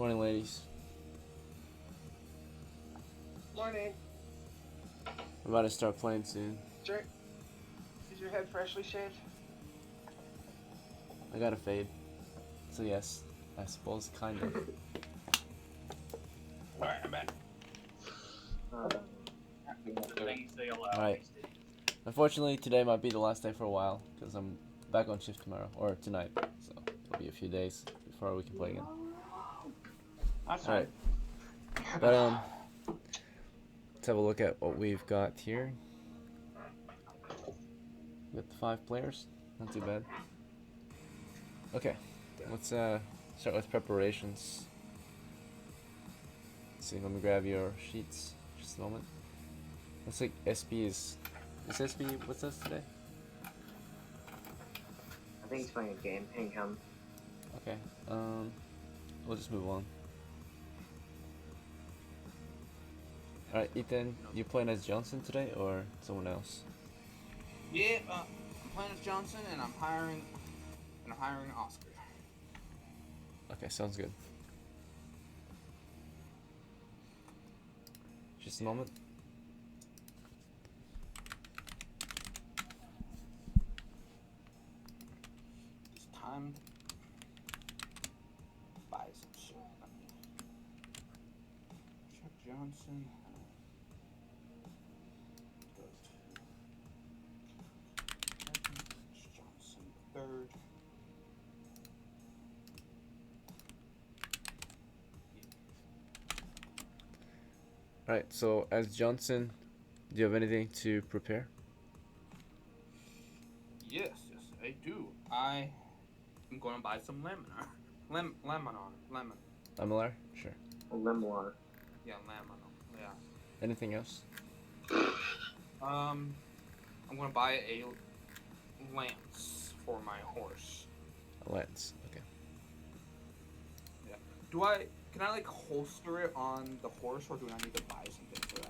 Morning, ladies. Morning. We're about to start playing soon. Is your head freshly shaved? I got a fade. So yes, I suppose, kind of. Alright, I'm back. Alright. Unfortunately, today might be the last day for a while, because I'm back on shift tomorrow, or tonight. So it'll be a few days before we can play again. Alright. But, let's have a look at what we've got here. We got the 5 players. Not too bad. Okay. Let's start with preparations. Let's see, let me grab your sheets. Just a moment. Looks like SB is SB with us today? I think he's playing a game. Income. Okay. We'll just move on. Alright, Ethan, you playing as Johnson today or someone else? Yeah, I'm playing as Johnson and I'm hiring Oscar. Okay, sounds good. Just a moment. It's time to buy some shit. Chuck Johnson. Johnson third. Alright, so as Johnson, do you have anything to prepare? Yes, I do. I am going to buy some lemon. Lemon. Lamilar? Sure. Lemoir. Yeah, lemon. Yeah. Anything else? I'm going to buy a lance for my horse. A lance. Okay. Yeah. Can I like holster it on the horse, or do I need to buy something for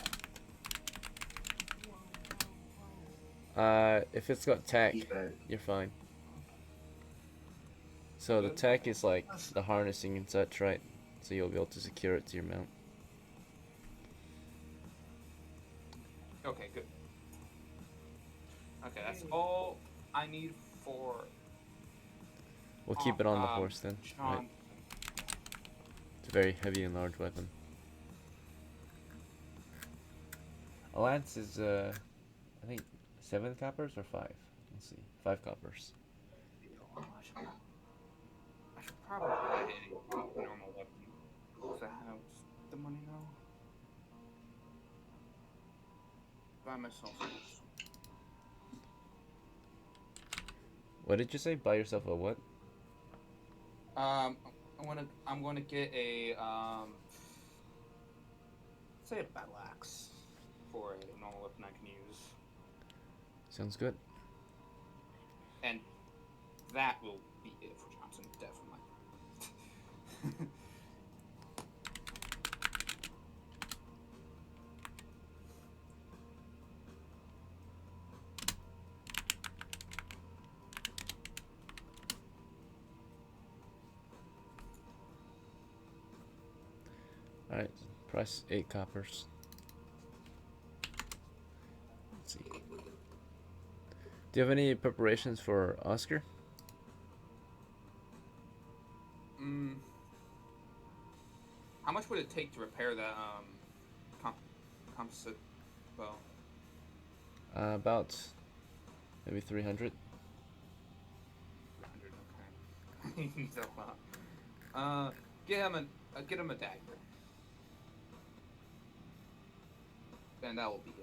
that? If it's got tack, you're fine. So the tack is like the harnessing and such, right? So you'll be able to secure it to your mount. Okay, good. Okay, that's all I need for. We'll keep it on the horse then. Right. It's a very heavy and large weapon. A lance is, I think, 7 coppers or 5? Let's see. 5 coppers. I should probably buy a normal weapon. Because I have the money now. Buy myself a horse. What did you say? Buy yourself a what? I'm gonna get a say a battle axe for a normal weapon I can use. Sounds good. And that will be it for Johnson, definitely. Alright, price 8 coppers. Let's see. Do you have any preparations for Oscar? How much would it take to repair that composite bow? About maybe 300. 300, okay. He's a lot. Get him a dagger. And that will be it.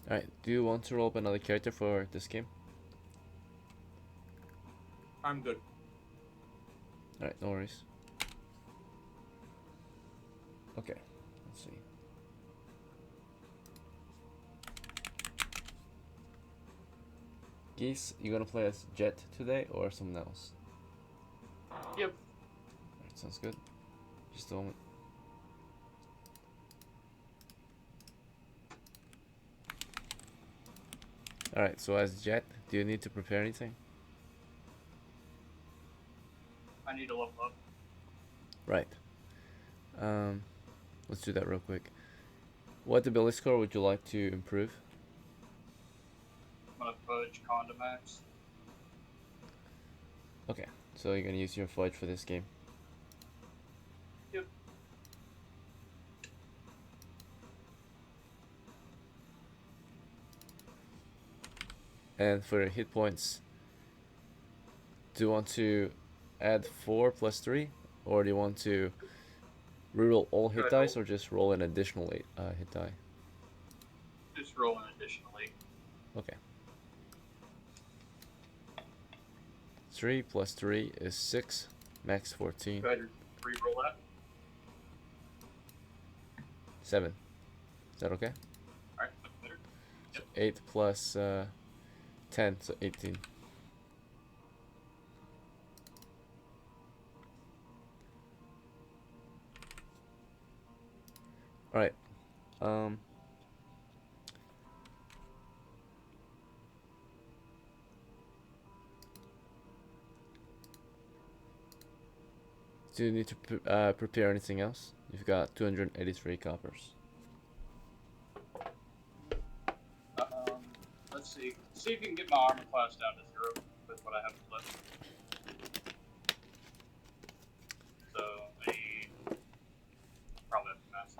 Alright, do you want to roll up another character for this game? I'm good. Alright, no worries. Okay, let's see. Geese, you gonna play as Jet today or someone else? Yep. Alright, sounds good. Just a moment. Alright, so as Jet, do you need to prepare anything? I need to level up. Right. Let's do that real quick. What ability score would you like to improve? I'm gonna fudge Condomax. Okay, so you're gonna use your fudge for this game. Yep. And for your hit points, do you want to add 4 plus 3? Or do you want to reroll all hit dice or just roll an additional hit die? Just roll an additional 8. Okay. 3 plus 3 is 6, max 14. Go ahead and re-roll that. 7. Is that okay? Alright, that's better. So 8 plus 10, so 18. Alright. Do you need to prepare anything else? You've got 283 coppers. Let's see. See if you can get my armor class down to 0 with what I have left. So, I need... Probably have to mass.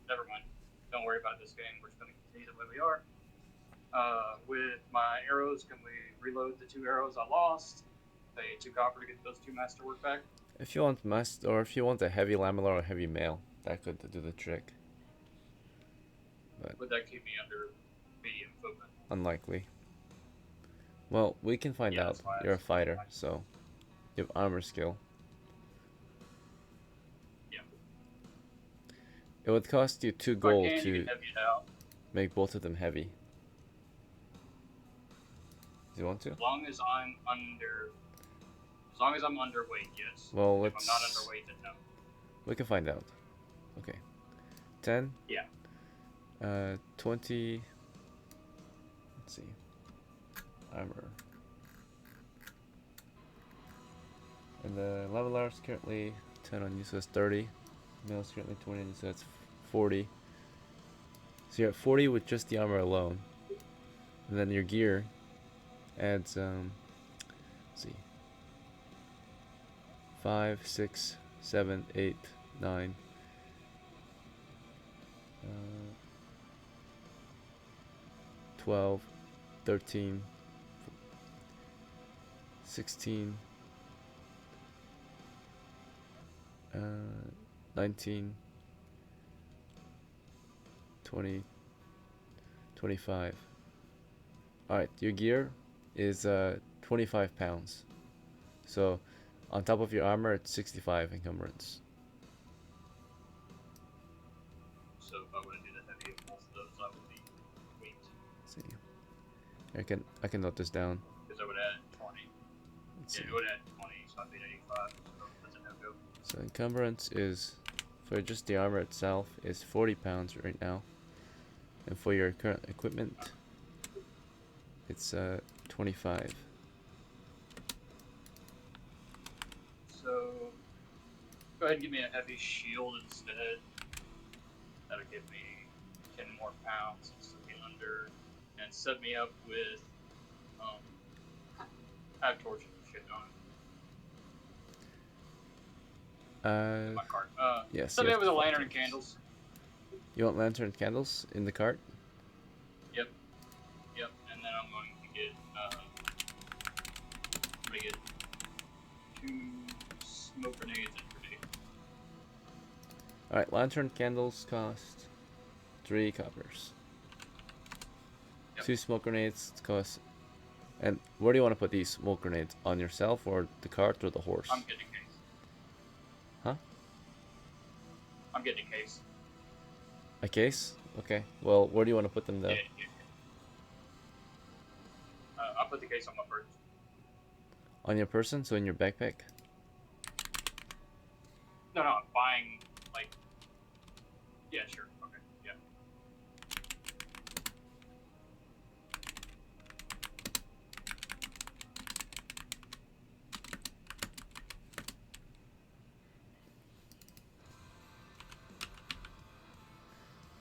Never mind. Don't worry about this game. We're just going to continue the way we are. With my arrows, can we reload the 2 arrows I lost? Pay 2 copper to get those 2 masterwork back. If you want or if you want a heavy lamellar or heavy mail, that could do the trick. But would that keep me under medium movement? Unlikely. Well, we can find out. You're a fighter, so you have armor skill. Yeah. It would cost you 2 gold to make both of them heavy. Do you want to? As long as I'm underweight, yes. Well, if I'm not underweight, then no. We can find out. Okay. 10? Yeah. 20. Let's see. Armor. And the leveler is currently 10 on you, so that's 30. Mail is currently 20 on you, so that's 40. So you're at 40 with just the armor alone. And then your gear adds, let's see. 5, 6, 7, 8, 9. 12, 13, 16, 19, 20, 25. Alright, your gear is 25 pounds. So on top of your armor, it's 65 encumbrance. So if I were to do the heavy of both of those, I would be weight. Let's see. I can note this down. Because I would add 20. Let's yeah, see. it would add 20, so I'd be at 85. So that's a no-go. So encumbrance is, for just the armor itself, is 40 pounds right now. And for your current equipment, it's 25. So go ahead and give me a heavy shield instead. That'll give me 10 more pounds instead of under, and set me up with I have torches and shit on my cart. Yes. Set me up with a lantern and candles. You want lantern and candles in the cart? Yep. Yep. And then I'm going to get 2 smoke grenades and grenade. Alright, lantern candles cost 3 coppers. Yep. 2 smoke grenades cost. And where do you want to put these smoke grenades? On yourself or the cart or the horse? I'm getting a case. Huh? I'm getting a case. A case? Okay. Well, where do you want to put them though? Yeah. I'll put the case on my person. On your person? So in your backpack? buying, like, yeah, sure, okay, yeah.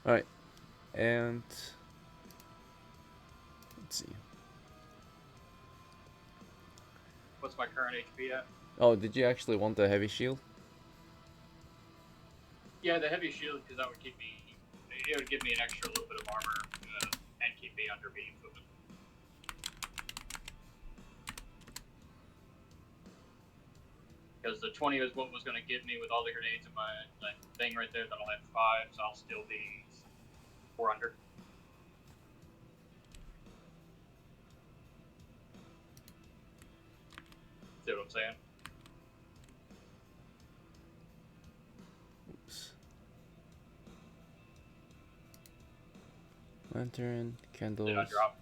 Alright, and let's see. What's my current HP at? Oh, did you actually want the heavy shield? Yeah, the heavy shield, because that would keep me, it would give me an extra little bit of armor and keep me under beam equipment. Because the 20 is what was going to get me with all the grenades in my thing right there. That'll have 5, so I'll still be 4 under. See what I'm saying? Oops. Lantern, candles. Did I drop?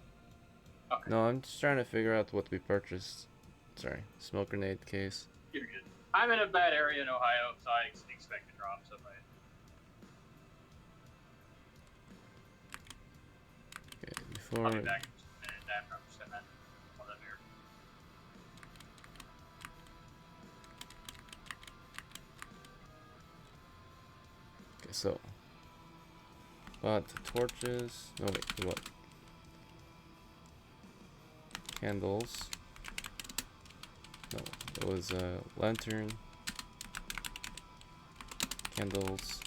Okay. No, I'm just trying to figure out what we purchased. Sorry, smoke grenade case. You're good. I'm in a bad area in Ohio, so I expect to drop somebody. Okay, I'll before. be back in just a minute after I'm sitting that on that mirror. Okay, so. But torches. No, wait, what? Candles. No, it was a lantern. Candles.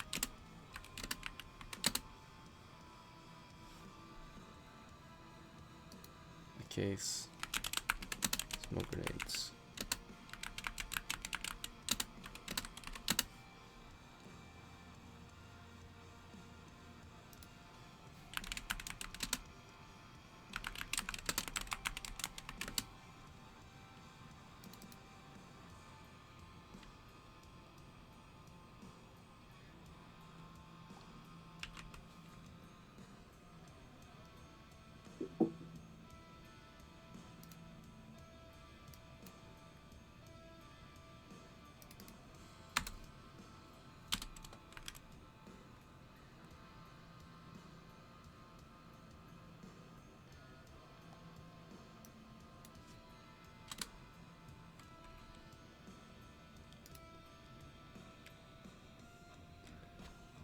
A case. Smoke grenades.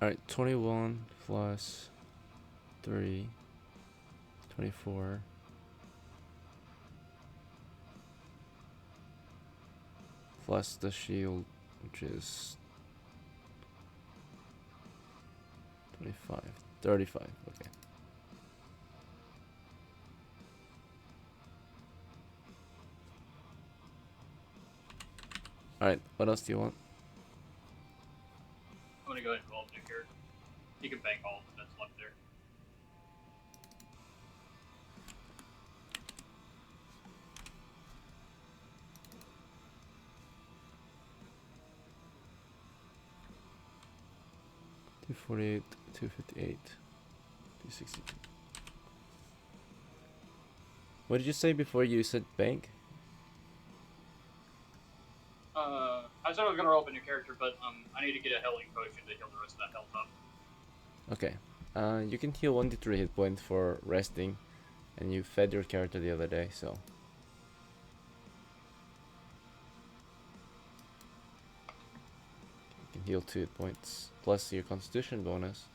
Alright, 21 plus 3, 24. Plus the shield, which is 25, 35, okay. Alright, what else do you want? I'm gonna go ahead and roll up new character. You can bank all that's left there. $248, $258, $262. What did you say before you said bank? I said I was gonna roll up a new character, but I need to get a healing potion to heal the rest of that health up. Okay. You can heal 1d3 hit points for resting, and you fed your character the other day, so. You can heal 2 hit points, plus your constitution bonus,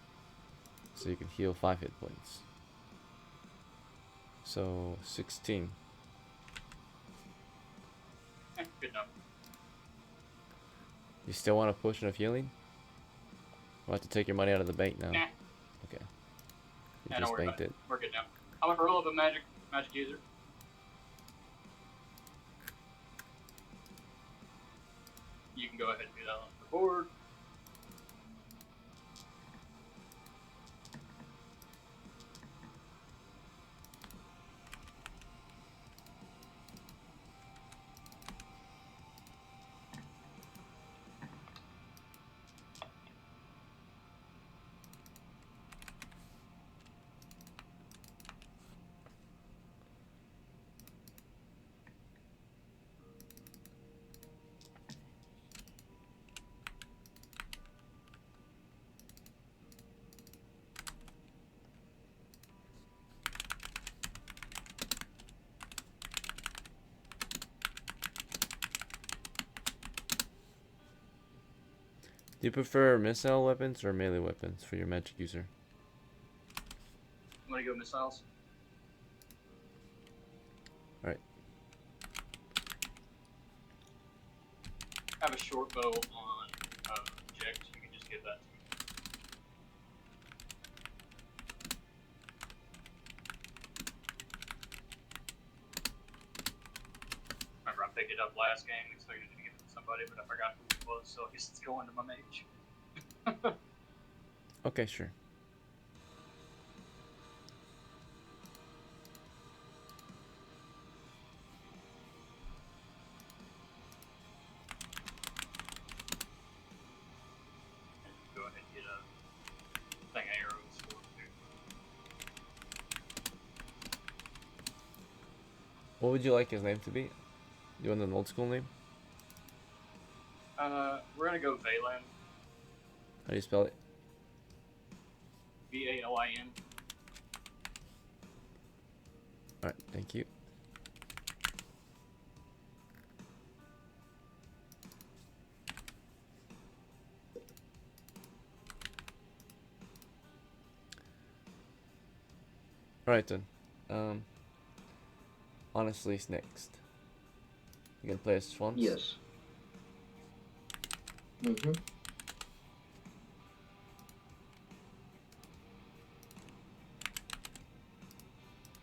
so you can heal 5 hit points. So, 16. Good enough. You still want a potion of healing? We'll have to take your money out of the bank now. Nah. Okay. You Don't just worry banked about it. We're good now. I'm gonna roll up a magic user. You can go ahead and do that on the board. Do you prefer missile weapons or melee weapons for your magic user? I'm gonna go missiles. Alright. I have a short bow on JECHT. You can just give that to me. Remember, I picked it up last game, expected to give it to somebody, but I forgot who it was, so I guess it's going to my mage. Okay, sure. Go ahead and get a thing of arrows for it. What would you like his name to be? You want an old school name? We're gonna go VALIN. How do you spell it? VALIN. Alright, thank you. Alright then. Honestly, it's next. You gonna play as SCHWANZ? Yes. Mm-hmm.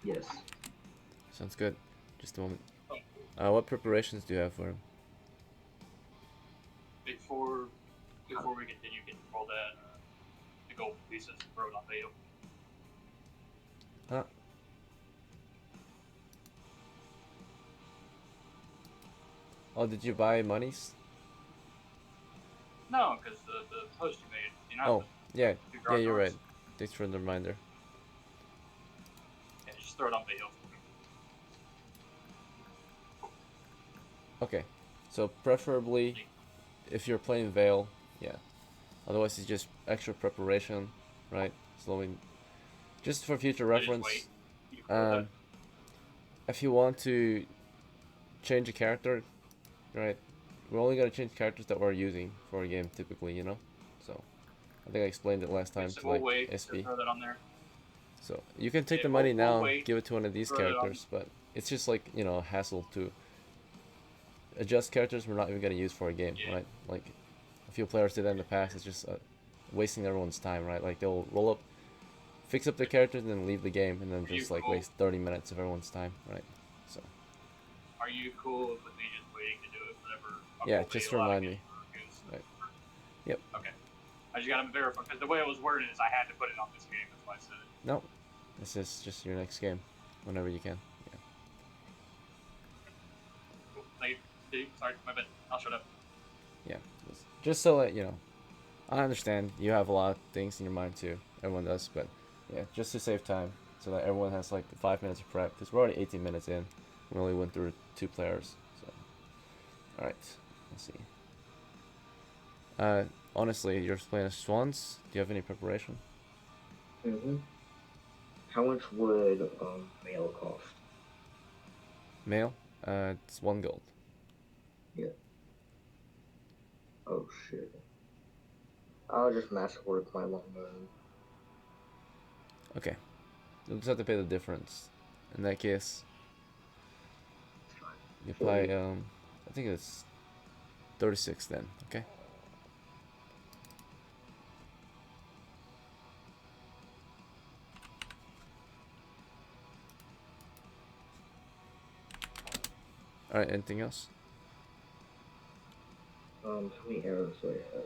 Yes. Sounds good. Just a moment. What preparations do you have for him? Before we continue, get all that the gold pieces and throw it on Vale. Huh? Oh, did you buy monies? No, because the post you made, you know. Oh, yeah. you draw Yeah, you're right. cards. Thanks for the reminder. Yeah, just throw it on Vale. Okay. So preferably, if you're playing Veil, yeah. Otherwise, it's just extra preparation, right? Slowing. Just for future I just reference, wait. You can roll that. if you want to change a character, right? We're only gonna change characters that we're using for a game typically, you know. So I think I explained it last time So to we'll like wait to SB. throw that on there. So you can take Yeah, the money we'll now, wait, give it to one of these throw it on. characters, but it's just like, you know, a hassle to adjust characters we're not even gonna use for a game, Yeah. right? Like a few players did that in the past. It's just wasting everyone's time, right? Like they'll roll up, fix up their characters, and then leave the game, and then Are you just like cool? waste 30 minutes of everyone's time, right? So Are you cool with me just waiting to do it whenever? yeah, I'll just Vale out remind again me. for Goose? Right. Yep. Okay. I just gotta verify because the way it was worded is I had to put it on this game. That's why I said it. No, this is just your next game, whenever you can. Yeah. Cool. Thank you. Steve, sorry, my bad. I'll shut up. Yeah. Just so that you know, I understand you have a lot of things in your mind too. Everyone does, but yeah, just to save time, so that everyone has like 5 minutes of prep. Because we're already 18 minutes in. We only went through 2 players. So, all right. Let's see. Honestly, you're playing as SCHWANZ. Do you have any preparation? Mm-hmm. How much would mail cost? Mail? It's 1 gold. Yeah. Oh shit. I'll just mass work my longbow. Okay. You'll just have to pay the difference. In that case, It's fine. you apply. I think it's 36 then. Okay. All right. Anything else? How many arrows do I have?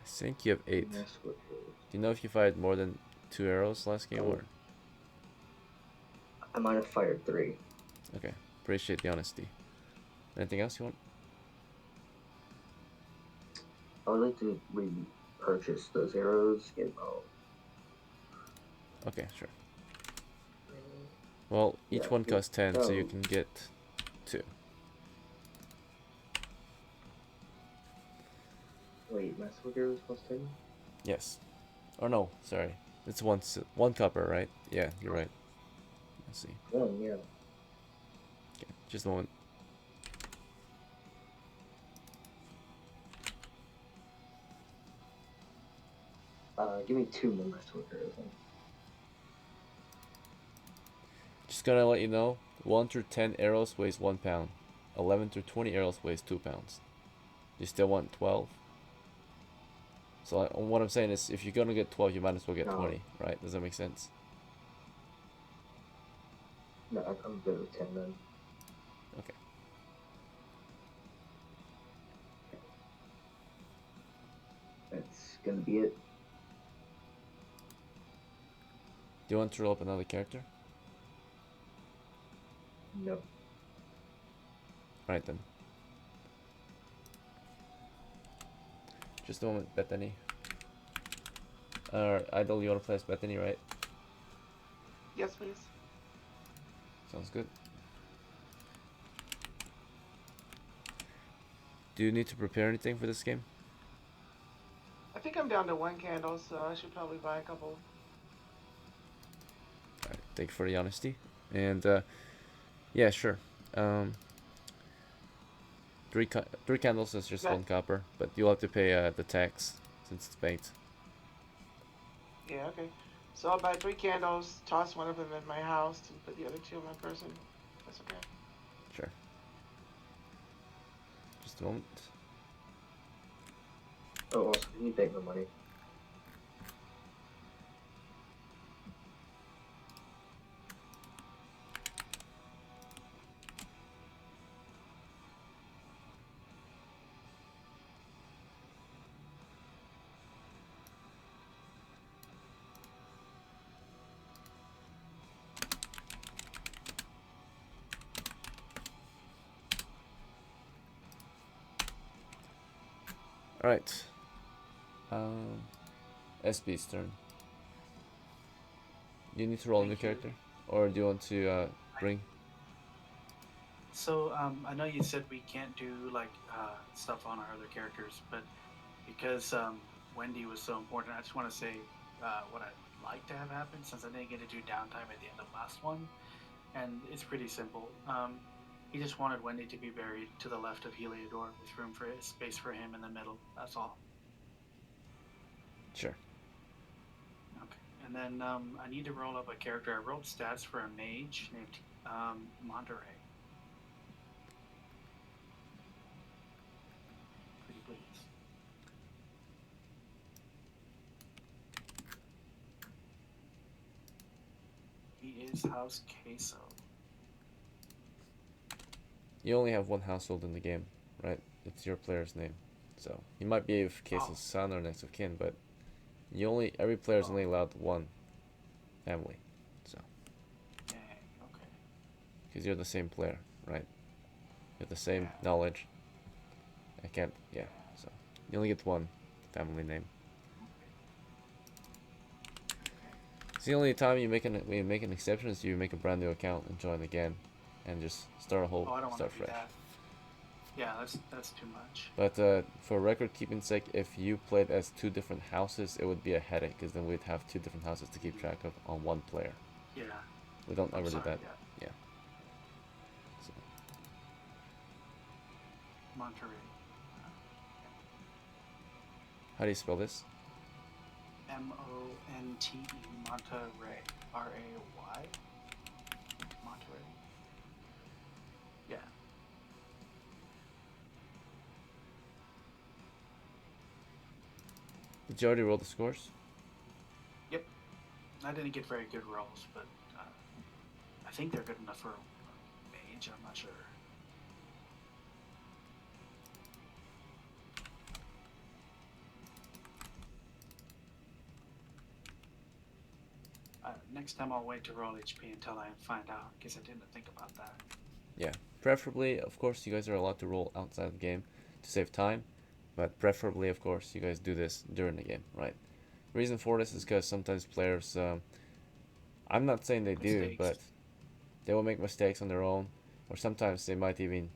I think you have 8. Do Mass work arrows. you know if you fired more than 2 arrows last game or? I might have fired 3. Okay. Appreciate the honesty. Anything else you want? I would like to repurchase those arrows in bow. Okay, sure. Well, each Yeah, one costs 10, so you so- can get 2. Wait, mass work arrows cost 10? Yes. Or no, sorry. It's one copper, right? Yeah, you're right. Let's see. Oh, yeah. Okay, just a moment. give me 2 more sword arrows. Just gonna let you know, 1 through 10 arrows weighs 1 pound. 11 through 20 arrows weighs 2 pounds. You still want 12? So what I'm saying is, if you're gonna get 12, you might as well get 20, right? Does that make sense? No, I'm good with 10 then. Okay. That's gonna be it. Do you want to roll up another character? No. Alright then. Just a moment, Bethany. Idol, you wanna play as Bethany, right? Yes, please. Sounds good. Do you need to prepare anything for this game? I think I'm down to 1 candle, so I should probably buy a couple. Alright, thank you for the honesty. And yeah, sure. 3 candles is just 1 copper, but you'll have to pay the tax since it's baked. Yeah, okay. So I'll buy 3 candles, toss one of them in my house, and put the other 2 in my person. That's okay. Sure. Just a moment. Oh, also, can you take my money? Alright. SB's turn. Do you need to roll a new character? Or do you want to bring? So I know you said we can't do like stuff on our other characters, but because Wendy was so important, I just want to say what I'd like to have happen, since I didn't get to do downtime at the end of last one, and it's pretty simple. He just wanted Wendy to be buried to the left of Heliodor, with room for space for him in the middle. That's all. Sure. Okay. And then I need to roll up a character. I rolled stats for a mage named Monterey. Pretty please. He is House Queso. You only have 1 household in the game, right? It's your player's name. So you might be of Queso's son or next of kin, but every player is only allowed 1 family. So. Dang, okay. Because you're the same player, right? You have the same knowledge. I can't, yeah. So you only get 1 family name. It's the only time you make an exception is you make a brand new account and join again, and just start a whole I don't start want to do fresh. that. Yeah, that's too much. But for record keeping sake, if you played as 2 different houses, it would be a headache, because then we'd have 2 different houses to keep track of on 1 player. Yeah. We don't I'm ever sorry, do that. yeah. Yeah. So. Monterey. How do you spell this? Monte Monterey. R-A-Y. Monterey. Yeah. Did you already roll the scores? Yep. I didn't get very good rolls, but I think they're good enough for mage. I'm not sure. Next time I'll wait to roll HP until I find out, because I didn't think about that. Yeah. Preferably, of course, you guys are allowed to roll outside the game to save time, but preferably, of course, you guys do this during the game, right? Reason for this is because sometimes players, I'm not saying they do, but they will make mistakes on their own, or sometimes they might even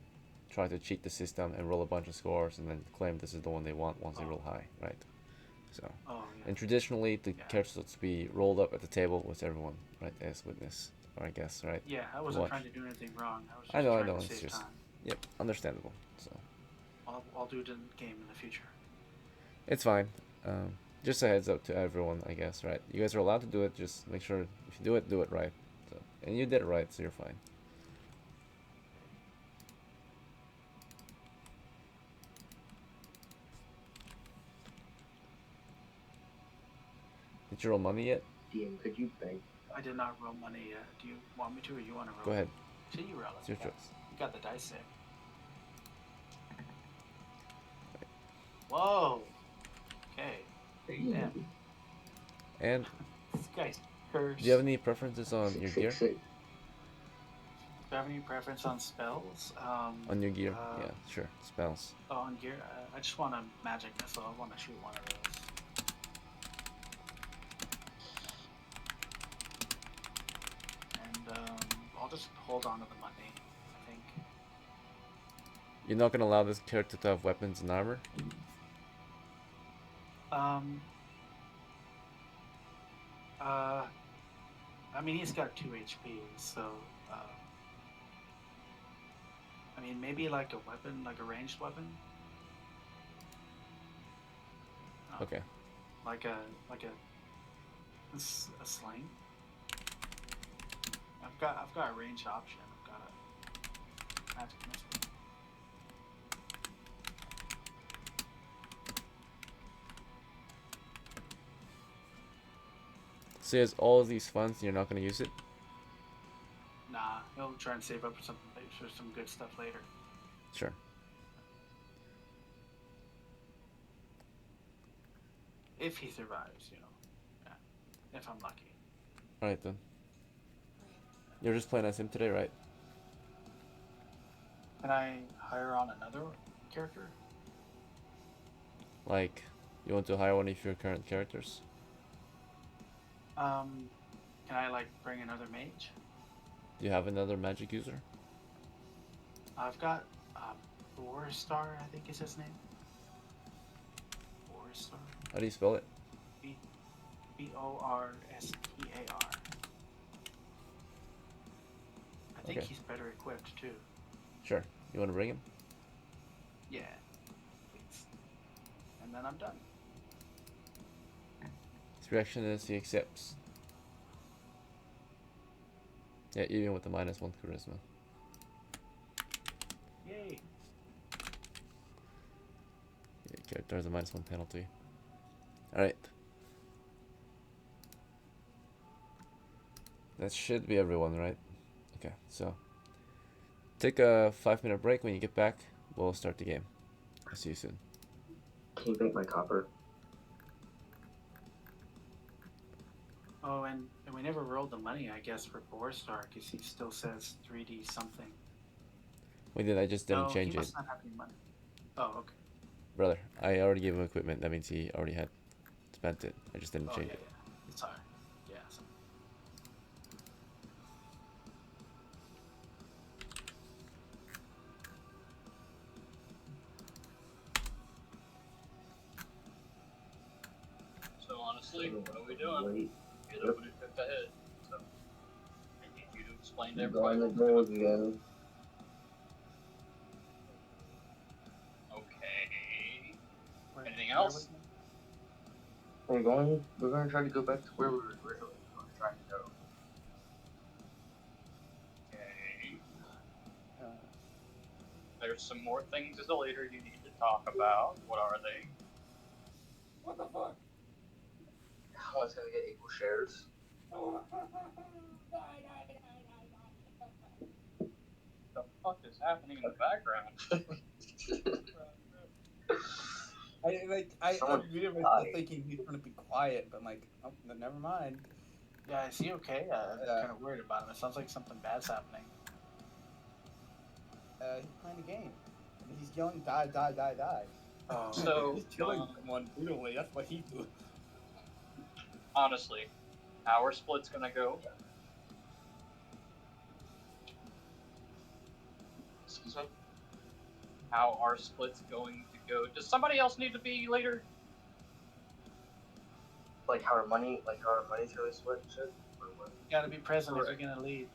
try to cheat the system and roll a bunch of scores and then claim this is the one they want once they roll high, right? So, and traditionally the characters are to be rolled up at the table with everyone, right, as witness, or I guess, right? Yeah, I wasn't trying to do anything wrong. I was just I know, trying to it's save just, time. yep, understandable. So I'll do it in the game in the future. it's fine. Just a heads up to everyone, I guess, right? You guys are allowed to do it. Just make sure if you do it right. So, and you did it right, so you're fine. Did you roll money yet? DM, could you bank? I did not roll money yet. Do you want me to, or you want to roll? Go ahead. See, you roll it. It's your Yeah. choice. You got the dice there. Whoa. Okay. Damn. And This guy's cursed. do you have any preferences on your gear? 666. Do you have any preference on spells? On your gear? Yeah, sure. Spells. Oh, on gear? I just want a magic missile. I want to shoot one of those. And I'll just hold on to the money, I think. You're not gonna allow this character to have weapons and armor? I mean, he's got 2 HP, so, I mean, maybe like a weapon, like a ranged weapon? Okay. Like a sling? I've got a range option. I've got a magic missile. So he has all of these funds and you're not gonna use it? Nah, he'll try and save up for some good stuff later. Sure. If he survives, you know. Yeah. If I'm lucky. Alright then. You're just playing as him today, right? Can I hire on another character? Like, you want to hire one of your current characters? Can I like bring another mage? Do you have another magic user? I've got BORSTAR, I think is his name. BORSTAR. How do you spell it? BORSTAR. I think Okay. he's better equipped too. Sure. You want to bring him? Yeah. Please. And then I'm done. His reaction is he accepts. Yeah, even with the -1 charisma. Yay. Yeah, character has a -1 penalty. Alright. That should be everyone, right? Okay, so take a 5-minute break. When you get back, we'll start the game. I'll see you soon. Can you bank my copper? Oh, and we never rolled the money, I guess, for BORSTAR, because he still says 3D something. We did, I just didn't No, change he it. must not have any money. Oh, okay. Brother, I already gave him equipment. That means he already had spent it. I just didn't Oh, change yeah, it. yeah. It's alright. Yeah. So. So honestly, what are we doing? Wait, You're the one who took the hit. So I need you to explain to I'm everybody. going to gold again. Okay. Where- Anything where else? was it? We're going to try to go back to where we were originally trying to go. Okay. Uh, There's some more things as a leader you need to talk about. What are they? What the fuck? How it's going to get equal shares. The fuck is happening in the background? I'm Someone really died. thinking he's gonna be quiet, but I'm like, oh, never mind. Yeah, is he okay? I'm Yeah. kind of worried about him. It sounds like something bad's happening. He's playing a game. And he's yelling, die, die, die, die. Oh, So, he's killing someone brutally. That's what he do. honestly, how are splits gonna go? Excuse me? How are splits going to go? Does somebody else need to be later? Like how our money's going to split and shit? Or what? you gotta be present if you're gonna lead.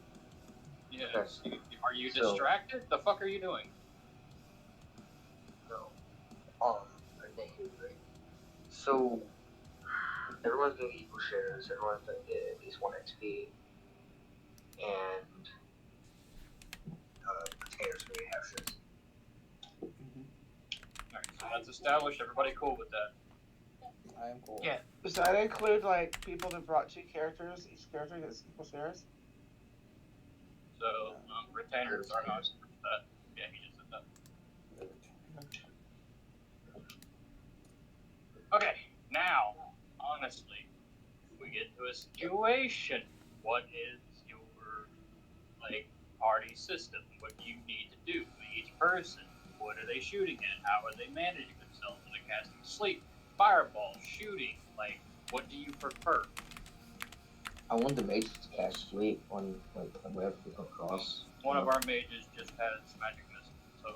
Yes. Are you So- distracted? The fuck are you doing? No. Our name, right? So, everyone's doing equal shares. Everyone's gonna get at least 1 XP, and retainers gonna get half shares. Alright, so that's established. Everybody cool with that? I am cool. Yeah. Does that include like people that brought 2 characters? Each character gets equal shares. So retainers are not that. Yeah, he just said that. Okay, now, honestly, if we get to a situation, what is your like party system? What do you need to do? Each person, what are they shooting at? How are they managing themselves? Are they casting sleep, fireball, shooting? Like, what do you prefer? I want the mage to cast sleep on like whenever we come across. One of our mages just has magic missile, so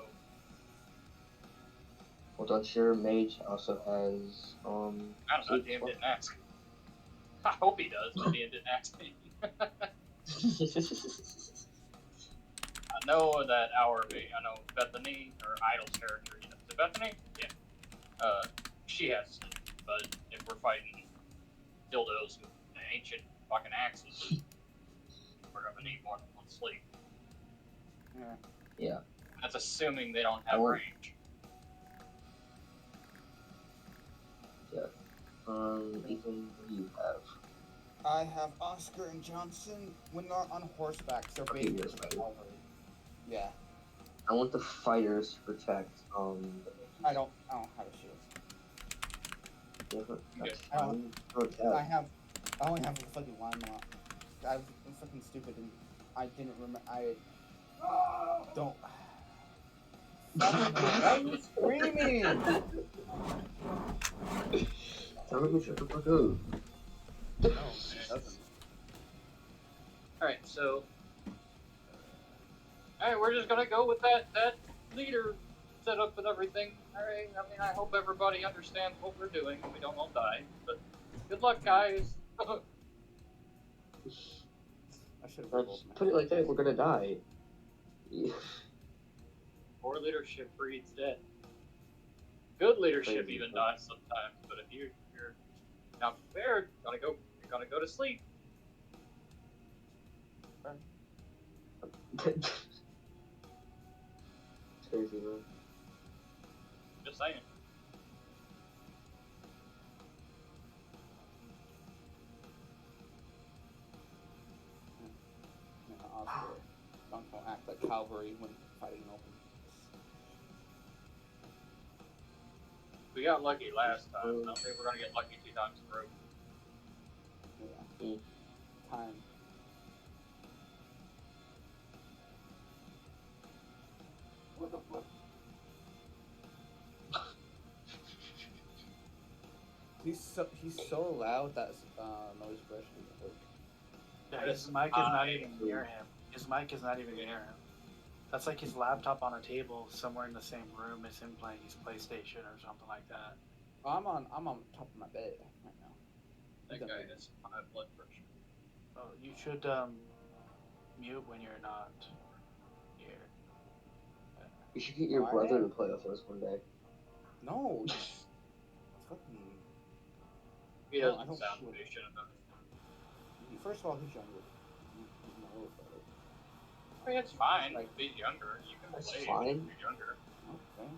Well, don't your mage also has I don't know. sleep DM as well? didn't ask. I hope he does, but DM didn't ask me. I know that I know Bethany, or Idol's character, is it Bethany? Yeah. She has sleep, but if we're fighting dildos with ancient fucking axes, we're gonna need more than 1 sleep. Yeah. That's assuming they don't have Or- range. Ethan, what do you have? I have Oscar and Johnson when they're on horseback. So Okay, basically, yes, right. cavalry. Yeah. I want the fighters to protect I don't have a shield. That's I don't- fine. Oh, yeah. I only have a fucking line mod. I'm fucking stupid and I didn't remember. I don't. Why are you screaming? Tell me shut the fuck up. No, it doesn't. Alright, so we're just gonna go with that leader setup and everything. Alright, I mean, I hope everybody understands what we're doing and we don't all die. But good luck, guys. I should have Let's put it like that, we're gonna die. Yeah. Poor leadership breeds death. Good leadership Crazy. even dies sometimes, but if you're not prepared, you're gonna go to sleep. It's crazy, man. Just saying. Oscar, don't act like cavalry when fighting open. We got lucky last time. I don't think we're gonna get lucky 2 times in a row. Yeah. Time. What the fuck? He's so loud that noise suppression doesn't work. Yeah, his mic is not even near him. His mic is not even near him. That's like his laptop on a table somewhere in the same room as him playing his PlayStation or something like that. Oh, I'm on top of my bed right now. That guy has high blood pressure. Oh, you should mute when you're not here. You should get your Why? brother to play with us one day. No. It's fucking. He No, I doesn't don't sound feel- patient enough. First of all, he's younger. He's my little brother. I mean, it's fine. Like- If he's younger, you can That's play fine. if you're younger. Okay.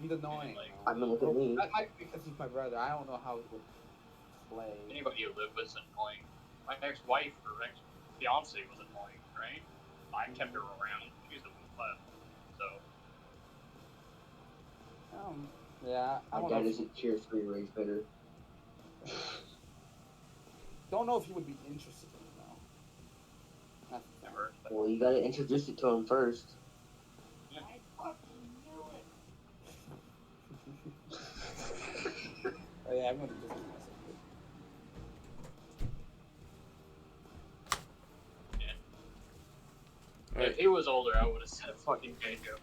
He's annoying. Like- I mean, look at me. That might be because he's my brother. I don't know how he would play. Anybody you live with is annoying. My ex-wife or ex-fiance was annoying, right? I kept her around. She's the one who left. So, Yeah. I My don't dad know. is a tier 3 rage better. Don't know if he would be interested in it though. That's the thing. never. Well, you gotta introduce it to him first. I fucking knew it. Oh yeah, I'm gonna just do myself. If he was older, I would have said fucking Keiko.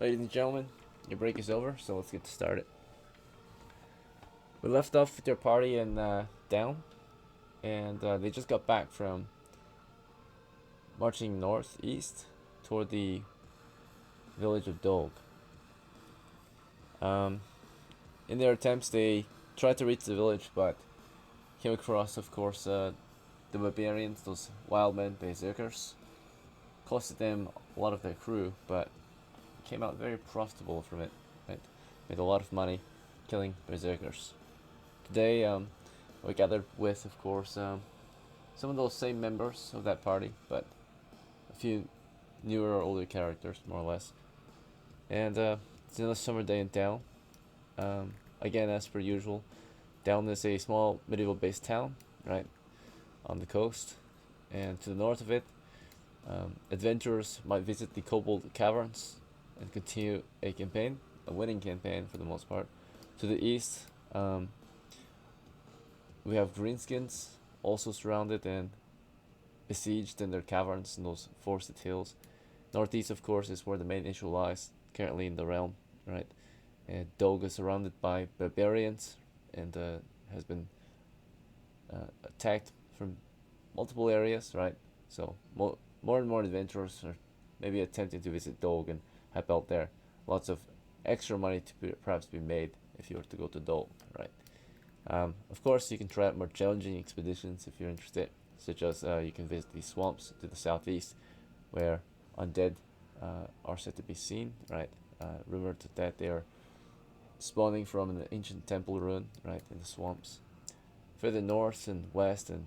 Ladies and gentlemen, your break is over, so let's get started. We left off with your party in down, and they just got back from marching northeast toward the village of DOLG. In their attempts, they tried to reach the village, but came across, of course, the barbarians, those wild men, berserkers. Costed them a lot of their crew, but came out very profitable from it. Right? Made a lot of money killing berserkers. Today, we gathered with, of course, some of those same members of that party, but a few newer or older characters, more or less. And it's another summer day in town. Again, as per usual, down is a small medieval-based town, right, on the coast, and to the north of it, adventurers might visit the Kobold Caverns and continue a campaign, a winning campaign for the most part. To the east, we have greenskins, also surrounded and besieged in their caverns in those forested hills. Northeast, of course, is where the main issue lies, currently in the realm, right? And DOLG is surrounded by barbarians and has been attacked from multiple areas, right? So more and more adventurers are maybe attempting to visit DOLG and help out there. Lots of extra money to perhaps be made if you were to go to DOLG, right? Of course, you can try out more challenging expeditions if you're interested, such as you can visit the swamps to the southeast, where undead are said to be seen, right? Rumored that they are spawning from an ancient temple ruin, right, in the swamps. Further north and west and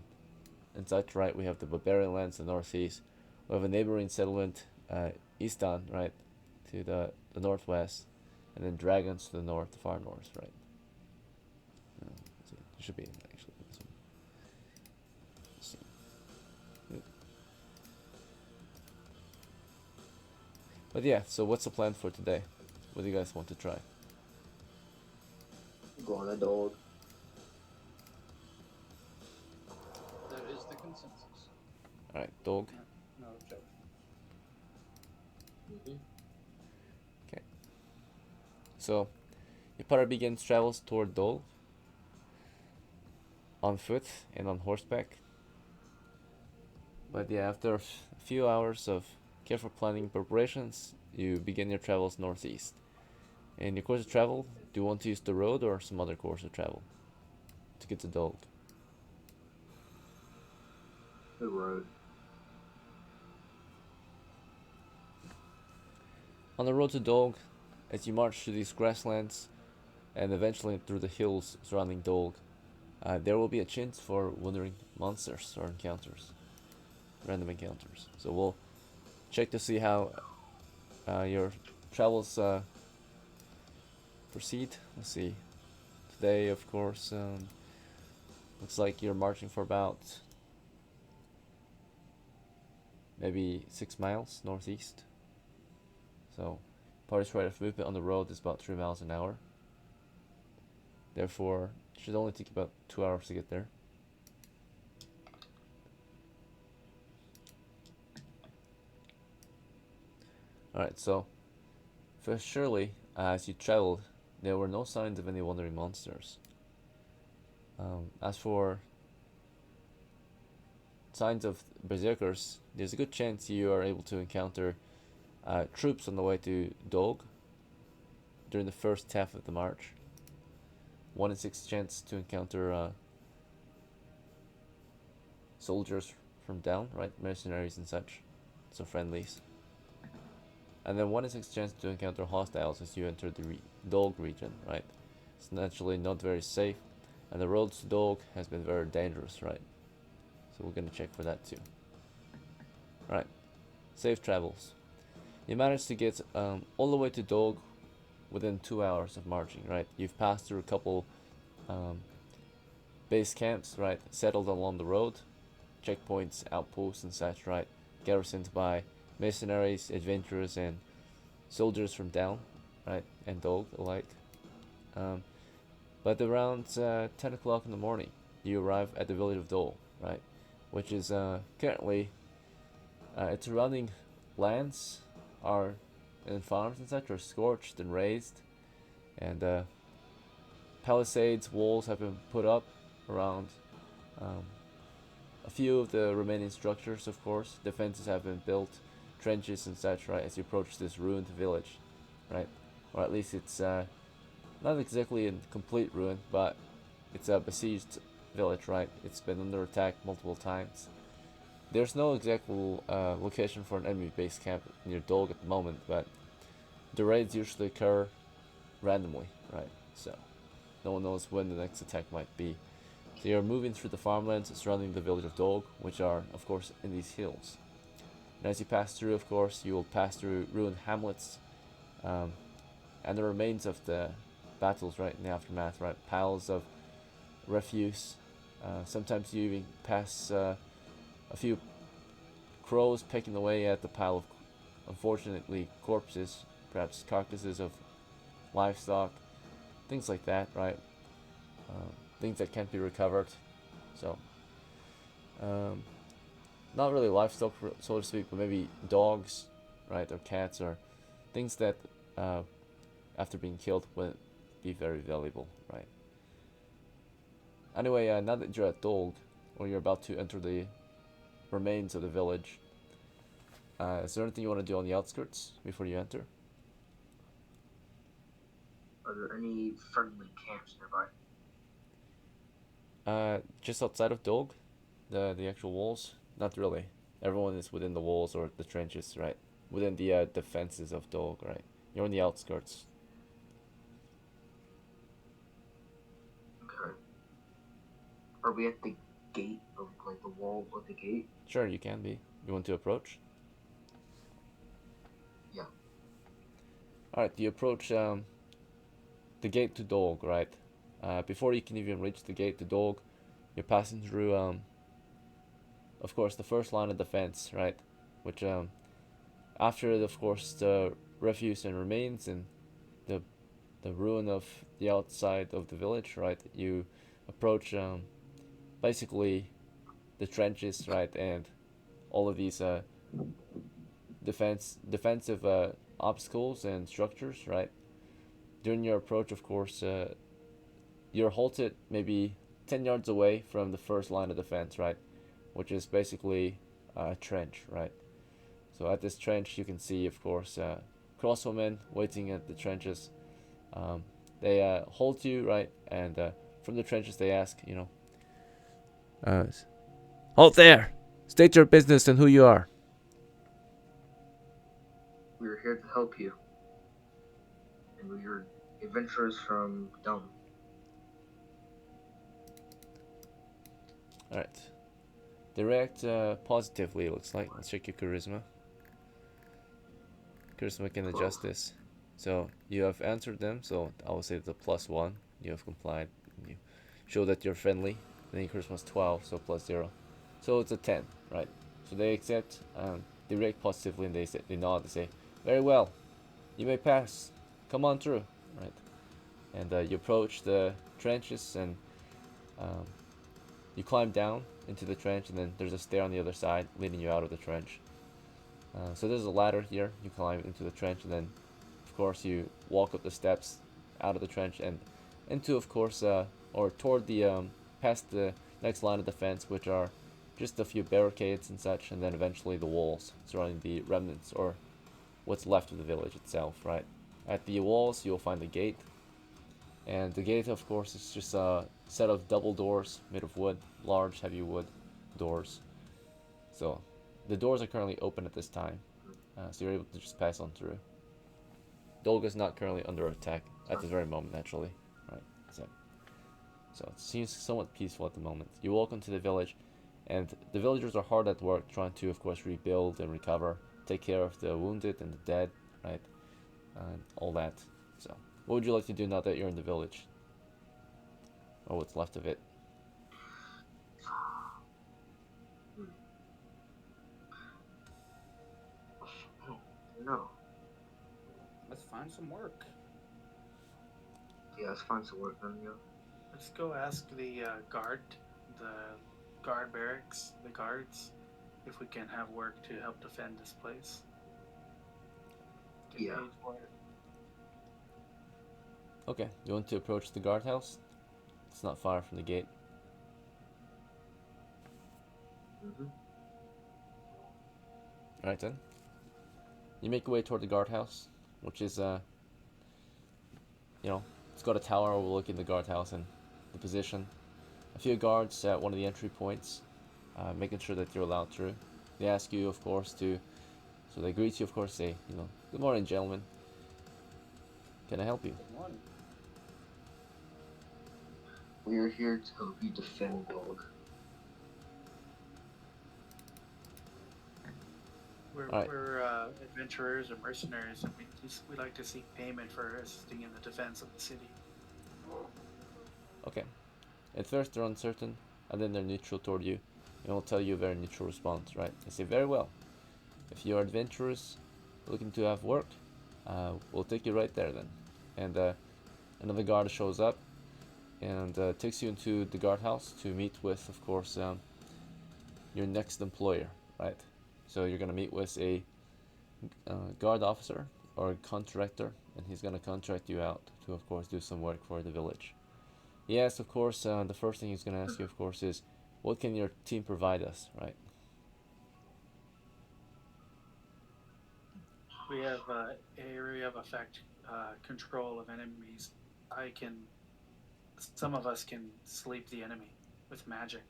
such, right, we have the barbarian lands in the northeast. We have a neighboring settlement, Easton, right, to the northwest, and then dragons to the north, the far north, right. It should be actually this one. Let's see. But yeah, so what's the plan for today? What do you guys want to try? Go on a dog. That is the consensus. Alright, dog. No objection. Okay. So, your party begins travels toward Dol on foot and on horseback. But yeah, after a few hours of careful planning and preparations, you begin your travels northeast. In your course of travel, do you want to use the road or some other course of travel to get to DOLG? The road. On the road to DOLG, as you march through these grasslands and eventually through the hills surrounding DOLG, there will be a chance for wandering monsters or encounters, random encounters. So we'll check to see how your travels proceed. Let's see. Today, of course, looks like you're marching for about maybe 6 miles northeast. So, party's rate of movement on the road is about 3 miles an hour. Therefore, it should only take about 2 hours to get there. Alright, so first, surely, as you traveled, there were no signs of any wandering monsters. As for signs of berserkers, there's a good chance you are able to encounter troops on the way to DOLG during the first half of the march. 1 in 6 chance to encounter soldiers from down, right? Mercenaries and such, so friendlies. And then 1 in 6 chance to encounter hostiles as you enter the DOLG region, right? It's naturally not very safe, and the road to DOLG has been very dangerous, right? So we're gonna check for that too. Right, safe travels. You managed to get all the way to DOLG within 2 hours of marching, right? You've passed through a couple base camps, right? Settled along the road, checkpoints, outposts and such, right? Garrisoned by mercenaries, adventurers, and soldiers from down, right? And DOLG alike. But around 10 o'clock in the morning, you arrive at the village of Dol, right? Which is currently, its surrounding lands are, and farms and such, are scorched and razed, and palisades, walls have been put up around a few of the remaining structures, of course. Defenses have been built, trenches and such, right, as you approach this ruined village, right? Or at least it's not exactly in complete ruin, but It's a besieged village, right? It's been under attack multiple times. There's no exact location for an enemy base camp near DOLG at the moment, but the raids usually occur randomly, right? So no one knows when the next attack might be. So you're moving through the farmlands surrounding the village of DOLG, which are, of course, in these hills. And as you pass through, of course, you will pass through ruined hamlets, and the remains of the battles, right, in the aftermath, right? Piles of refuse. Sometimes you even pass a few crows pecking away at the pile of, unfortunately, corpses, perhaps carcasses of livestock, things like that, right? Things that can't be recovered. So, not really livestock, so to speak, but maybe dogs, right, or cats, or things that, after being killed, would be very valuable, right? Anyway, now that you're at DOLG, or you're about to enter the remains of the village, is there anything you want to do on the outskirts before you enter? Are there any friendly camps nearby? Just outside of DOLG, the actual walls? Not really. Everyone is within the walls or the trenches, right? Within the defenses of DOLG, right? You're on the outskirts. Okay. Are we at the gate of, like, the wall of the gate? Sure, you can be. You want to approach? Yeah. Alright, you approach the gate to DOLG, right? Before you can even reach the gate to DOLG, you're passing through, of course, the first line of defense, right? Which, after, of course, the refuse and remains and the ruin of the outside of the village, right? You approach, basically, the trenches, right? And all of these defensive obstacles and structures, right? During your approach, of course, you're halted maybe 10 yards away from the first line of defense, right? Which is basically a trench, right? So at this trench, you can see, of course, crossbowmen waiting at the trenches. They halt you, right? And from the trenches, they ask, you know, halt there! State your business and who you are. We're here to help you. And we're adventurers from Dome. Alright. They react positively, it looks like. Let's check your charisma. Charisma can adjust this. So you have answered them, so I will say it's a +1. You have complied. You show that you're friendly. Then your charisma is 12, so +0. So it's a 10, right? So they accept, they react positively, and they nod, they say, very well, you may pass. Come on through, right? And you approach the trenches, and you climb down into the trench, and then there's a stair on the other side leading you out of the trench. So there's a ladder here. You climb into the trench, and then, of course, you walk up the steps out of the trench and into, of course, or toward the past the next line of defense, which are just a few barricades and such, and then eventually the walls surrounding the remnants or what's left of the village itself, right? At the walls, you'll find the gate, and the gate, of course, is just a set of double doors made of wood, large, heavy wood doors. So the doors are currently open at this time, so you're able to just pass on through. DOLG is not currently under attack at this very moment, naturally, right? So it seems somewhat peaceful at the moment. You walk into the village, and the villagers are hard at work trying to, of course, rebuild and recover, take care of the wounded and the dead, right? And all that. So, what would you like to do now that you're in the village? Or what's left of it? No. Let's find some work. Yeah, let's find some work on you. Let's go ask the guard barracks, the guards, if we can have work to help defend this place. Get Yeah. paid for it. Okay, you want to approach the guardhouse? It's not far from the gate. Alright then. You make your way toward the guardhouse, which is, you know, it's got a tower overlooking the guardhouse, and the position. A few guards at one of the entry points, making sure that you're allowed through. They ask you, of course, so they greet you, of course, say, good morning, gentlemen. Can I help you? Good morning. We are here to help you defend DOLG. We're adventurers and mercenaries, and we like to seek payment for assisting in the defense of the city. Okay. At first they're uncertain, and then they're neutral toward you, and will tell you a very neutral response, right? They say, very well. If you are adventurers looking to have work, we'll take you right there then. And another guard shows up and takes you into the guardhouse to meet with, of course, your next employer, right? So you're gonna meet with a guard officer or contractor, and he's gonna contract you out to, of course, do some work for the village. He asks, of course, the first thing he's gonna ask you, of course, is what can your team provide us, right? We have area of effect control of enemies. Some of us can sleep the enemy with magic,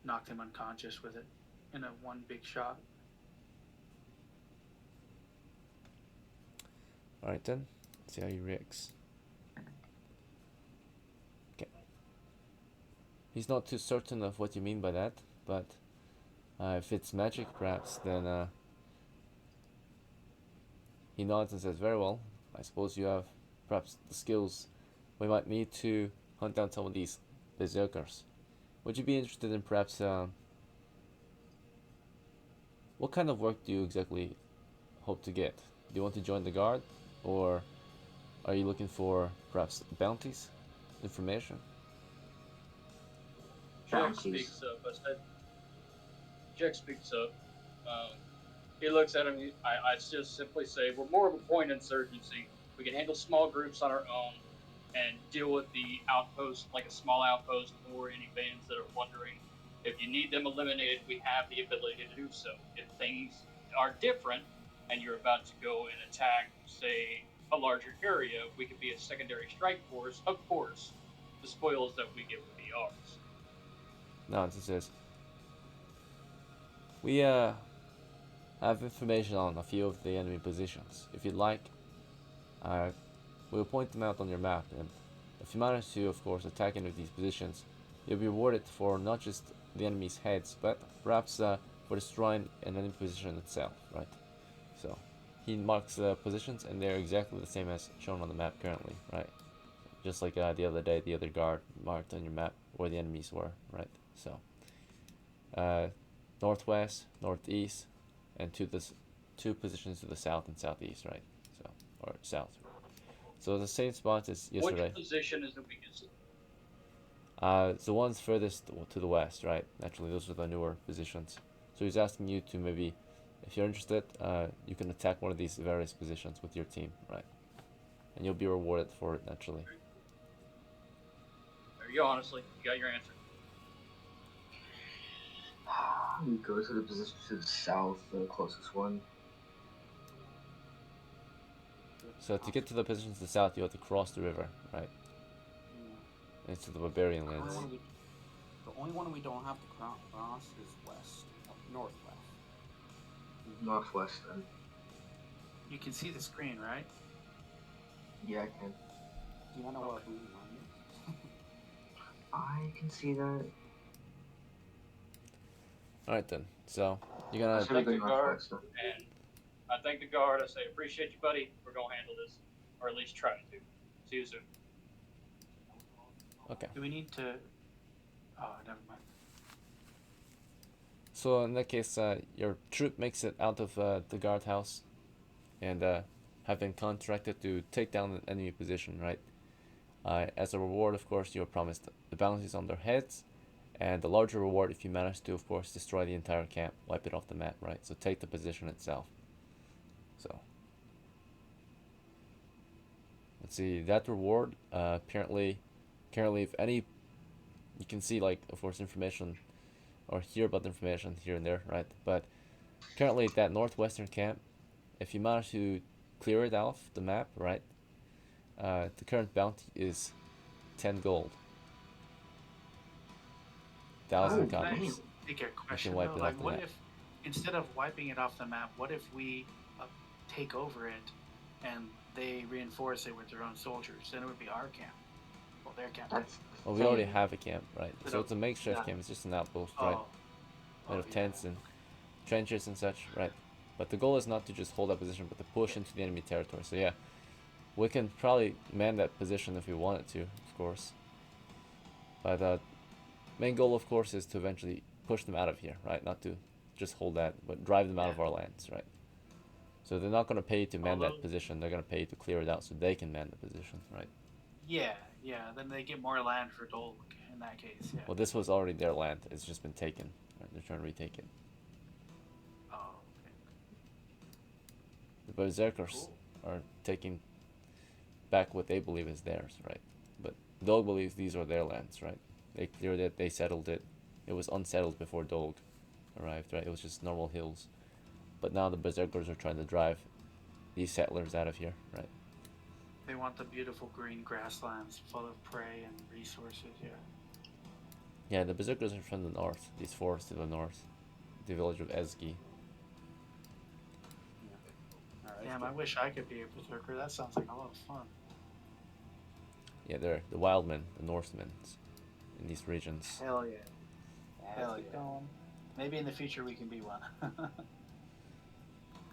knock them unconscious with it in a one big shot. Alright then, let's see how he reacts. Okay. He's not too certain of what you mean by that, but if it's magic perhaps, then he nods and says, very well, I suppose you have perhaps the skills we might need to hunt down some of these berserkers. Would you be interested in perhaps, what kind of work do you exactly hope to get? Do you want to join the guard, or are you looking for perhaps bounties, information? Jack speaks up. I said, Jack speaks up. He looks at him. I just simply say, we're more of a point insurgency. We can handle small groups on our own and deal with the outpost, like a small outpost, or any bands that are wandering. If you need them eliminated, we have the ability to do so. If things are different and you're about to go and attack, say, a larger area, we could be a secondary strike force. Of course, the spoils that we get would be ours. Nods and says, we have information on a few of the enemy positions. If you'd like, we'll point them out on your map, and if you manage to, of course, attack any of these positions, you'll be rewarded for not just the enemy's heads, but perhaps for destroying an enemy position itself, right? So he marks positions, and they're exactly the same as shown on the map currently, right? Just like the other day, the other guard marked on your map where the enemies were, right? So northwest, northeast, and two positions to the south and southeast, right? So, or south. So the same spot as yesterday. Which position is the weakest? The ones furthest to the west, right? Naturally, those are the newer positions. So he's asking you to maybe, if you're interested, you can attack one of these various positions with your team, right? And you'll be rewarded for it, naturally. There you go, honestly. You got your answer. We go to the position to the south, the closest one. So to get to the positions to the south, you have to cross the river, right? It's to the barbarian lands. The only one we don't have to cross is west, northwest. Northwest, then. You can see the screen, right? Yeah, I can. Do you know what we want? I can see that. Alright then, so you're gonna Thank the guard, and I thank the guard. I say, appreciate you, buddy. We're gonna handle this, or at least try to. See you soon. okay. Do we need to? Oh, never mind. So in that case, your troop makes it out of the guardhouse, and have been contracted to take down an enemy position, right? As a reward, of course, you are promised the bounties on their heads, and the larger reward if you manage to, of course, destroy the entire camp, wipe it off the map, right? So take the position itself. So let's see, that reward, currently, if any, you can see, like, of course, information, or hear about the information here and there, right? But currently, that northwestern camp, if you manage to clear it off the map, right, the current bounty is 10 gold. 1,000 Oh, copies. damn. Take a question wipe though. it Like, off the what map. if instead of wiping it off the map, what if we take over it and they reinforce it with their own soldiers? Then it would be our camp. Well, their camp. That's Well, we already insane. have a camp, right? But, So it's a makeshift yeah. camp. It's just an outpost, right? Oh. Made of tents and trenches and such, right? But the goal is not to just hold that position, but to push into the enemy territory. So yeah, we can probably man that position if we wanted to, of course. But main goal, of course, is to eventually push them out of here, right? Not to just hold that, but drive them out of our lands, right? So they're not going to pay you to man that position. They're going to pay you to clear it out so they can man the position, right? Yeah, yeah. Then they get more land for Dolg in that case. Yeah. Well, this was already their land. It's just been taken. Right? They're trying to retake it. Oh, okay. The Berserkers Cool. are taking back what they believe is theirs, right? But Dolg believes these are their lands, right? They cleared it. They settled it. It was unsettled before Dolg arrived, right? It was just normal hills. But now the Berserkers are trying to drive these settlers out of here, right? They want the beautiful green grasslands full of prey and resources. Yeah. Yeah, the Berserkers are from the north. These forests to the north. The village of ESGEE. Damn, I wish I could be a berserker. That sounds like a lot of fun. Yeah, they're the wildmen, the Northmen in these regions. Hell yeah. Hell yeah. Maybe in the future we can be one.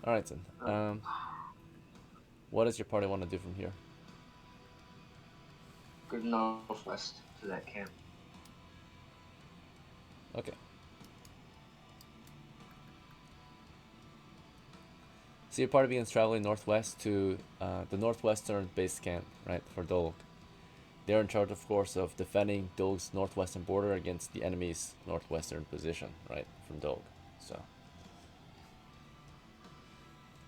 Alright then. What does your party want to do from here? Go northwest to that camp. Okay. So your party begins traveling northwest to the northwestern base camp, right, for Dolg. They're in charge, of course, of defending Dolg's northwestern border against the enemy's northwestern position, right, from Dolg. So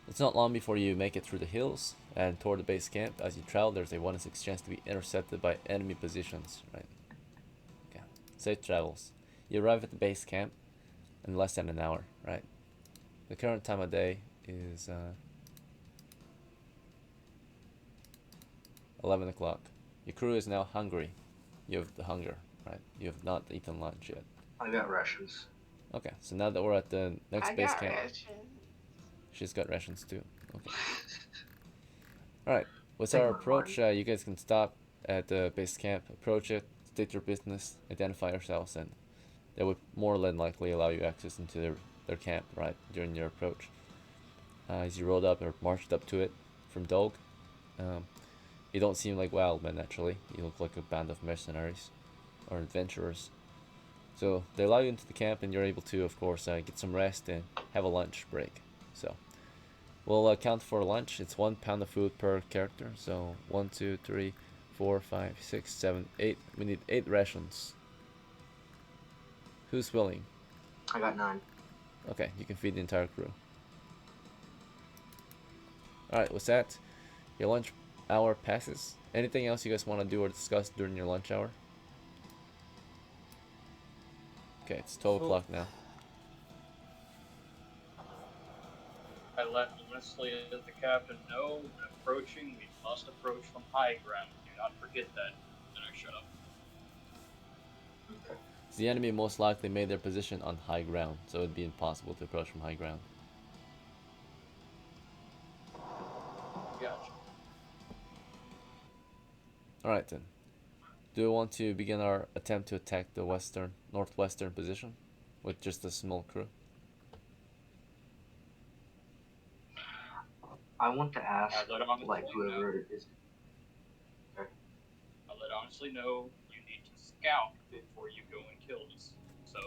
it's not long before you make it through the hills and toward the base camp. As you travel, there's a 1 in 6 chance to be intercepted by enemy positions, right? Okay. Safe travels. You arrive at the base camp in less than an hour, right? The current time of day is 11 o'clock. Your crew is now hungry. You have the hunger, right? You have not eaten lunch yet. I got rations. Okay, so now that we're at the next base camp, rations. she's got rations too. Okay. Alright, what's our approach? You guys can stop at the base camp, approach it, state your business, identify yourselves, and they would more than likely allow you access into their camp, right, during your approach. As you rode up or marched up to it from Dolg, you don't seem like wild men, actually. You look like a band of mercenaries or adventurers. So they allow you into the camp, and you're able to, of course, get some rest and have a lunch break. So we'll count for lunch. It's 1 pound of food per character. So 1, 2, 3, 4, 5, 6, 7, 8. We need 8 rations. Who's willing? I got 9. Okay, you can feed the entire crew. Alright, what's that? Your lunch hour passes. Anything else you guys want to do or discuss during your lunch hour? Okay, it's 12 o'clock now. I let honestly as the captain know when approaching, we must approach from high ground. Do not forget that. Then I shut up. Okay. So the enemy most likely made their position on high ground, so it'd be impossible to approach from high ground. Gotcha. Alright then. Do we want to begin our attempt to attack the northwestern position with just a small crew? I want to ask, I let honestly like, whoever is. I let honestly know you need to scout before you go and kill us. So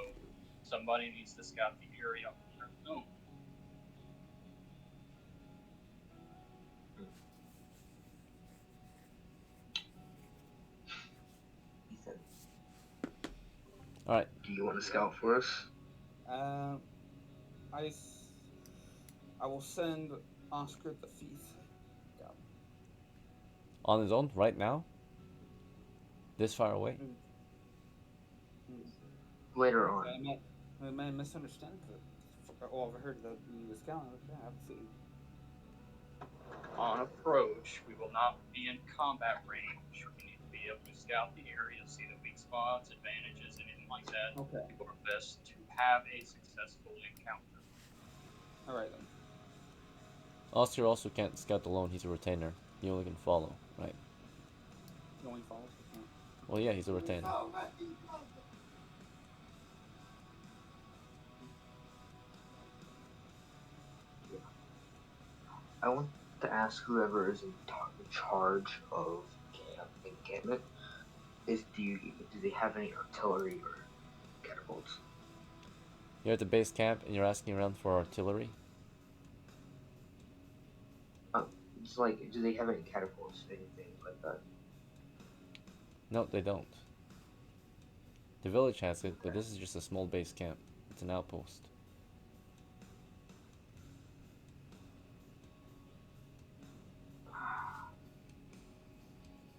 somebody needs to scout the area on their own. Ethan, Alright. do you want to scout for us? I will send Oscar the thief. On his own, right now? This far away? Later on. I may misunderstand that. Oh, I've heard that he was scouting. Yeah, I've seen. On approach, we will not be in combat range. We need to be be able to scout the area, see the weak spots, advantages, anything like that. Okay. Do our best to have a successful encounter. Alright then. Oscar also can't scout alone, he's a retainer. He only can follow, right? He only follows. Okay. Well, yeah, he's a retainer. I want to ask whoever is in charge of encampment do they have any artillery or catapults? You're at the base camp and you're asking around for artillery? It's like, do they have any catapults, anything like that? No, they don't. The village has it, but this is just a small base camp. It's an outpost.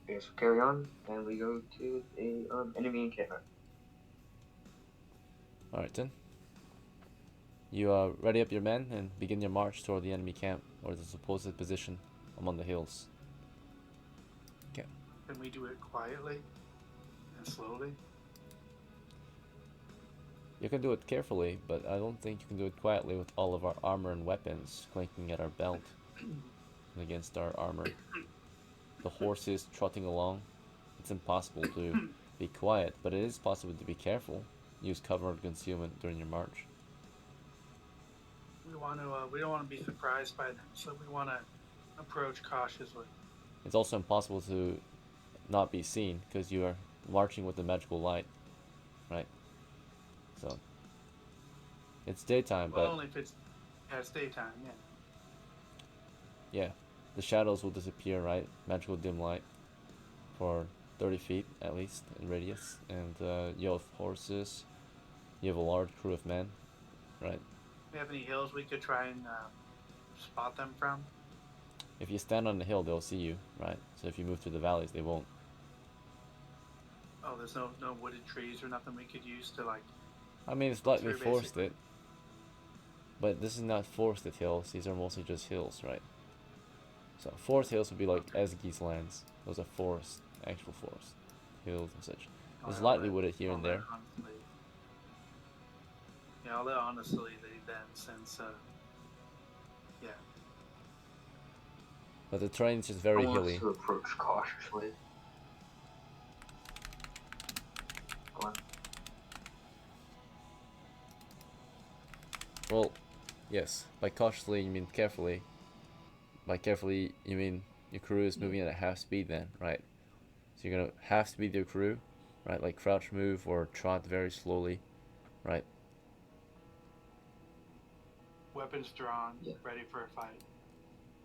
Okay, so carry on, and we go to the enemy encampment. Alright then. You ready up your men and begin your march toward the enemy camp, or the supposed position among the hills. Okay. Can we do it quietly and slowly? You can do it carefully, but I don't think you can do it quietly with all of our armor and weapons clanking at our belt against our armor. The horses trotting along. It's impossible to be quiet, but it is possible to be careful. Use cover and concealment during your march. We don't want to be surprised by them, so we want to approach cautiously. It's also impossible to not be seen because you are marching with the magical light, right? So it's daytime, Well, but only if it's daytime, yeah. yeah, the shadows will disappear, right? Magical dim light for 30 feet at least in radius, and you have horses. You have a large crew of men, right? Do we have any hills we could try and spot them from? If you stand on the hill, they'll see you, right? So if you move through the valleys, they won't. Oh, there's no wooded trees or nothing we could use to like. I mean, it's lightly Basically. forested, but this is not forested hills. These are mostly just hills, right? So forest hills would be like ESGEE's lands. Those are forest, actual forest hills and such. It's lightly wooded here and there. Honestly. Yeah, I'll let honestly lead then, since yeah. But the terrain is just very I want us hilly. to approach cautiously. Go on. Well, yes. By cautiously, you mean carefully. By carefully, you mean your crew is moving at a half speed then, right? So you're gonna half speed your crew, right? Like crouch move or trot very slowly, right? Weapons drawn, Yeah. ready for a fight.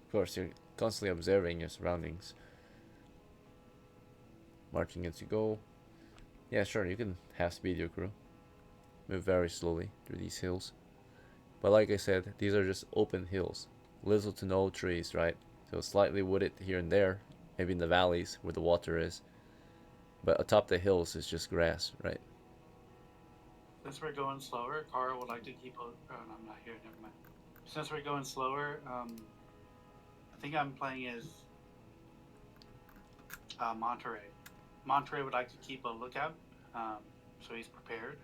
Of course, you're constantly observing your surroundings. Marching as you go. Yeah, sure, you can half speed your crew. Move very slowly through these hills. But like I said, these are just open hills. Little to no trees, right? So slightly wooded here and there, maybe in the valleys where the water is. But atop the hills is just grass, right? Since we're going slower, Carl would like to keep. Oh, no, I'm not here. Never mind. Since we're going slower, I think I'm playing as Monterey. Monterey would like to keep a lookout, so he's prepared.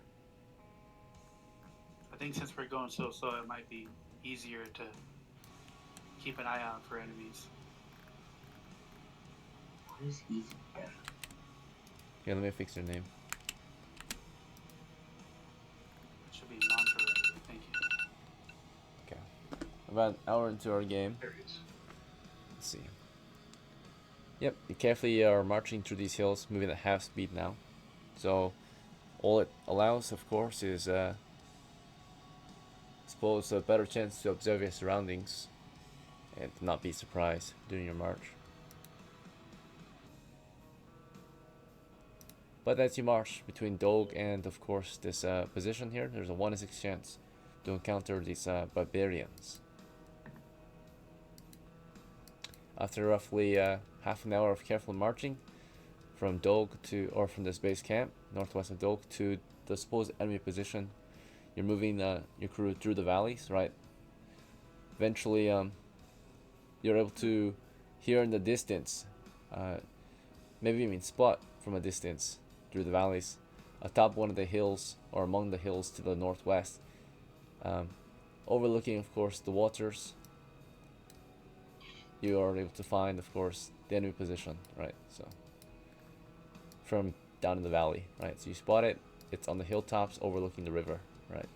I think since we're going so slow, it might be easier to keep an eye out for enemies. What is easy? Yeah, let me fix your name. It should be Monterey. Thank you. Okay. About an hour into our game. There it is. Let's see. Yep, you carefully are marching through these hills, moving at half speed now. So, all it allows, of course, is suppose a better chance to observe your surroundings and not be surprised during your march. But as you march between DOLG and, of course, this position here, there's a 1 in 6 chance to encounter these barbarians. After roughly half an hour of careful marching from DOLG to, or from this base camp, northwest of DOLG, to the supposed enemy position, you're moving your crew through the valleys, right? Eventually, you're able to hear in the distance maybe even spot from a distance through the valleys, atop one of the hills or among the hills to the northwest, overlooking, of course, the waters. You are able to find, of course, the enemy position, right? So from down in the valley, right? So you spot it. It's on the hilltops overlooking the river, right?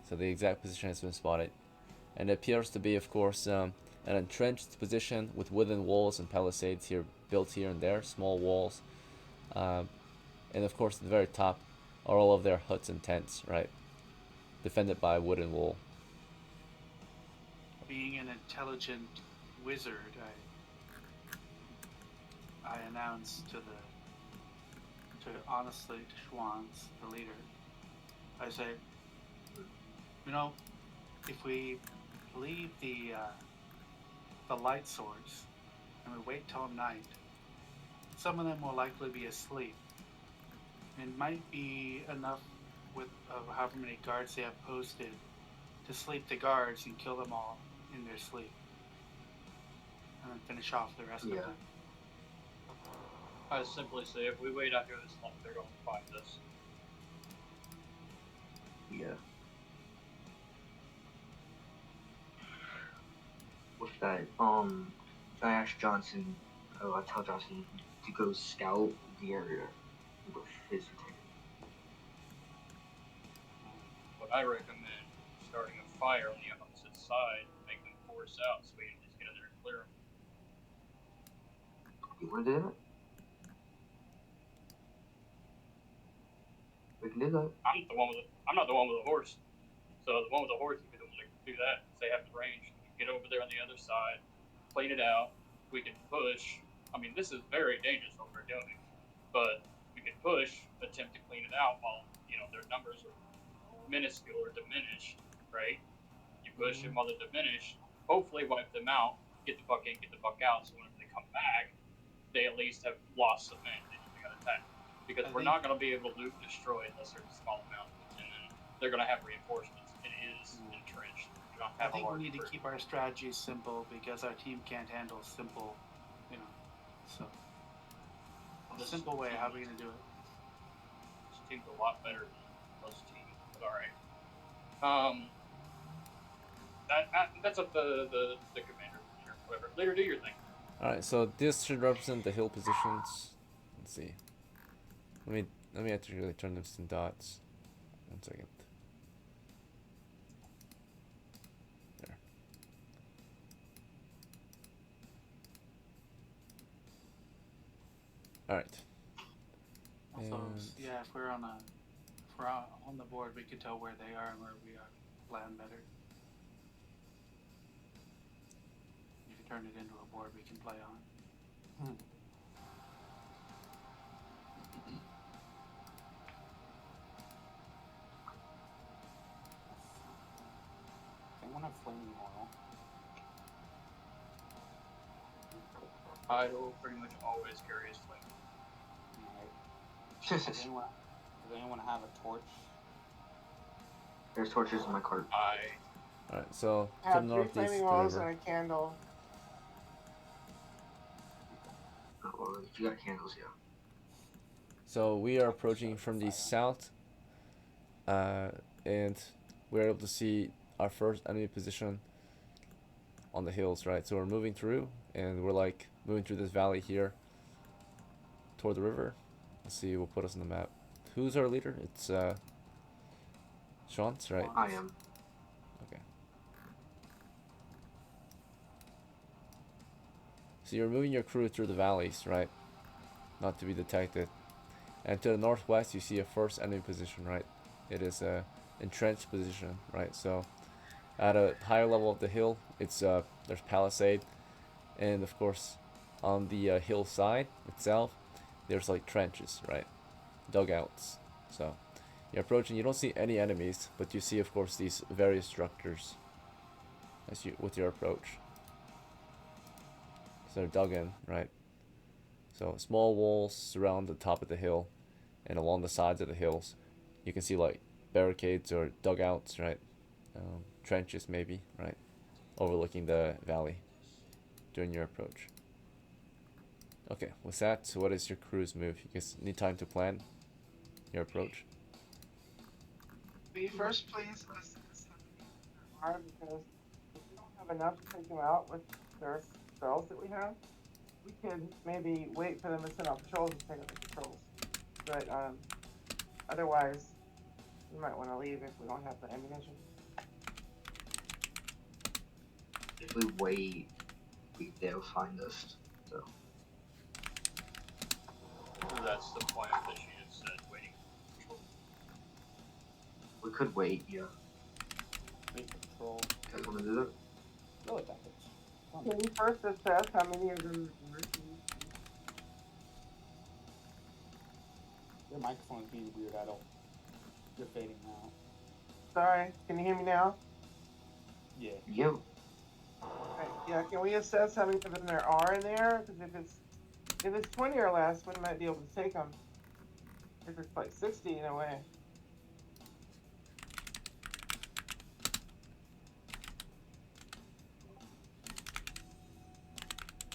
So the exact position has been spotted, and it appears to be, of course, an entrenched position with wooden walls and palisades here built here and there, small walls, and of course at the very top are all of their huts and tents, right, defended by a wooden wall. Being an intelligent wizard, I announced honestly to SCHWANZ, the leader, I say, you know, if we leave the light source and we wait till night, some of them will likely be asleep. It might be enough with however many guards they have posted to sleep the guards and kill them all in their sleep, and then finish off the rest of them. I simply say, if we wait out here this long, they're going to find us. Yeah. With that, I asked Johnson, I tell Johnson to go scout the area with his retainer. What I recommend, starting a fire on the opposite side, make them force out so we can just get in there and clear them. You want to do that? We can do that. I'm not the one with the horse. So the one with the horse can do that. They have the range. Get over there on the other side, clean it out. We can push. I mean, this is very dangerous what we're doing, but we can push, attempt to clean it out while their numbers are minuscule or diminished, right? You push them while they're diminished. Hopefully, wipe them out. Get the fuck in, get the fuck out. So whenever they come back, they at least have lost some men and they got attacked. Because we're not going to be able to loot and destroy unless there's a small amount, and then they're going to have reinforcements. It is entrenched. I think we need to keep our strategy simple because our team can't handle simple, so the simple way, how are we going to do it? This team's a lot better than most teams, but alright. That's up to the commander, or whatever. Leader, do your thing. Alright, so this should represent the hill positions. Let's see. Let me actually turn this in dots. 1 second. All right. Also, yeah, if we're on the board, we could tell where they are and where we are. Plan better. If you turn it into a board, we can play on. Anyone have flaming oil? Idle pretty much always carries flame. Alright. Does anyone have a torch? There's torches in my cart. Alright, so I to have the 3 northeast, flaming the oils river. and a candle. Oh, well, if you got candles, yeah. So we are approaching from the south, and we're able to see our first enemy position on the hills, right? So we're moving through, and we're like moving through this valley here toward the river. Let's see, we'll put us on the map. Who's our leader? It's SCHWANZ, right? I am. Okay. So you're moving your crew through the valleys, right? Not to be detected. And to the northwest, you see a first enemy position, right? It is a entrenched position, right? So at a higher level of the hill, it's there's palisade, and of course on the hillside itself, there's like trenches, right? Dugouts. So you're approaching. You don't see any enemies, but you see, of course, these various structures as you with your approach. So they're dug in, right? So small walls surround the top of the hill, and along the sides of the hills, you can see like barricades or dugouts, right? Trenches maybe, right? Overlooking the valley during your approach. Okay, with that, so what is your crew's move? You guys need time to plan your approach. Will you first please assess how many there are, because if we don't have enough to take them out with their spells that we have, we could maybe wait for them to send out patrols and take out the patrols. But otherwise, we might want to leave if we don't have the ammunition. If we wait, they'll find us. So That's the point that she had said, waiting for patrol. we could wait. Yeah. Wait for patrol. You guys want to do that? Go with that. Can you first assess how many of them are? Your microphone is being weird. You're fading now. Sorry, can you hear me now? Yeah. Yeah. Right, yeah, can we assess how many of them there are in there? Because if it's 20 or less, we might be able to take them. If it's like 60 in a way.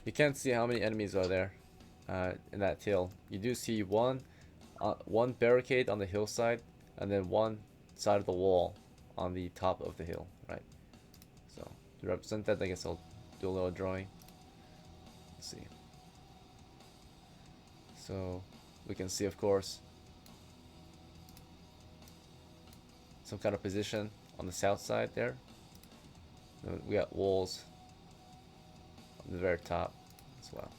You can't see how many enemies are there in that hill. You do see one barricade on the hillside, and then one side of the wall on the top of the hill, right? So to represent that, I guess I'll do a little drawing. Let's see. So we can see, of course, some kind of position on the south side there. We got walls on the very top as well.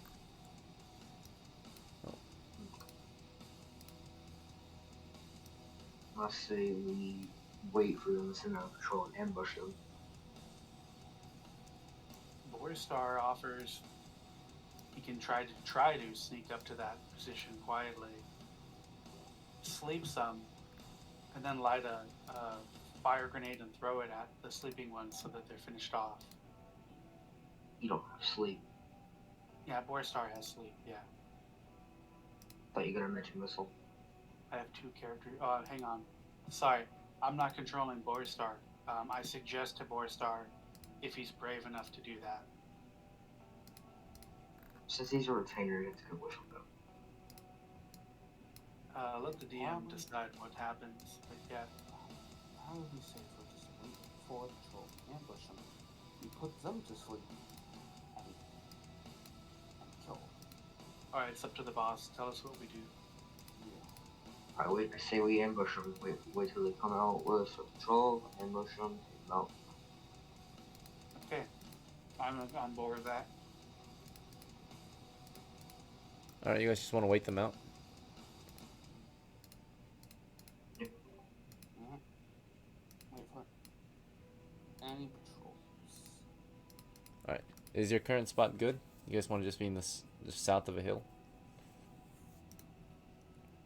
Oh. I say we wait for them to send out a patrol and ambush them. BORSTAR offers he can try to sneak up to that position quietly, sleep some, and then light a fire grenade and throw it at the sleeping ones so that they're finished off. You don't have sleep. Yeah, BORSTAR has sleep, yeah. Thought you were gonna mention missile. I have two characters. Hang on. Sorry, I'm not controlling BORSTAR. I suggest to BORSTAR if he's brave enough to do that. Since he's a retainer, it's good wish him go. Let the DM decide what happens. But yeah, How would we say for just wait for the patrol, ambush them, we put them to sleep, and kill. all right, it's up to the boss. Tell us what we do. Yeah. I say we ambush them. Wait till they come out with a patrol, ambush them, take them out. Okay, I'm on board with that. Alright, you guys just want to wait them out? Wait for any patrols. Alright, is your current spot good? You guys want to just be in this just south of a hill?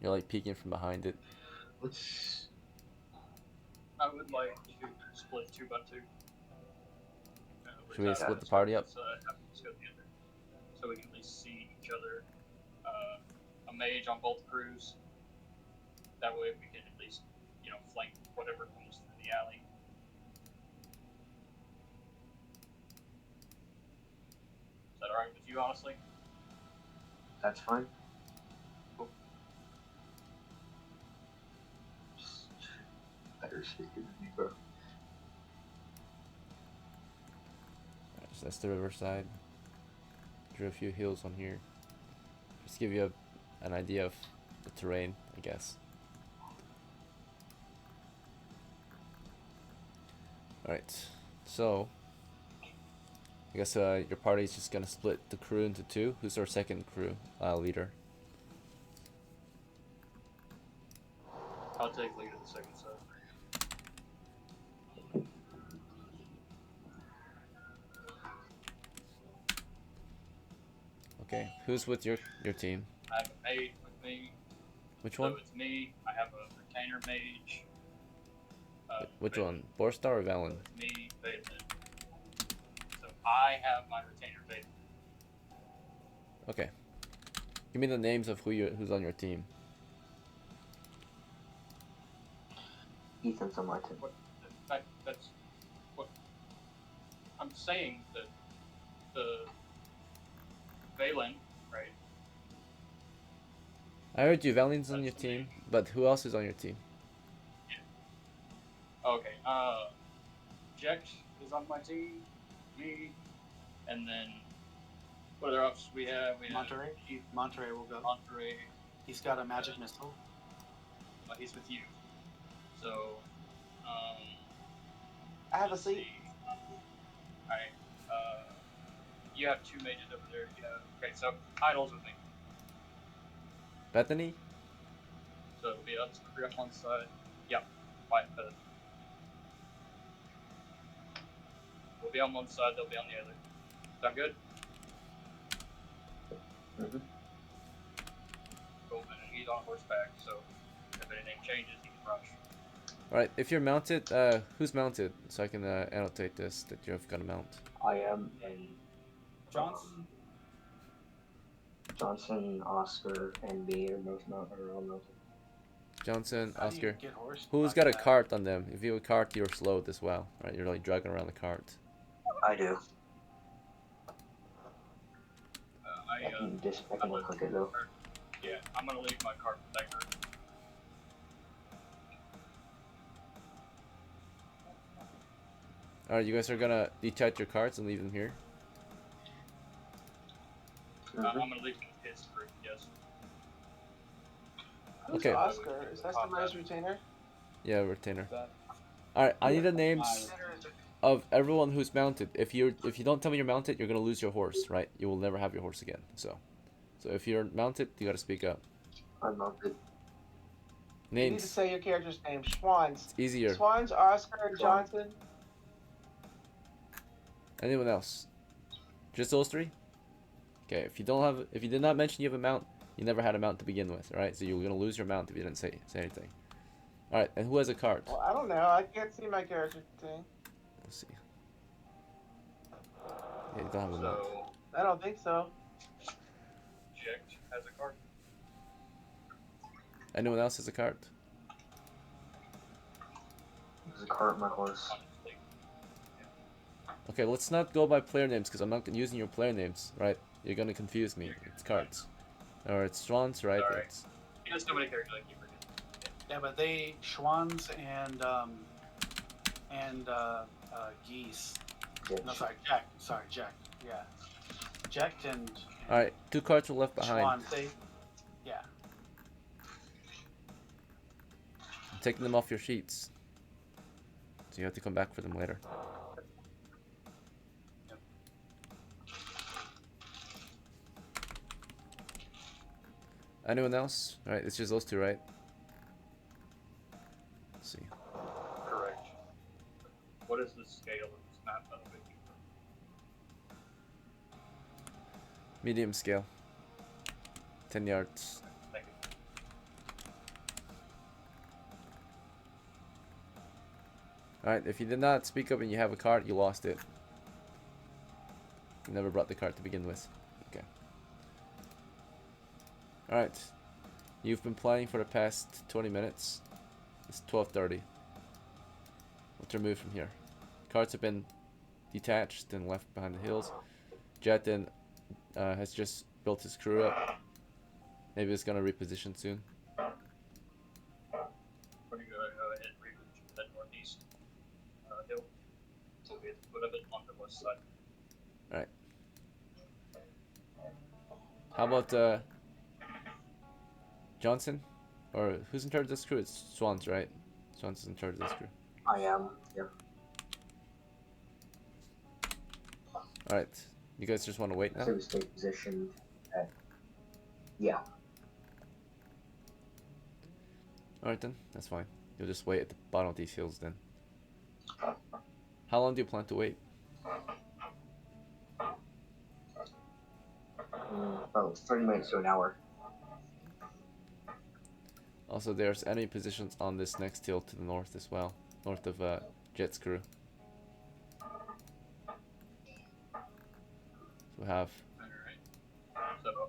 You're like peeking from behind it. Let's. I would like to split 2 by 2. Should we split the party up? So we can at least see each other. A mage on both crews. That way we can at least, flank whatever comes through the alley. Is that alright with you, honestly? That's fine. Cool. Better speaking than me, bro. Alright, so that's the riverside. Drew a few hills on here. Just give you an idea of the terrain, I guess. Alright, so I guess your party is just gonna split the crew into 2. Who's our second crew leader? I'll take lead of the second side. Okay, who's with your team? I have a mage with me. Which one? So it's me. I have a retainer mage. Which one? BORSTAR or VALIN? Me, Balin. So I have my retainer Balin. Okay. Give me the names of who's on your team. Ethan St. Martin. That's what I'm saying. That the VALIN, right? I heard you. Valin's on your team, but who else is on your team? Okay. JECHT is on my team. Me, and then what other options we have? We have Monterey. Monterey will go. Monterey. He's got a magic missile. He's with you. So, I have a let's seat. see. Alright. You have 2 mages over there. Yeah. Okay, so Idol's with me. Bethany? So it'll be us 3 on one side. Yeah. White and Bethany. We'll be on one side, they'll be on the other. Sound good? Mm-hmm. Cool, and he's on horseback, so if anything changes, he can rush. Alright, if you're mounted, who's mounted? So I can annotate this, that you've got a mount. I am, and Johnson, Oscar, and me are both all mounted. Johnson, How do you Oscar. get horse Who's like got a that? cart on them? If you have a cart, you're slowed as well, right? You're like dragging around the cart. I do. I can unhook it though. Yeah, I'm gonna leave my cart with that group. Alright, you guys are gonna detach your carts and leave them here? Mm-hmm. I'm gonna leave his group, yes. Who's Okay. Oscar? Is that somebody's retainer? Yeah, retainer. Alright, I need the names of everyone who's mounted. If you don't tell me you're mounted, you're gonna lose your horse, right? You will never have your horse again. So if you're mounted, you gotta speak up. I'm mounted. You need to Names. say your character's name. SCHWANZ. It's easier. SCHWANZ, Oscar, and Johnson. Anyone else? Just those 3? Okay, if you did not mention you have a mount, you never had a mount to begin with, right? So you're gonna lose your mount if you didn't say anything. Alright, and who has a cart? Well, I don't know. I can't see my character's thing. Let's see. Yeah, you don't have a mount. So, I don't think so. JECHT has a cart. Anyone else has a cart? There's a cart on my horse. Honestly. Okay, let's not go by player names because I'm not using your player names, right? You're gonna confuse me. It's cards. Or it's SCHWANZ, right? Sorry. It's... He has so many characters I keep forgetting. Yeah, but they SCHWANZ and geese. No, sorry, JECHT. Sorry, JECHT. Yeah, JECHT and Alright, 2 cards were left behind. SCHWANZ. Yeah. I'm taking them off your sheets. So you have to come back for them later. Anyone else? Alright, it's just those 2, right? Let's see. Correct. What is the scale of this map, by the way? Medium scale. 10 yards. Thank you. Alright, if you did not speak up and you have a cart, you lost it. You never brought the cart to begin with. Okay. Alright. You've been playing for the past 20 minutes. It's 12:30. What's your move from here? Carts have been detached and left behind the hills. Jetin has just built his crew up. Maybe it's gonna reposition soon. Pretty good. Go ahead and reposition that northeast hill. So we have to put a bit on the west side. Alright. How about Johnson? Or who's in charge of this crew? It's SCHWANZ, right? SCHWANZ is in charge of this crew. I am. Yeah. Alright. You guys just want to wait now? So we stay positioned at. Yeah. Alright then, that's fine. You'll just wait at the bottom of these hills then. How long do you plan to wait? About 30 minutes to an hour. Also, there's enemy positions on this next hill to the north as well. North of Jet's crew. So we have... Alright. So,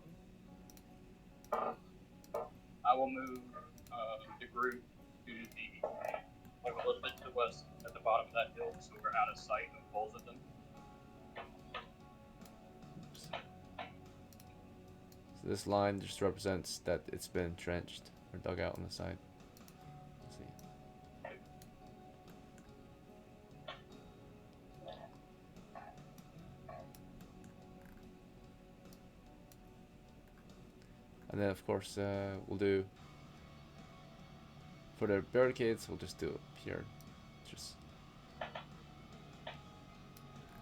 I will move the group to the like a little bit to the west at the bottom of that hill, so we're out of sight of both of them. So this line just represents that it's been entrenched or dug out on the side. Let's see. And then of course we'll do for the barricades, we'll just do it here. Just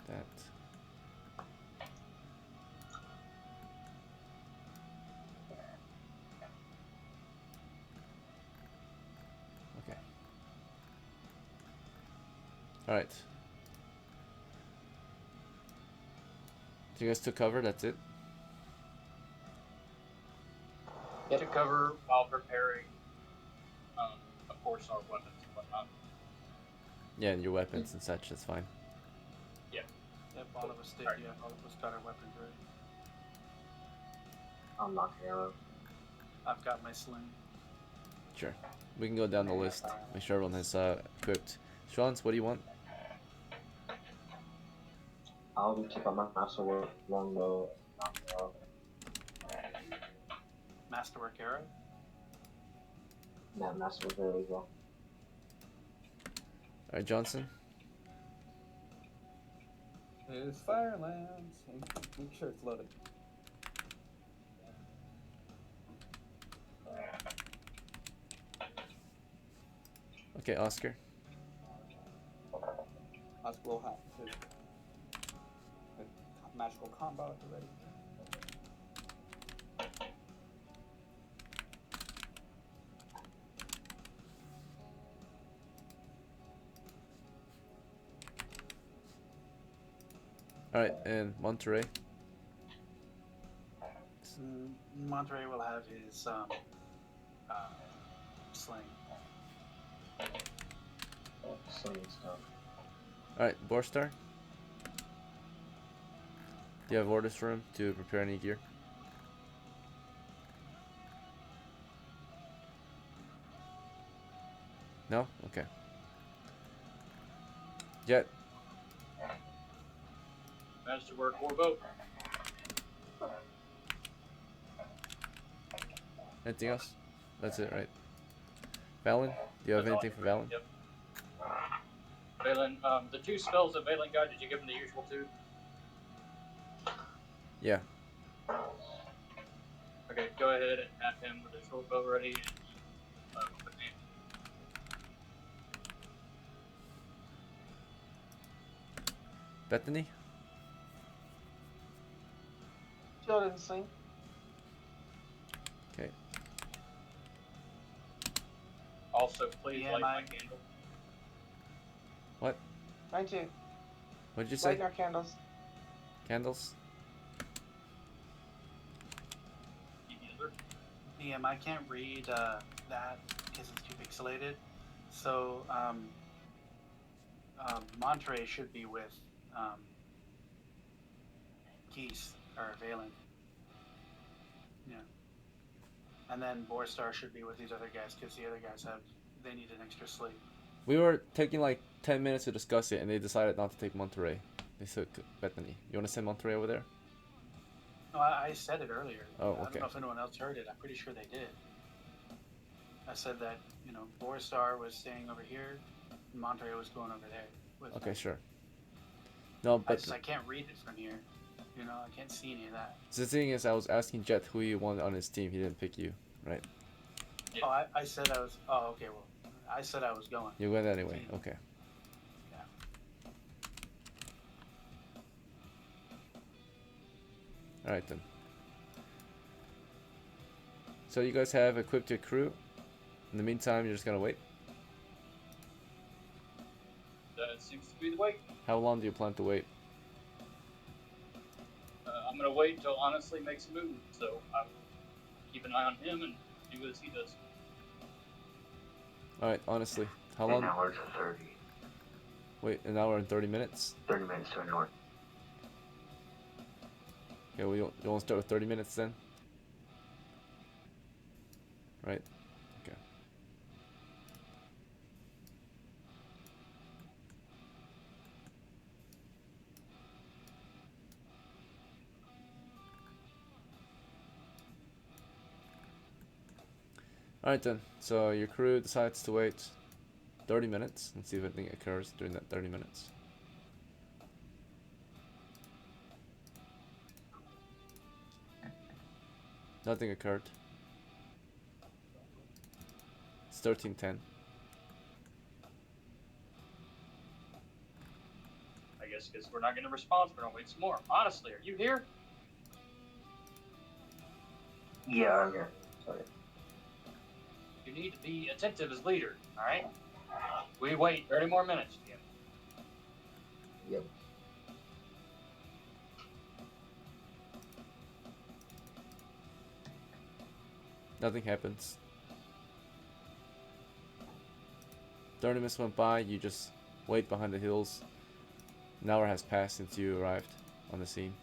that. Okay. Alright. So you guys took cover, that's it? Get to cover while preparing, of course, our weapons and whatnot. Yeah, and your weapons and such, that's fine. Yeah. Yep, all of us did. Alright. Yeah, all of us got our weapons ready. I'm knocking arrow. I've got my sling. Sure. We can go down the list. Make sure everyone has equipped. SCHWANZ, what do you want? I'll check out my masterwork, longbow, knocking arrow. Masterwork arrow. Yeah, masterwork arrow as well. Alright, Johnson. It's Firelands. Make sure it's loaded. Okay, Oscar. Us will have his magical combo already. Alright, and Monterey. Monterey will have his sling. Sling stuff. Alright, BORSTAR. Do you have orders for him to prepare any gear? No? Okay. Jet. Masterwork or boat. Anything else? That's it, right? VALIN? Do you have That's all anything I for VALIN? Yep. VALIN, the two spells that VALIN got, did you give him the usual two? Yeah. Okay, go ahead and have him with his short bow ready and with me. Bethany? Shield and sling. Okay. Also, please Yeah, light my mine. candle. What? Mine too. What did you say? Light our candles. Candles? Either. DM, I can't read that because it's too pixelated. So Monterey should be with Geese or Valen. Yeah. And then BORSTAR should be with these other guys because the other guys they need an extra sleep. We were taking like 10 minutes to discuss it and they decided not to take Monterey. They took Bethany. You want to send Monterey over there? No, I said it earlier. Oh, I okay. don't know if anyone else heard it. I'm pretty sure they did. I said that, BORSTAR was staying over here, and Monterey was going over there. With Okay, sure. No, but I can't read it from here. I can't see any of that. the thing is, I was asking Jet who he wanted on his team. He didn't pick you, right? Yeah. Oh, I said I was. Oh, okay. Well, I said I was going. You went anyway. Okay. Yeah. All right then. So you guys have equipped your crew. In the meantime, you're just gonna wait. That seems to be the way. How long do you plan to wait? I'm gonna wait until Honestly makes a move, so I will keep an eye on him and do as he does. All right. Honestly, how An long? hour to 30. Wait, an hour and 30 minutes. 30 minutes to an hour. Okay, well, you want to start with 30 minutes then? Right. Okay. Alright then, so your crew decides to wait 30 minutes and see if anything occurs during that 30 minutes. Nothing occurred. It's 13:10. I guess because we're not getting a response, we're gonna wait some more. Honestly, are you here? Yeah, I'm here. Sorry. You need to be attentive as leader, alright? We wait 30 more minutes, Jim. Yep. Nothing happens. 30 minutes went by, you just wait behind the hills. An hour has passed since you arrived on the scene.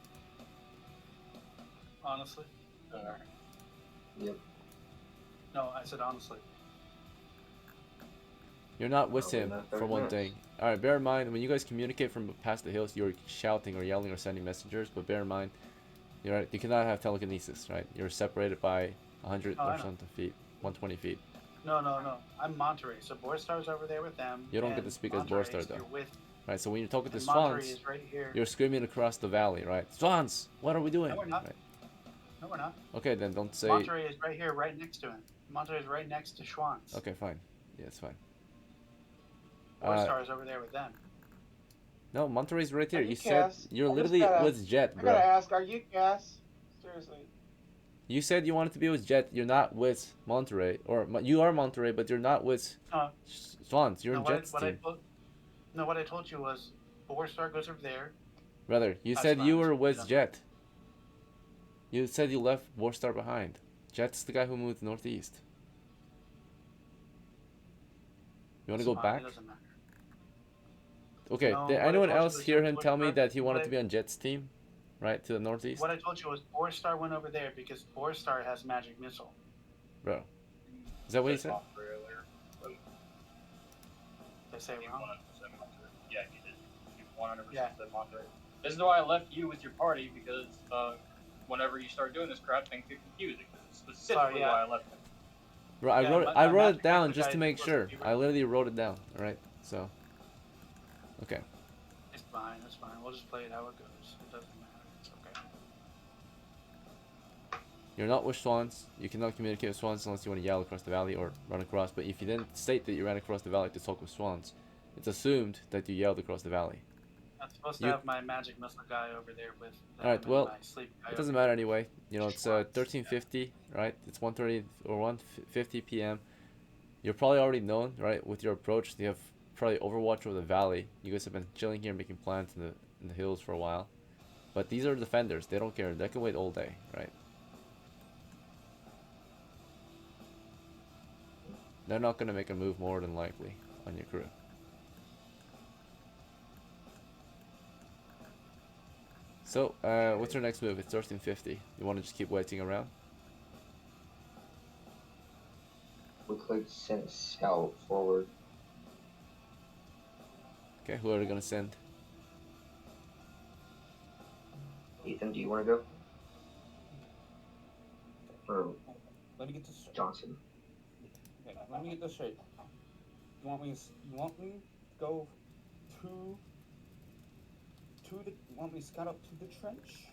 Honestly. Yep. No, I said honestly. You're not with Probably him, not for 30 one minutes. thing. Alright, bear in mind, when you guys communicate from past the hills, you're shouting or yelling or sending messengers, but bear in mind, you cannot have telekinesis, right? You're separated by 100 Oh, or I know. something feet, 120 feet. No. I'm Monterey, so Borstar's over there with them. You don't get and to speak as Monterey's Borstar, though. here with, Right, so when you're talking to and Monterey swans, is right here. you're screaming across the valley, right? Swans, what are we doing? No, we're not. Right. No, we're not. Okay, then don't say... Monterey is right here, right next to him. Monterey is right next to SCHWANZ. Okay, fine. Yeah, it's fine. Borstar is over there with them. No, Monterey's right here. Are you You said Cass? you're I just literally gotta- with Jet, I bro. gotta ask, are you Cass? Seriously. You said you wanted to be with Jet. You're not with Monterey, or you are Monterey, but you're not with Swans. You're No, in Jet's team. what I told you was Borstar goes over there. Brother, you That's said fine, you that's were fine, with that's Jet. You said you left Borstar behind. Jet's the guy who moved northeast. You want to go It's fine, back? It doesn't matter. Okay, No, did what I anyone told you else was hear that him tell me Borstar- that he wanted what to be on Jet's team? Right, to the northeast? What I told you was Borstar went over there because Borstar has magic missile. Bro. Is that what he said? Monterey earlier, but Did I say he it wrong? 100% Monterey. Yeah, he did. You 100% Yeah. said Monterey. This is why I left you with your party, because whenever you start doing this crap, things get confusing. This is specifically yeah. why I left him. Bro, I Yeah, wrote my it magic down missile just guy to make is supposed sure. to be I literally wrote it down, alright? So. Okay. It's fine. It's fine. We'll just play it how it goes. It doesn't matter. It's okay. You're not with Swans. You cannot communicate with Swans unless you want to yell across the valley or run across. But if you didn't state that you ran across the valley to talk with Swans, it's assumed that you yelled across the valley. I'm supposed to You- have my magic missile guy over there with them. Alright, and well, my sleep guy It doesn't over matter anyway. You know, it's Swans, 13:50, right? It's 1:30 or 1:50 p.m. You're probably already known, right? With your approach, you have probably Overwatch over the valley. You guys have been chilling here, making plans in the hills for a while. But these are defenders. They don't care. They can wait all day, right? They're not gonna make a move more than likely on your crew. So, what's your next move? It's 13:50. You want to just keep waiting around? We could send a scout forward. Okay, who are they gonna send? Ethan, do you want to go? Or Let me get this straight. Johnson? Okay, let me get this straight. You want me to go to the? You want me to scout up to the trench?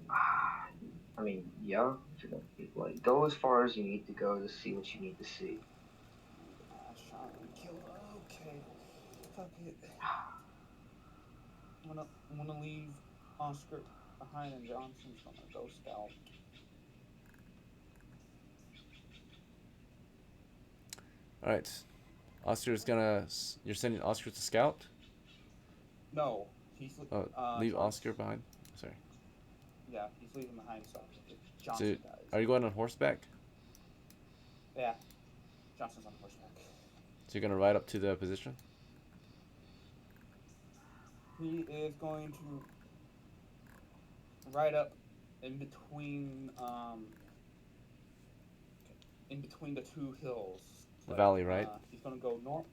I mean, yeah. If you're gonna like go as far as you need to go to see what you need to see. Shot and kill. Okay, fuck it. I'm gonna leave Oscar behind, and Johnson's gonna go scout. Alright. Oscar's gonna... You're sending Oscar to scout? No, he's Oh, leave Oscar behind? Sorry. Yeah, he's leaving behind so So, Johnson guys. are you going on horseback? Yeah, Johnson's on horseback. So you're gonna ride up to the position? He is going to ride up in between the two hills. The valley, right? He's gonna go north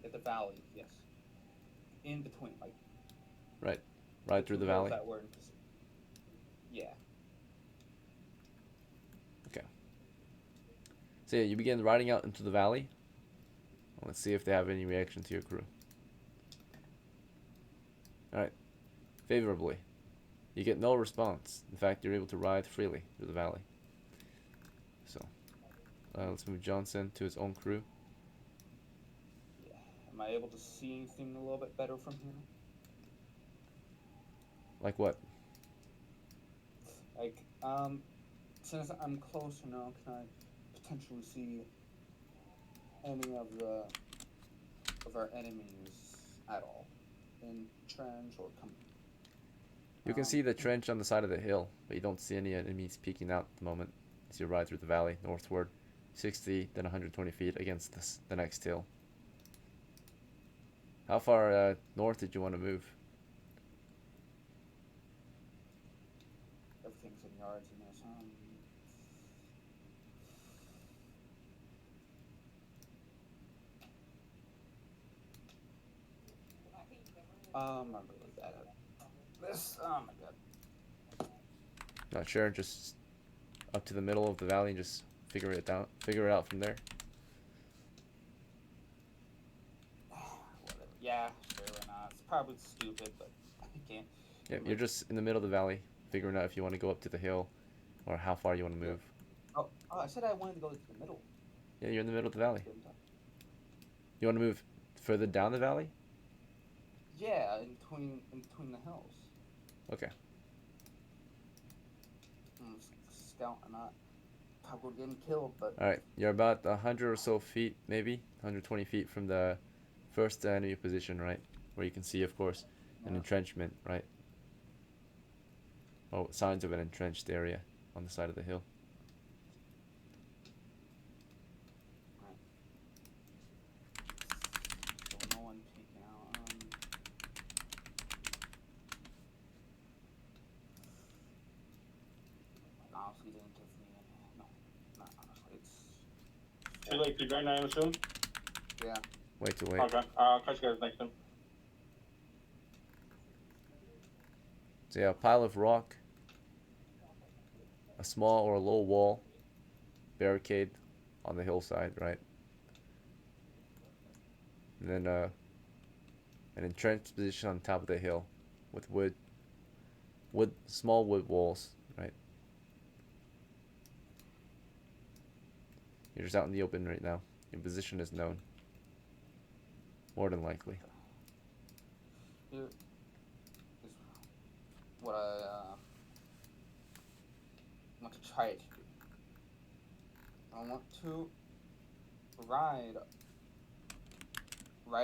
at the valley, yes. In between, like Ride through the two hills valley? that were in yeah. Okay. So yeah, you begin riding out into the valley. Let's see if they have any reaction to your crew. Alright. Favorably. You get no response. In fact, you're able to ride freely through the valley. So, let's move Johnson to his own crew. Yeah. Am I able to see anything a little bit better from here? Like what? Like, since I'm closer now, can I potentially see any of our enemies at all in trench or come? You can see the trench on the side of the hill, but you don't see any enemies peeking out at the moment as you ride through the valley northward, 60, then 120 feet against the next hill. How far north did you want to move? Everything's in yards in this. I'm really bad at this. Oh my god. Not sure. Just up to the middle of the valley and just figure it out from there. Whatever. Yeah, sure, why not? It's probably stupid, but I can't. Yeah, you're just in the middle of the valley, figuring out if you want to go up to the hill, or how far you want to move. Oh, I said I wanted to go to the middle. Yeah, you're in the middle of the valley. You want to move further down the valley? Yeah, in between the hills. Okay. Scout, I'm not probably getting killed, but. All right, you're about 100 or so feet, maybe 120 feet from the first enemy position, right? Where you can see, of course, an entrenchment, right? Oh, signs of an entrenched area on the side of the hill. So no one peeking out. Honestly, didn't give me any. No, not honestly. It's Too late to join, I assume? yeah. Wait to wait. Okay, I'll catch you guys next time. So yeah, a pile of rock, a small or low wall, barricade on the hillside, right? And then an entrenched position on top of the hill with small wood walls, right? You're just out in the open right now. Your position is known. More than likely. Here is what I want to try to do. I want to ride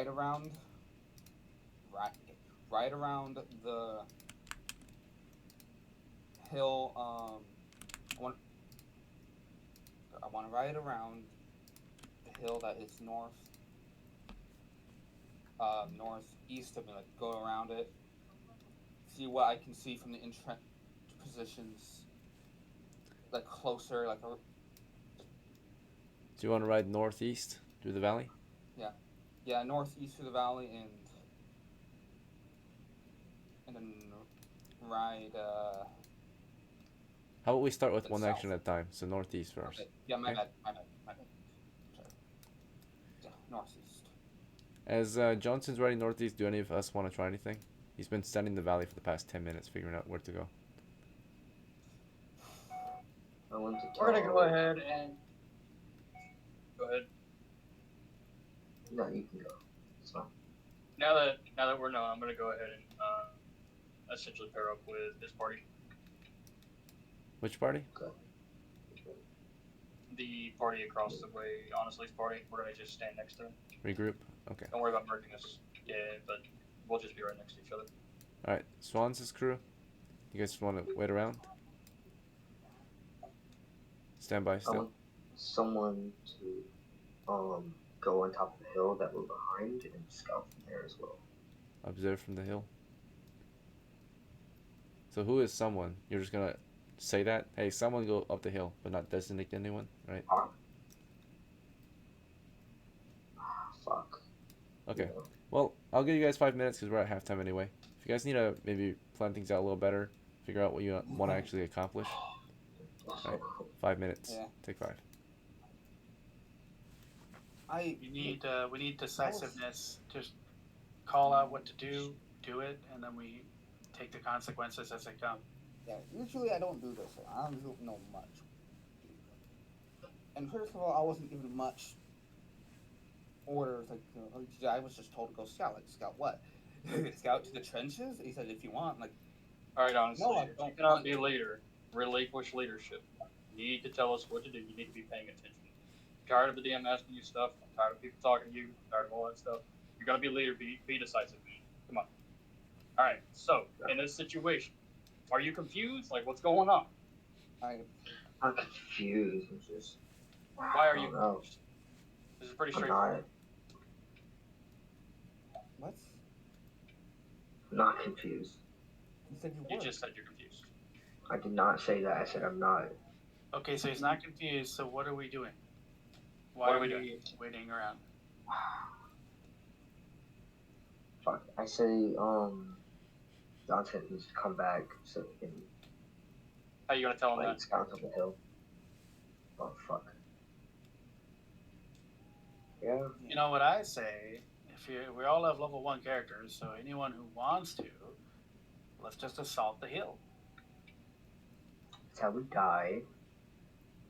around the hill. I want to ride around the hill that is northeast of me, like go around it, see what I can see from the entrenched positions, like closer, like. Do you want to ride northeast through the valley? Yeah, northeast through the valley and then ride. How about we start with Like one south. action at a time? So northeast first. Okay. Yeah, my Okay. bad. Sorry. Yeah, northeast. As Johnson's riding northeast, do any of us want to try anything? He's been standing in the valley for the past 10 minutes figuring out where to go. I want to We're gonna go ahead and go ahead. No, you can go. It's fine. Now that we're known, I'm gonna go ahead and essentially pair up with this party. Which party? The party across the way, Honestly's party. We're gonna just stand next to him. Regroup? Okay. Don't worry about merging us. Yeah, but we'll just be right next to each other. Alright, SCHWANZ crew. You guys want to wait around? Stand by I still. want someone to go on top of the hill that we're behind and scout from there as well. Observe from the hill. So who is someone? You're just gonna say that? Hey, someone go up the hill, but not designate anyone, right? Fuck. Okay. Yeah. Well, I'll give you guys 5 minutes because we're at halftime anyway. If you guys need to maybe plan things out a little better, figure out what you want to actually accomplish. Alright, 5 minutes. Yeah. Take 5. We need decisiveness. Just call out what to do it, and then we take the consequences as they come. Yeah, usually I don't do this. I don't know much. And first of all, I wasn't given much orders. Like, I was just told to go scout. Like, scout what? Scout to the trenches? He said, if you want. Like, All right, honestly, no, I if you don't cannot want be to. leader, relinquish leadership. You need to tell us what to do. You need to be paying attention. I'm tired of the DM asking you stuff. I'm tired of people talking to you. I'm tired of all that stuff. You're gonna be leader. Be decisive, man. Come on. All right. So in this situation, are you confused? Like, what's going on? I'm confused. I'm just. Why are I you don't know. confused? This is pretty I'm straightforward. What? not confused. You said you You were. just said you're confused. I did not say that. I said I'm not. Okay, so he's not confused. So what are we doing? Why What are are we we doing? waiting around? Fuck. I say Johnson needs to come back so he can How you gonna tell him like that? scout up the hill. Oh fuck. Yeah. You know what I say? We all have level 1 characters, so anyone who wants to, let's just assault the hill. That's how we die.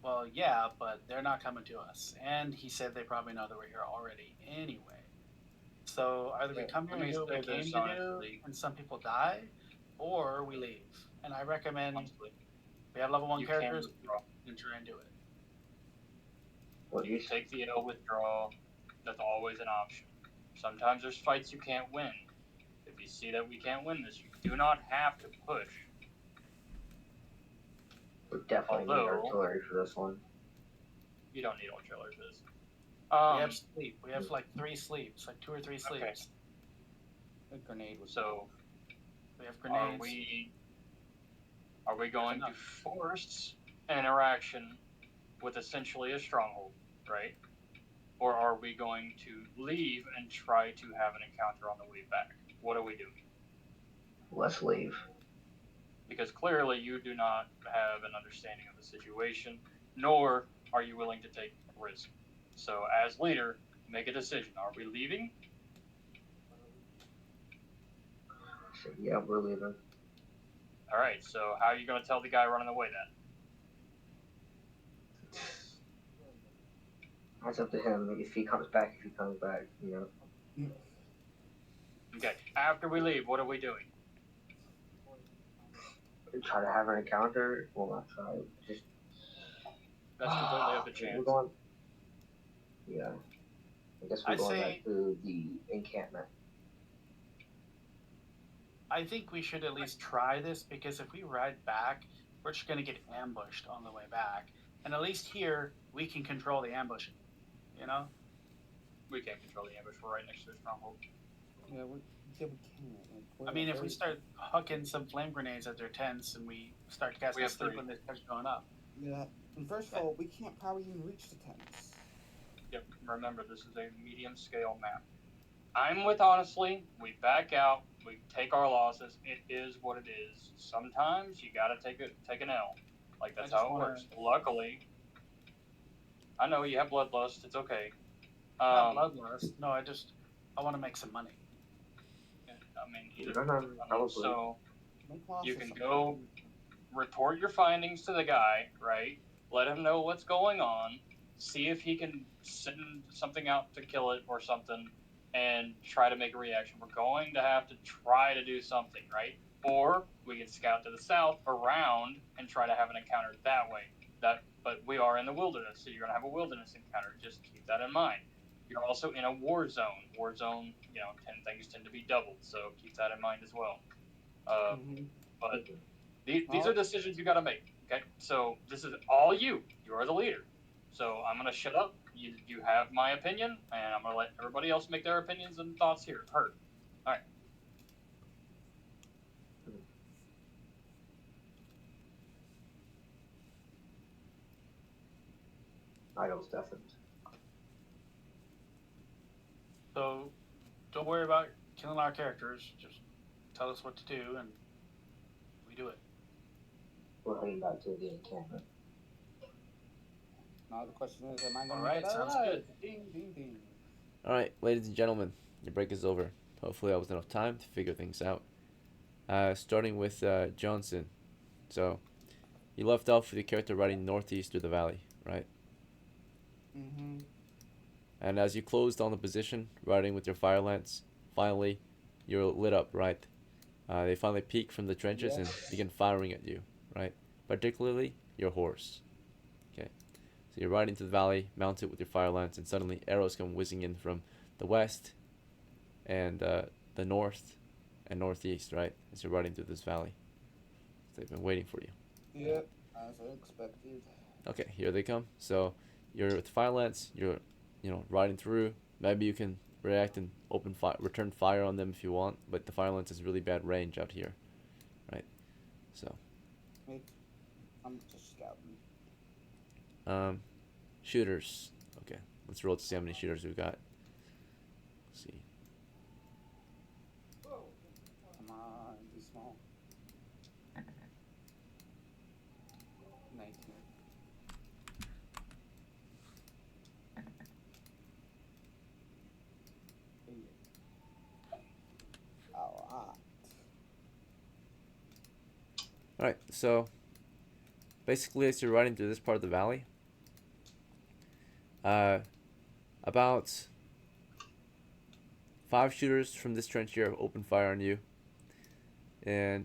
Well, yeah, but they're not coming to us. And he said they probably know that we're here already anyway. So either we come here Let and me do what we say this, came to do, honestly. and some people die, or we leave. And I recommend Honestly, we have level 1 you can characters withdraw. and try and do it. What do You you take the L withdraw. That's always an option. Sometimes there's fights you can't win. If you see that we can't win this, you do not have to push. We definitely need Although- artillery for this one. You don't need artillery for this. We have sleep. We have like 3 sleeps, like 2 or 3 sleeps. A grenade was. So We have are grenades. we going to force interaction with essentially a stronghold, right? Or are we going to leave and try to have an encounter on the way back? What are we doing? Let's leave. Because clearly you do not have an understanding of the situation, nor are you willing to take risk. So as leader, make a decision. Are we leaving? So yeah, we're leaving. All right, so how are you going to tell the guy running away that? That's up to him. If he comes back, you know. Okay, after we leave, what are we doing? Try to have an encounter. Well, not try. Just. That's completely up to chance. We're going. Yeah. I guess we're I'd going say- back to the encampment. I think we should at least try this, because if we ride back, we're just going to get ambushed on the way back. And at least here, we can control the ambushing. You know? We can't control the ambush. We're right next to the stronghold. Yeah, we can't. Like, I mean, if we start hucking some flame grenades at their tents and we start casting have sleep 3. when they start going up. Yeah. And first of all, we can't probably even reach the tents. Yep, remember, this is a medium-scale map. I'm with honestly, we back out, we take our losses, it is what it is. Sometimes you gotta take an L. Like, that's I just how it wanna- works. Luckily, I know you have bloodlust, it's okay. Not bloodlust. No, I want to make some money. I mean, Probably. so Make lots you of can something. go report your findings to the guy, right? Let him know what's going on. See if he can send something out to kill it or something, and try to make a reaction. We're going to have to try to do something, right? Or we can scout to the south around and try to have an encounter that way. But we are in the wilderness, so you're gonna have a wilderness encounter. Just keep that in mind. You're also in a war zone. War zone, things tend to be doubled, so keep that in mind as well. But these are decisions you got to make. Okay, so this is all you. You are the leader. So I'm gonna shut up. You have my opinion, and I'm gonna let everybody else make their opinions and thoughts heard. All right. Idols deafened. So don't worry about killing our characters. Just tell us what to do, and we do it. We're heading back to the encampment. Now the question is, am I gonna Alright, get sounds alive? good. Ding, ding, ding. Alright, ladies and gentlemen, your break is over. Hopefully that was enough time to figure things out. Starting with Johnson. So, you left off with your character riding northeast through the valley, right? Mm-hmm. And as you closed on the position, riding with your fire lance, finally, you're lit up, right? They finally peek from the trenches and begin firing at you, right? Particularly your horse. Okay, so you're riding to the valley, mounted with your fire lance, and suddenly arrows come whizzing in from the west and the north and northeast, right? As you're riding through this valley. So they've been waiting for you. Yep, as I expected. Okay, here they come. So you're with fire lance, you're riding through. Maybe you can react and return fire on them if you want, but the fire lance has really bad range out here, right? So Wait, I'm just scouting. shooters. Okay, let's roll to see how many shooters we've got. Let's see. Come on, be small. 19. Alright, so basically as you're riding through this part of the valley, about 5 shooters from this trench here open fire on you, and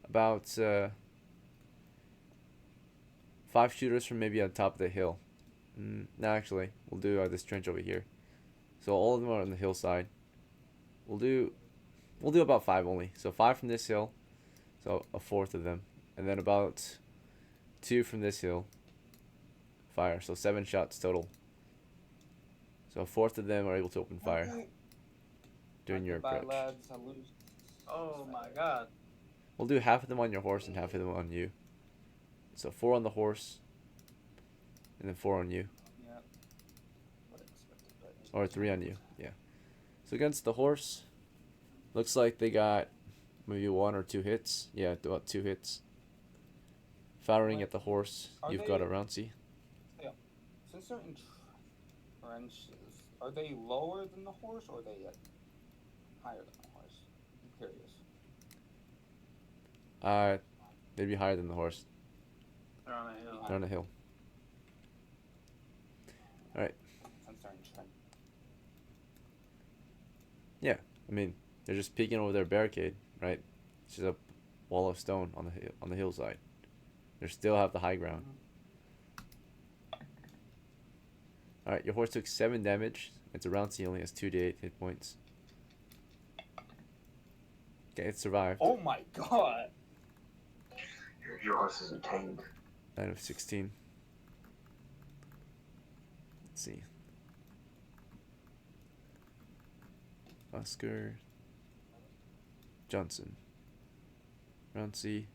about 5 shooters from maybe on top of the hill. No, actually, we'll do this trench over here. So all of them are on the hillside. We'll do about 5 only. So 5 from this hill, so a fourth of them, and then about 2 from this hill. Fire, so 7 shots total. So a fourth of them are able to open fire during your approach. Lads, I lose. Oh my god. We'll do half of them on your horse and half of them on you. So 4 on the horse, and then 4 on you. Yep. What I expected, right? Or 3 on you, yeah. So against the horse, looks like they got maybe 1 or 2 hits. Yeah, about 2 hits. Firing at the horse, you've got a Rouncy. Yeah. Since they're in trenches, are they lower than the horse or are they higher than the horse? I'm curious. They'd be higher than the horse. They're on a hill. They're on a hill. Alright. Since they're in trench. Yeah, I mean, they're just peeking over their barricade, right? It's just a wall of stone on the hillside. They still have the high ground. Alright, your horse took 7 damage. It's a Rouncy, he only has 2d8 hit points. Okay, it survived. Oh my god! Your horse is a tank. 9 of 16. Let's see. Oscar. Johnson. Rouncy.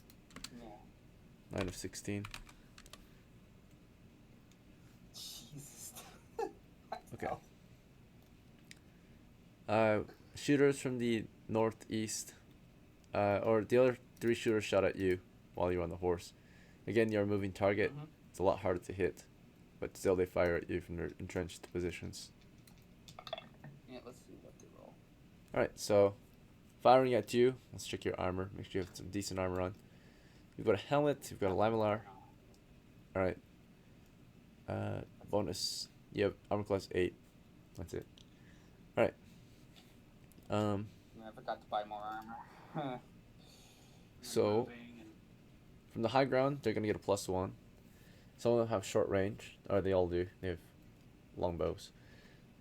Yeah. 9 of 16. Jesus. Okay. Shooters from the northeast. Or the other 3 shooters shot at you while you were on the horse. Again, you're a moving target. It's a lot harder to hit. But still, they fire at you from their entrenched positions. Yeah, let's see what they roll. Alright, so firing at you. Let's check your armor. Make sure you have some decent armor on. You've got a helmet. You've got a laminar. Alright. Bonus. You have armor class 8. That's it. Alright. I forgot to buy more armor. So, from the high ground, they're going to get a +1. Some of them have short range. Or they all do. They have long bows.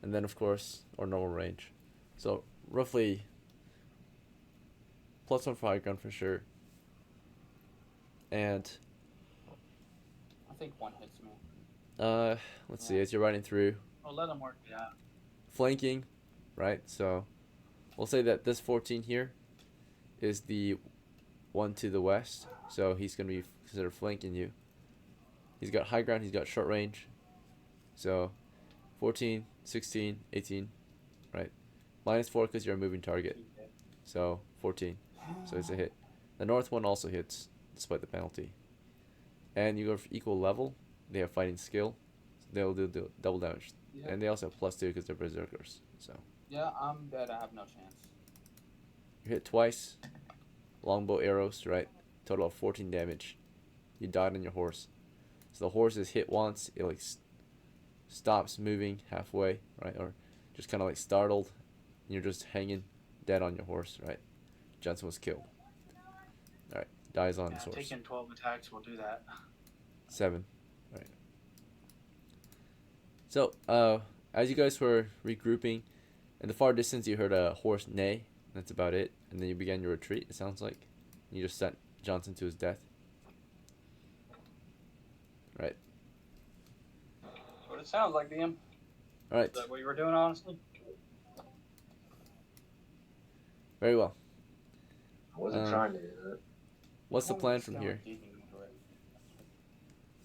And then, of course, or normal range. So, roughly +1 for high ground for sure. And I think 1 hits me. let's see, as you're riding through, Oh, let them work it out. flanking, right? So we'll say that this 14 here is the one to the west, so he's going to be considered flanking you. He's got high ground, he's got short range. So 14, 16, 18, right? -4 because you're a moving target. So 14. So it's a hit. The north one also hits, despite the penalty. And you go for equal level. they have fighting skill. So they'll do double damage. Yeah. And they also have +2 because they're berserkers. So Yeah, I'm dead. I have no chance. you hit twice, longbow arrows, right? Total of 14 damage. You died on your horse. So the horse is hit once, it like stops moving halfway, right? Or just kind of like startled. And you're just hanging dead on your horse, right? Johnson was killed. Alright, dies on his horse. Taking 12 attacks will do that. 7. Right. So, as you guys were regrouping, in the far distance you heard a horse neigh. That's about it. And then you began your retreat, it sounds like. You just sent Johnson to his death. Right. That's what it sounds like, DM. Alright. Is that what you were doing, honestly? Very well. I wasn't trying to do that. What's the plan from here? Right.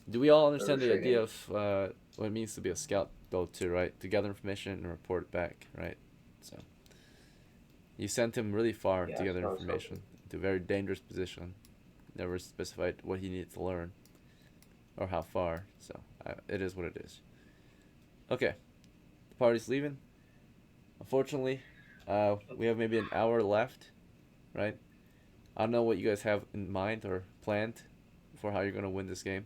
Do we all understand the Everything. idea of what it means to be a scout, though, too, right? To gather information and report it back, right? So, you sent him really far Yeah, to gather that was information, to a very dangerous position. Never specified what he needed to learn, or how far. So, it is what it is. Okay, the party's leaving. Unfortunately, we have maybe an hour left, right? I don't know what you guys have in mind or planned for how you're gonna win this game.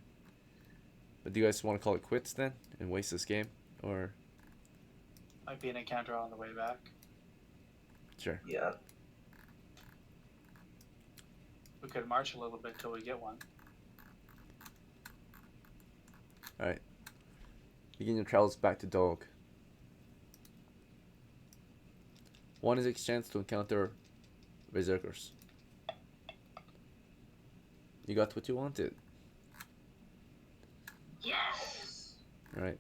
But do you guys want to call it quits then and waste this game, or Might be an encounter on the way back. sure? Yeah. We could march a little bit till we get one. All right. Begin your travels back to DOLG. One is a chance to encounter berserkers. You got what you wanted. Yes. Right.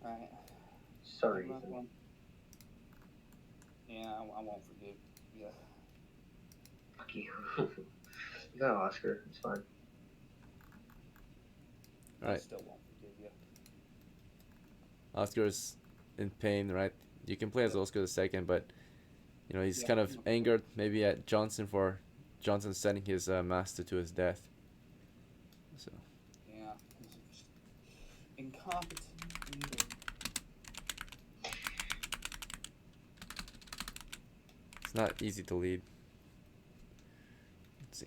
Alright. Sorry. Last Ethan. one. Yeah, I won't forgive. Yeah. Fuck you. No, Oscar. It's fine. I Right. still won't forgive you. Oscar is in pain, right? You can play as Oscar the second, but you know he's Yeah. kind of angered maybe at Johnson for Johnson sending his master to his death. So Yeah. Incompetent leader. it's not easy to lead. Let's see.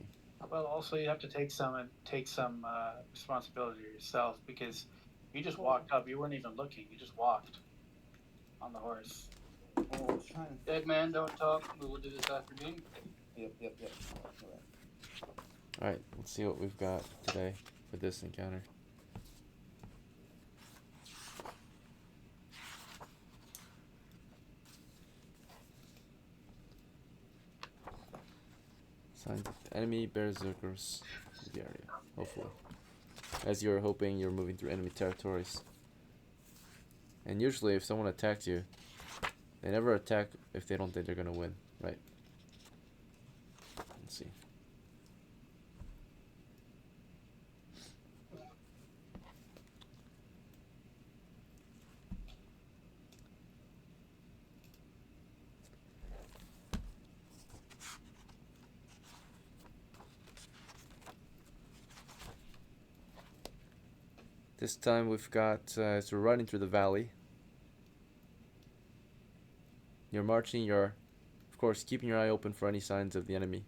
Well, also you have to take some responsibility yourself, because you just walked up. You weren't even looking. You just walked on the horse. Oh, I was trying to. Dead man, don't talk. We will do this afternoon. Yep. Alright. All right, let's see what we've got today for this encounter. Signs of enemy berserkers in the area, hopefully. As you're hoping you're moving through enemy territories. And usually if someone attacks you, they never attack if they don't think they're gonna win, right? Let's see. This time we've got, so we're running through the valley. You're marching, you're, of course, keeping your eye open for any signs of the enemy,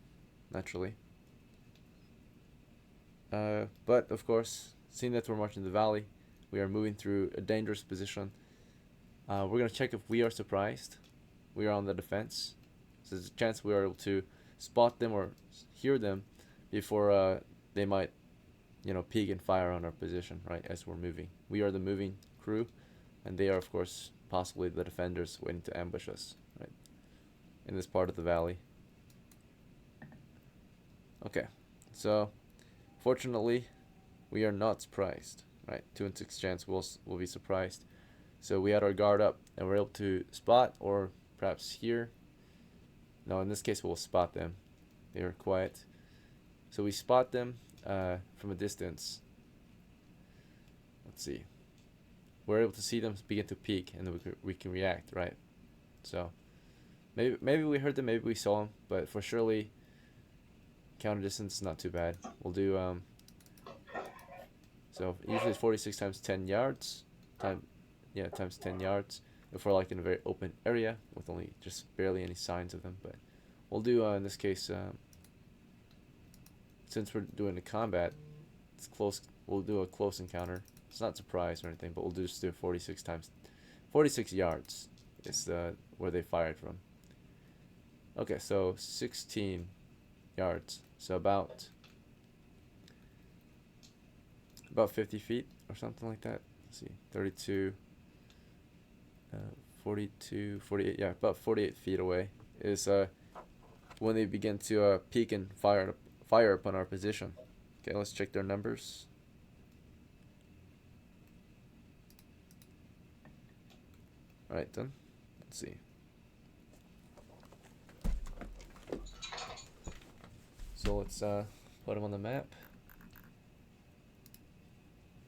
naturally. But, of course, seeing that we're marching the valley, we are moving through a dangerous position. We're going to check if we are surprised. We are on the defense. So there's a chance we are able to spot them or hear them before they might, you know, peek and fire on our position, right, as we're moving. We are the moving crew, and they are, of course, possibly the defenders waiting to ambush us, right, in this part of the valley. Okay, so, fortunately, we are not surprised, right? 2 in 6 chance we'll be surprised. So we had our guard up, and we're able to spot, or perhaps hear. No, in this case, we'll spot them. They are quiet. So we spot them from a distance. Let's see. We're able to see them begin to peek, and we can react, right? So maybe we heard them, maybe we saw them, but for surely counter distance is not too bad. We'll do so usually it's 46 times 10 yards, times 10 yards. If we're like in a very open area with only just barely any signs of them, but we'll do in this case, since we're doing a combat, it's close. We'll do a close encounter. It's not surprise or anything, but we'll just do 46 times 46 yards is where they fired from. Okay, so 16 yards, so about 50 feet or something like that. Let's see, 32, 42, 48, yeah, about 48 feet away is when they begin to peek and fire upon our position. Okay, let's check their numbers. Alright then, let's see. So let's put them on the map.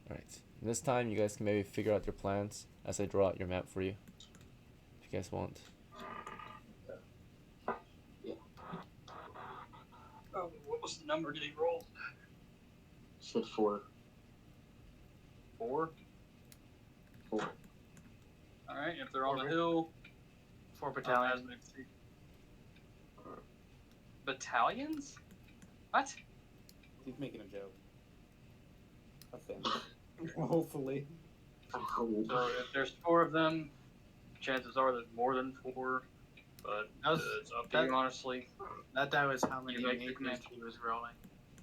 Alright, this time you guys can maybe figure out your plans as I draw out your map for you, if you guys want. Oh, what was the number did he roll? Said 4. 4? 4. Alright, if they're on the hill, 4 battalions. Battalions? What? He's making a joke. I think. Hopefully. So if there's 4 of them, chances are there's more than 4, but it's up to you, honestly. That was how many You make the mages command. he was rolling.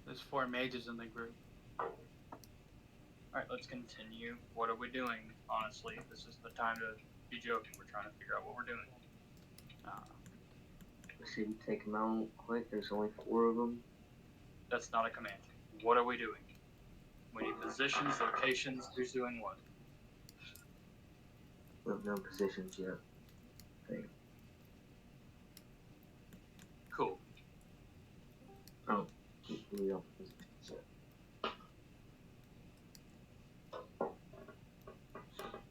There's 4 mages in the group. Alright, let's continue. What are we doing? Honestly, this is the time to be joking. We're trying to figure out what we're doing. Let's see, we take them out quick. There's only 4 of them. That's not a command. What are we doing? We need positions, locations, who's doing what? We have no positions yet. Okay. Cool. Oh, we don't have positions yet.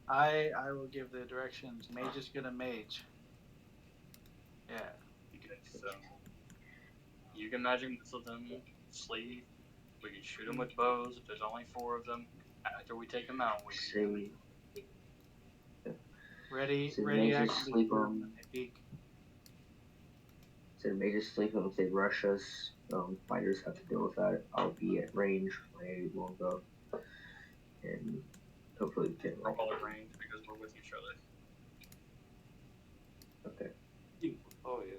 I will give the directions. Mage is gonna mage. Yeah. Okay, so you can magic missile them, sleeve. We can shoot them with bows if there's only 4 of them. After we take them out, we can See, Ready, So ready, mages action. sleep on- when they peek. said major sleep, and if they rush us, fighters have to deal with that. I'll be at range, I won't go. And hopefully we can roll at range because we're with each other. Okay. Oh yeah.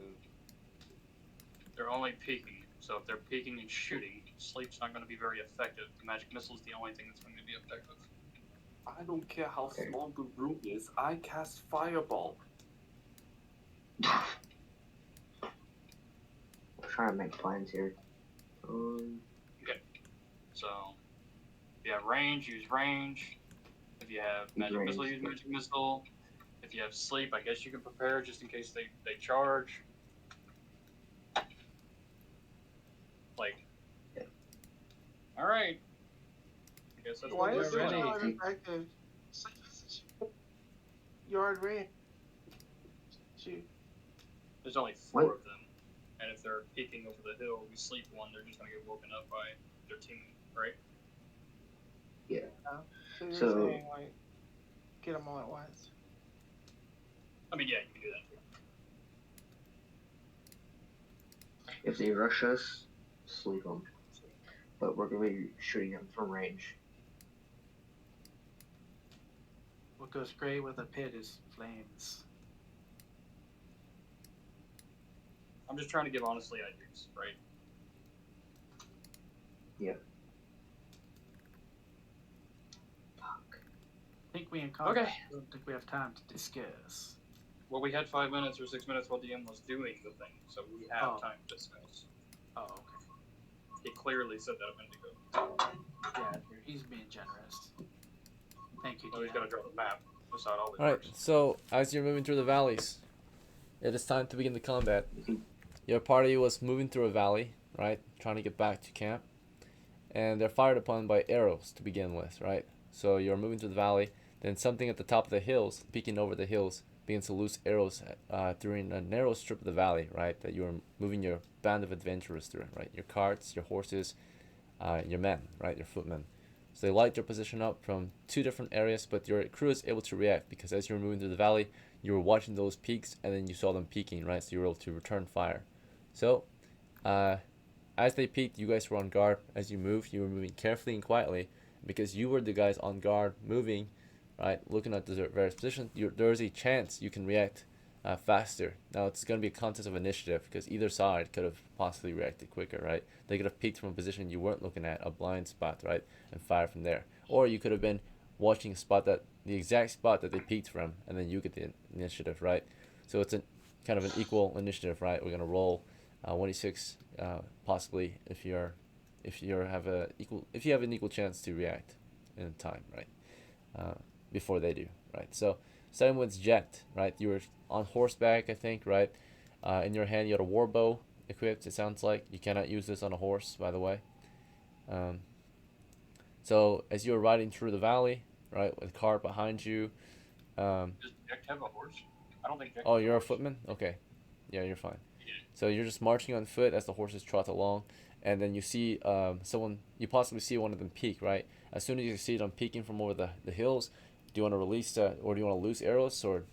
They're only peeking, so if they're peeking and shooting, sleep's not going to be very effective. The magic missile is the only thing that's going to be effective. I don't care how Okay. small the room is, I cast Fireball. We're trying to make plans here. So if you have range, use range. If you have magic range. missile, use magic missile. If you have sleep, I guess you can prepare just in case they charge. Like, alright. I guess that's Why what is we're it ready. not effective? Yard range. Shoot. There's only 4 What? of them. And if they're peeking over the hill, we sleep one, they're just gonna get woken up by their teammate, right? So you're So- saying, like, get them all at once. I mean, yeah, you can do that too. If they rush us, sleep them. But we're gonna be shooting them from range. What goes great with a pit is flames. I'm just trying to give honestly ideas, right? I think we in combat. Okay. I don't think we have time to discuss. Well, we had 5 minutes or 6 minutes while DM was doing the thing, so we have Oh. time to discuss. Oh, okay. He clearly said that a minute ago. Yeah, he's being generous. Thank you, So he's DM. got to draw the map. That's how it always Alright, works. so as you're moving through the valleys, it is time to begin the combat. Your party was moving through a valley, right? Trying to get back to camp. And they're fired upon by arrows to begin with, right? So you're moving through the valley, then something at the top of the hills, peeking over the hills, begins to loose arrows through a narrow strip of the valley, right? That you're moving your band of adventurers through, right? Your carts, your horses, your men, right? Your footmen. So they light their position up from 2 different areas, but your crew is able to react because as you were moving through the valley, you were watching those peaks and then you saw them peaking, right? So you were able to return fire. So as they peaked, you guys were on guard. As you moved, you were moving carefully and quietly because you were the guys on guard, moving, right? Looking at the various positions, there's a chance you can react faster. Now it's going to be a contest of initiative because either side could have possibly reacted quicker, right? They could have peeked from a position you weren't looking at, a blind spot, right, and fire from there. Or you could have been watching a spot the exact spot that they peeked from, and then you get the initiative, right? So it's a kind of an equal initiative, right? We're gonna roll 1d6, possibly if you have an equal chance to react in time, right? Before they do, right? So starting with JECHT, right? You were on horseback, I think, right? In your hand, you had a war bow equipped. It sounds like you cannot use this on a horse, by the way. So as you were riding through the valley, right, with a cart behind you. Does JECHT have a horse? I don't think JECHT. Oh, you're a footman? Okay, yeah, you're fine. Yeah. So you're just marching on foot as the horses trot along, and then you see someone. You possibly see one of them peek, right? As soon as you see them peeking from over the hills, do you want to release or do you want to loose arrows or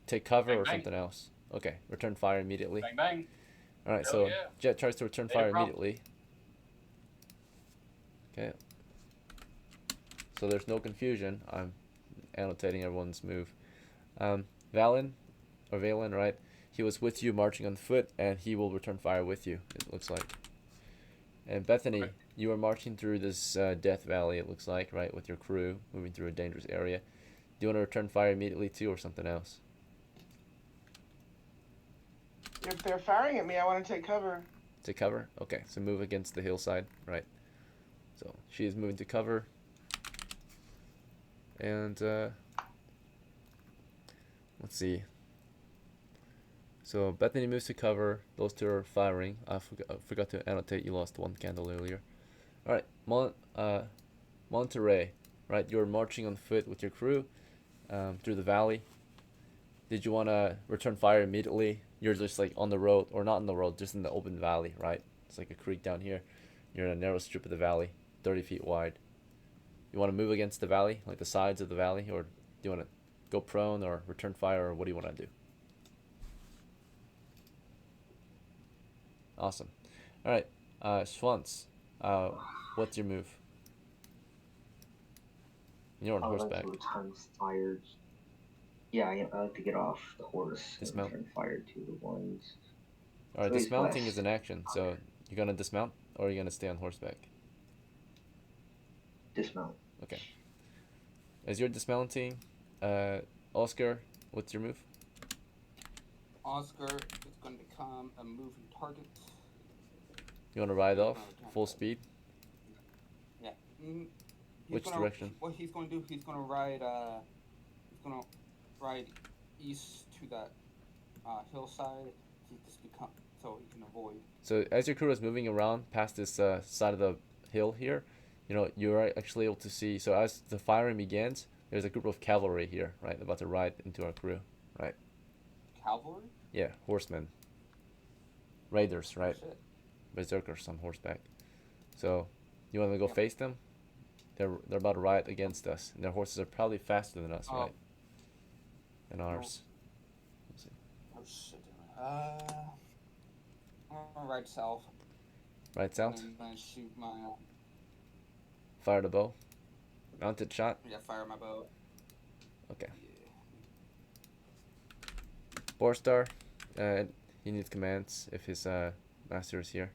take cover Bang, or bang. something else? Okay, return fire immediately. Bang bang. All right, Hell so yeah. JECHT tries to return Data fire prompt. immediately. Okay. So there's no confusion. I'm annotating everyone's move. VALIN, right? He was with you marching on foot, and he will return fire with you, it looks like. And Bethany, Okay. you are marching through this death valley, it looks like, right, with your crew, moving through a dangerous area. Do you want to return fire immediately too, or something else? If they're firing at me, I want to take cover. To cover? Okay, so move against the hillside, right? So she is moving to cover. And let's see. So Bethany moves to cover. Those 2 are firing. I forgot to annotate. You lost 1 candle earlier. All right, Monterey, right? You're marching on foot with your crew through the valley. Did you want to return fire immediately? You're just like on the road, or not on the road, just in the open valley, right? It's like a creek down here. You're in a narrow strip of the valley, 30 feet wide. You want to move against the valley, like the sides of the valley, or do you want to go prone or return fire, or what do you want to do? Awesome. All right, SCHWANZ, what's your move? You're on I would like horseback. to return fire. Yeah, I like to get off the horse Dismount. and return fire to the ones. All right, So he's dismounting west. is an action, so you're gonna dismount, or you're gonna stay on horseback. Dismount. Okay. As you're dismounting, Oscar, what's your move? Oscar is going to become a moving target. You want to ride off full speed? Yeah. He's Which gonna, direction? What he's going to do? He's going to ride. East to that hillside. To just become so he can avoid. So as your crew is moving around past this side of the hill here, you know, you're actually able to see. So as the firing begins, there's a group of cavalry here, right, about to ride into our crew, right? Cavalry? Yeah, horsemen. Raiders, right? Shit. Berserkers on horseback. So, you want to go face them? They're about to ride against us, and their horses are probably faster than us, right? And ours. Let's see. Oh shit. I'm gonna ride south. Right south. I'm gonna shoot my. Fire the bow. Mounted shot. Yeah, fire my bow. Okay. Yeah. BORSTAR. He needs commands if his master is here.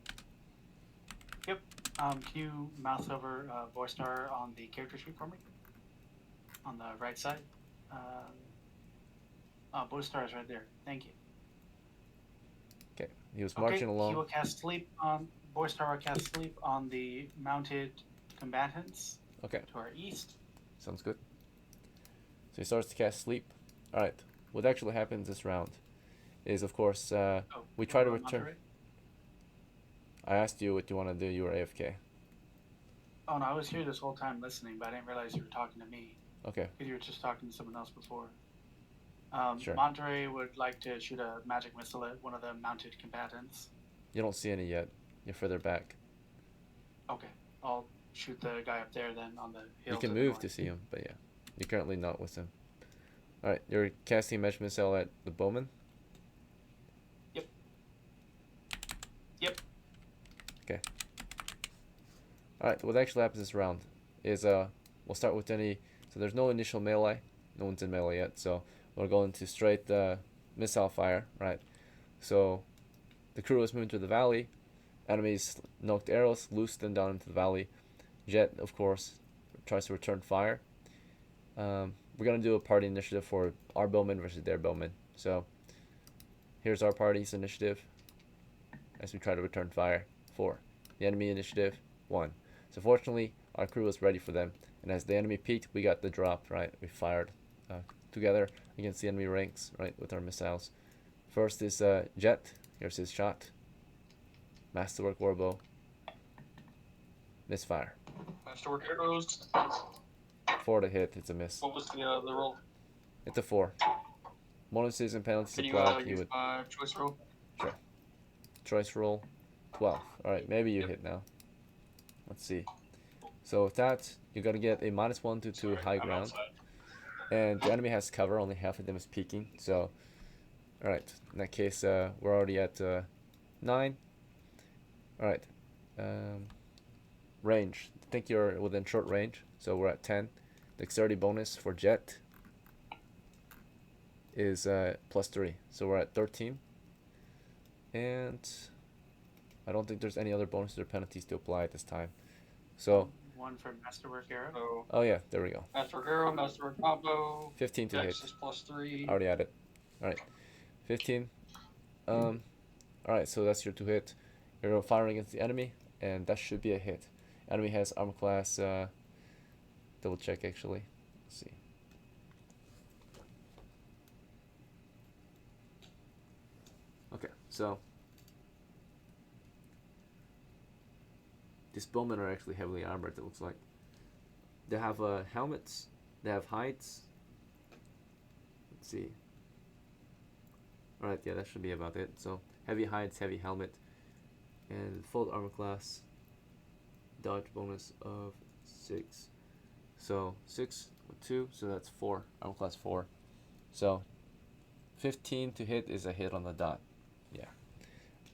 Yep. Can you mouse over BORSTAR on the character sheet for me? On the right side. BORSTAR is right there. Thank you. Okay. He was marching along. He will cast sleep on BORSTAR. Will cast sleep on the mounted combatants. Okay. To our east. Sounds good. So he starts to cast sleep. All right. What actually happens this round is, of course, we try to return. Monterey? I asked you what you want to do. You were AFK. Oh no, I was here this whole time listening, but I didn't realize you were talking to me. Okay. Because you were just talking to someone else before. Sure. Monterey would like to shoot a magic missile at one of the mounted combatants. You don't see any yet. You're further back. Okay, I'll shoot the guy up there then on the hill. You can to the move north. to see him, but yeah. You're currently not with him. Alright, you're casting a magic missile at the bowman? Yep. Yep. Okay. Alright, what actually happens this round is we'll start with any. So there's no initial melee. No one's in melee yet, so we're going to straight missile fire, right? So the crew is moving to the valley. Enemies knocked arrows, loose them down into the valley. Jet, of course, tries to return fire. We're gonna do a party initiative for our bowman versus their bowman. So here's our party's initiative as we try to return fire. 4. The enemy initiative 1. So fortunately, our crew was ready for them, and as the enemy peaked, we got the drop. Right, we fired together against the enemy ranks, right, with our missiles. First is Jet. Here's his shot. Masterwork warbow. Misfire. Masterwork arrows. 4 to hit. It's a miss. What was the roll? It's a 4. Bonuses and penalties Can you applied. You use would my choice roll? choice roll 12. All right, maybe you hit now. Let's see. So with that, you're gonna get a -1 to Sorry, high I'm ground, outside. and the enemy has cover. Only half of them is peeking. So, all right. In that case, we're already at 9. All right. Range. I think you're within short range. So we're at 10. Dexterity bonus for Jet is +3. So we're at 13. And I don't think there's any other bonuses or penalties to apply at this time. So, 1 for masterwork arrow. So, oh yeah, there we go. Masterwork arrow, Masterwork combo. 15 to hit. Dex is +3. Already added. Alright. 15. Alright, so that's your 2 hit. You're firing against the enemy, and that should be a hit. Enemy has armor class, double check actually. Let's see. Okay, so these bowmen are actually heavily armored, it looks like. They have helmets, they have hides. Let's see. Alright, yeah, that should be about it. So, heavy hides, heavy helmet, and full armor class. Dodge bonus of 6. So, 6 with 2, so that's 4. Armor class 4. So, 15 to hit is a hit on the dot. Yeah.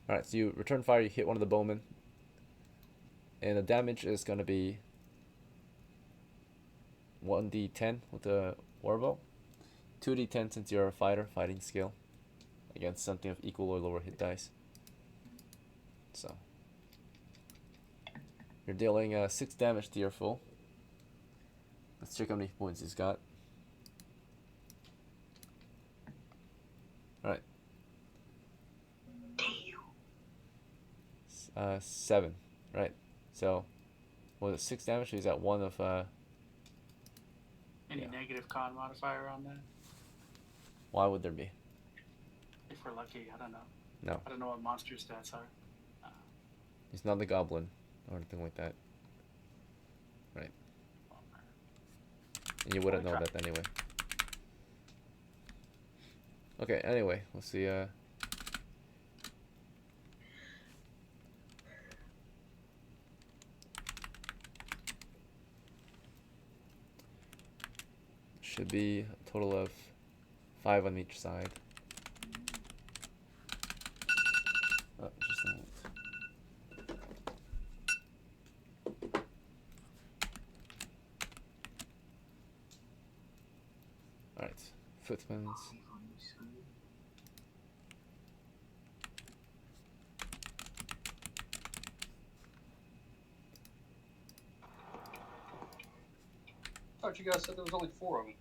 Alright, so you return fire, you hit one of the bowmen. And the damage is going to be 1d10 with the warbow. 2d10 since you're a fighter, fighting skill. Against something of equal or lower hit dice. So. You're dealing 6 damage to your foe. Let's check how many points he's got. Alright. 7. Right. So, was it 6 damage? He's at 1 of, Any yeah. negative con modifier on that? Why would there be? If we're lucky, I don't know. No. I don't know what monster stats are. He's not the goblin or anything like that. Right. And you wouldn't know that anyway. Okay, anyway, let's see, should be a total of 5 on each side. Oh, just a minute. Alright, footman's. I thought you guys said there was only 4 of them.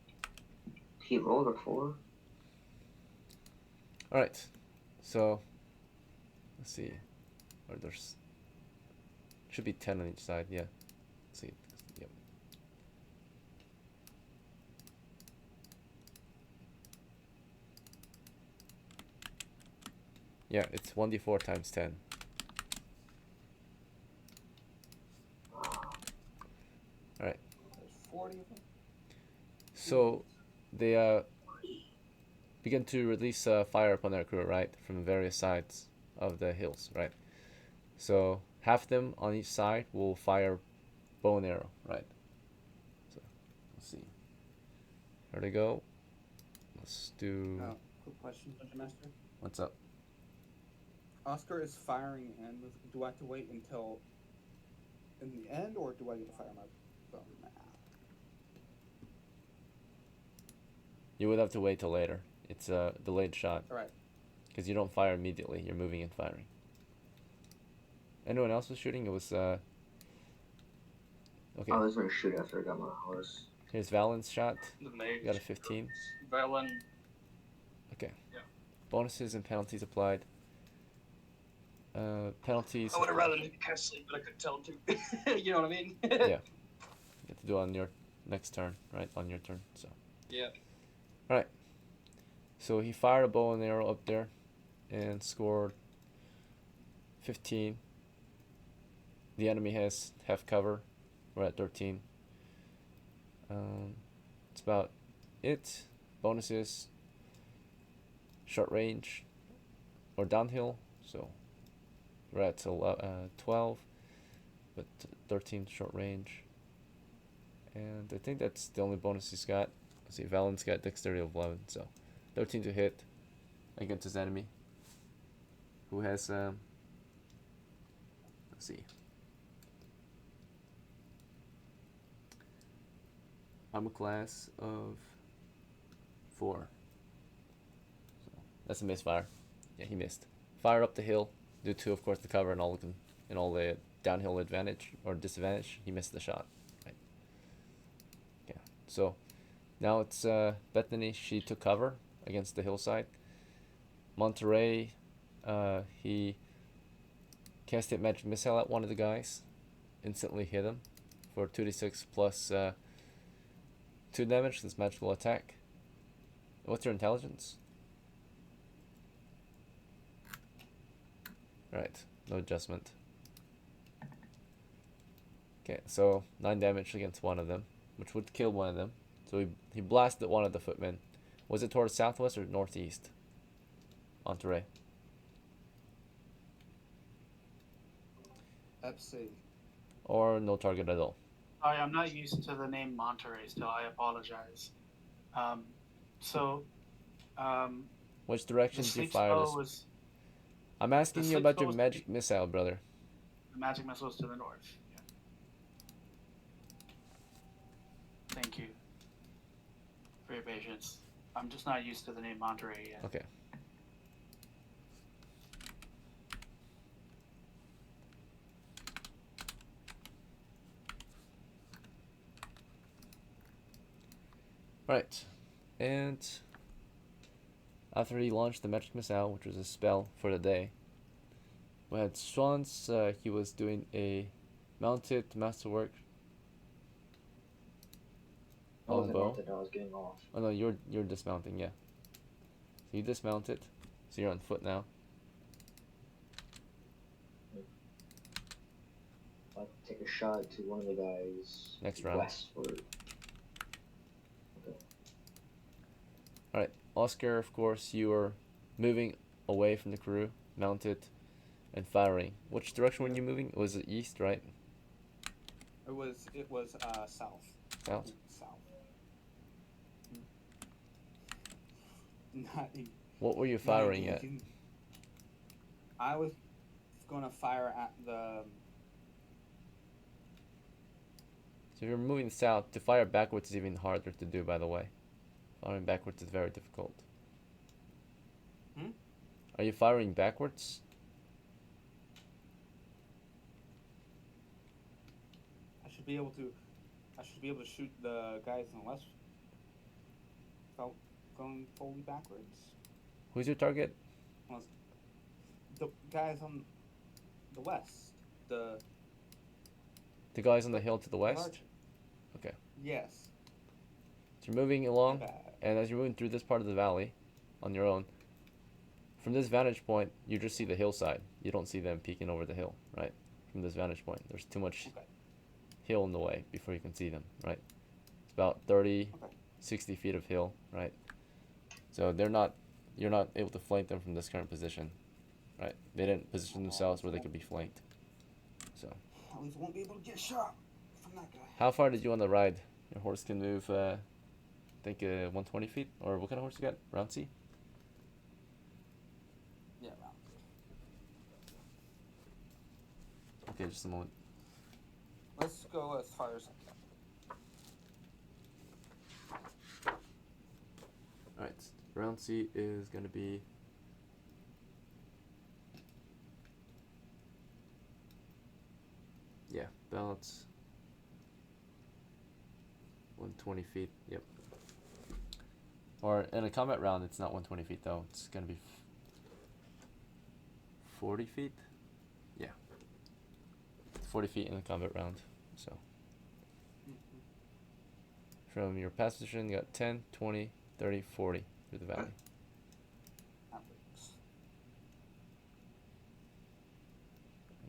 He rolled a 4. Alright, so let's see. Or there's should be 10 on each side, yeah. Let's see. Yep. Yeah, it's 1d4 times 10. Alright. There's 40 of them. So they begin to release fire upon their crew, right, from various sides of the hills, right? So half of them on each side will fire bow and arrow, right? So let's see. Here they go. Let's do. Quick question, Dungeon Master. What's up? Oscar is firing, and do I have to wait until in the end, or do I get to fire my bow now? You would have to wait till later. It's a delayed shot. All right. Because you don't fire immediately. You're moving and firing. Anyone else was shooting? It was okay. I was gonna shoot after I got my horse. Here's Valin's shot. The mage. You got a 15. Valin. Okay. Yeah. Bonuses and penalties applied. Penalties. I would have rather did cast sleep, but I couldn't tell him to. You know what I mean? Yeah. You have to do it on your next turn, right? On your turn. So. Yeah. Alright. So he fired a bow and arrow up there and scored 15. The enemy has half cover. We're at 13. It's about it. Bonuses. Short range or downhill. So we're at 12, but 13 short range. And I think that's the only bonus he's got. Let's see, Valin's got dexterity of 11, so 13 to hit against his enemy, who has let's see, armor class of 4. So that's a misfire. Yeah, he missed. Fire up the hill due to, of course, the cover and all the downhill advantage or disadvantage. He missed the shot. Right. Yeah. So now it's Bethany. She took cover against the hillside. Monterey, he casted magic missile at one of the guys, instantly hit him for 2d6 plus 2 damage. This magical attack. What's your intelligence? Right, no adjustment. Okay, so 9 damage against one of them, which would kill one of them. So he blasted one of the footmen. Was it towards southwest or northeast? Monterey. FC. Or no target at all. Sorry, I'm not used to the name Monterey still. I apologize. Which direction did you fire this? I'm asking you about your magic missile, brother. The magic missile is to the north. Yeah. Thank you for your patience. I'm just not used to the name Monterey yet. Okay. Right. And after he launched the magic missile, which was a spell for the day, we had SCHWANZ. He was doing a mounted masterwork. I wasn't mounted, I was getting off. Oh no, you're dismounting, yeah. So you dismounted, so you're on foot now. I'll take a shot to one of the guys Next round. westward. Okay. Alright, Oscar, of course, you are moving away from the crew, mounted, and firing. Which direction were you moving? Was it east, right? It was south. South? South. Not east. What were you firing at? I was gonna fire at the. So if you're moving south, to fire backwards is even harder to do, by the way. Firing backwards is very difficult. Hmm? Are you firing backwards? I should be able to shoot the guys on the west. Without going fully backwards. Who's your target? The guys on the west. The guys on the hill to the west? large. Okay. Yes. So you're moving along, Bad. and as you're moving through this part of the valley on your own, from this vantage point, you just see the hillside. You don't see them peeking over the hill, right? From this vantage point. There's too much hill in the way before you can see them, right? It's about 30, 60 feet of hill, right? So you're not able to flank them from this current position, right? They didn't position themselves where they could be flanked. So. At least won't be able to get shot from that guy. How far did you want to ride? Your horse can move, I think 120 feet, or what kind of horse you got? Round C? Yeah, round. Okay, just a moment. Let's go as far as Alright, round C is going to be... Yeah, balance. 120 feet, yep. Or in a combat round, it's not 120 feet though. It's going to be 40 feet? Yeah. 40 feet in a combat round, so. From your pass position, you got 10, 20, 30, 40 through the valley.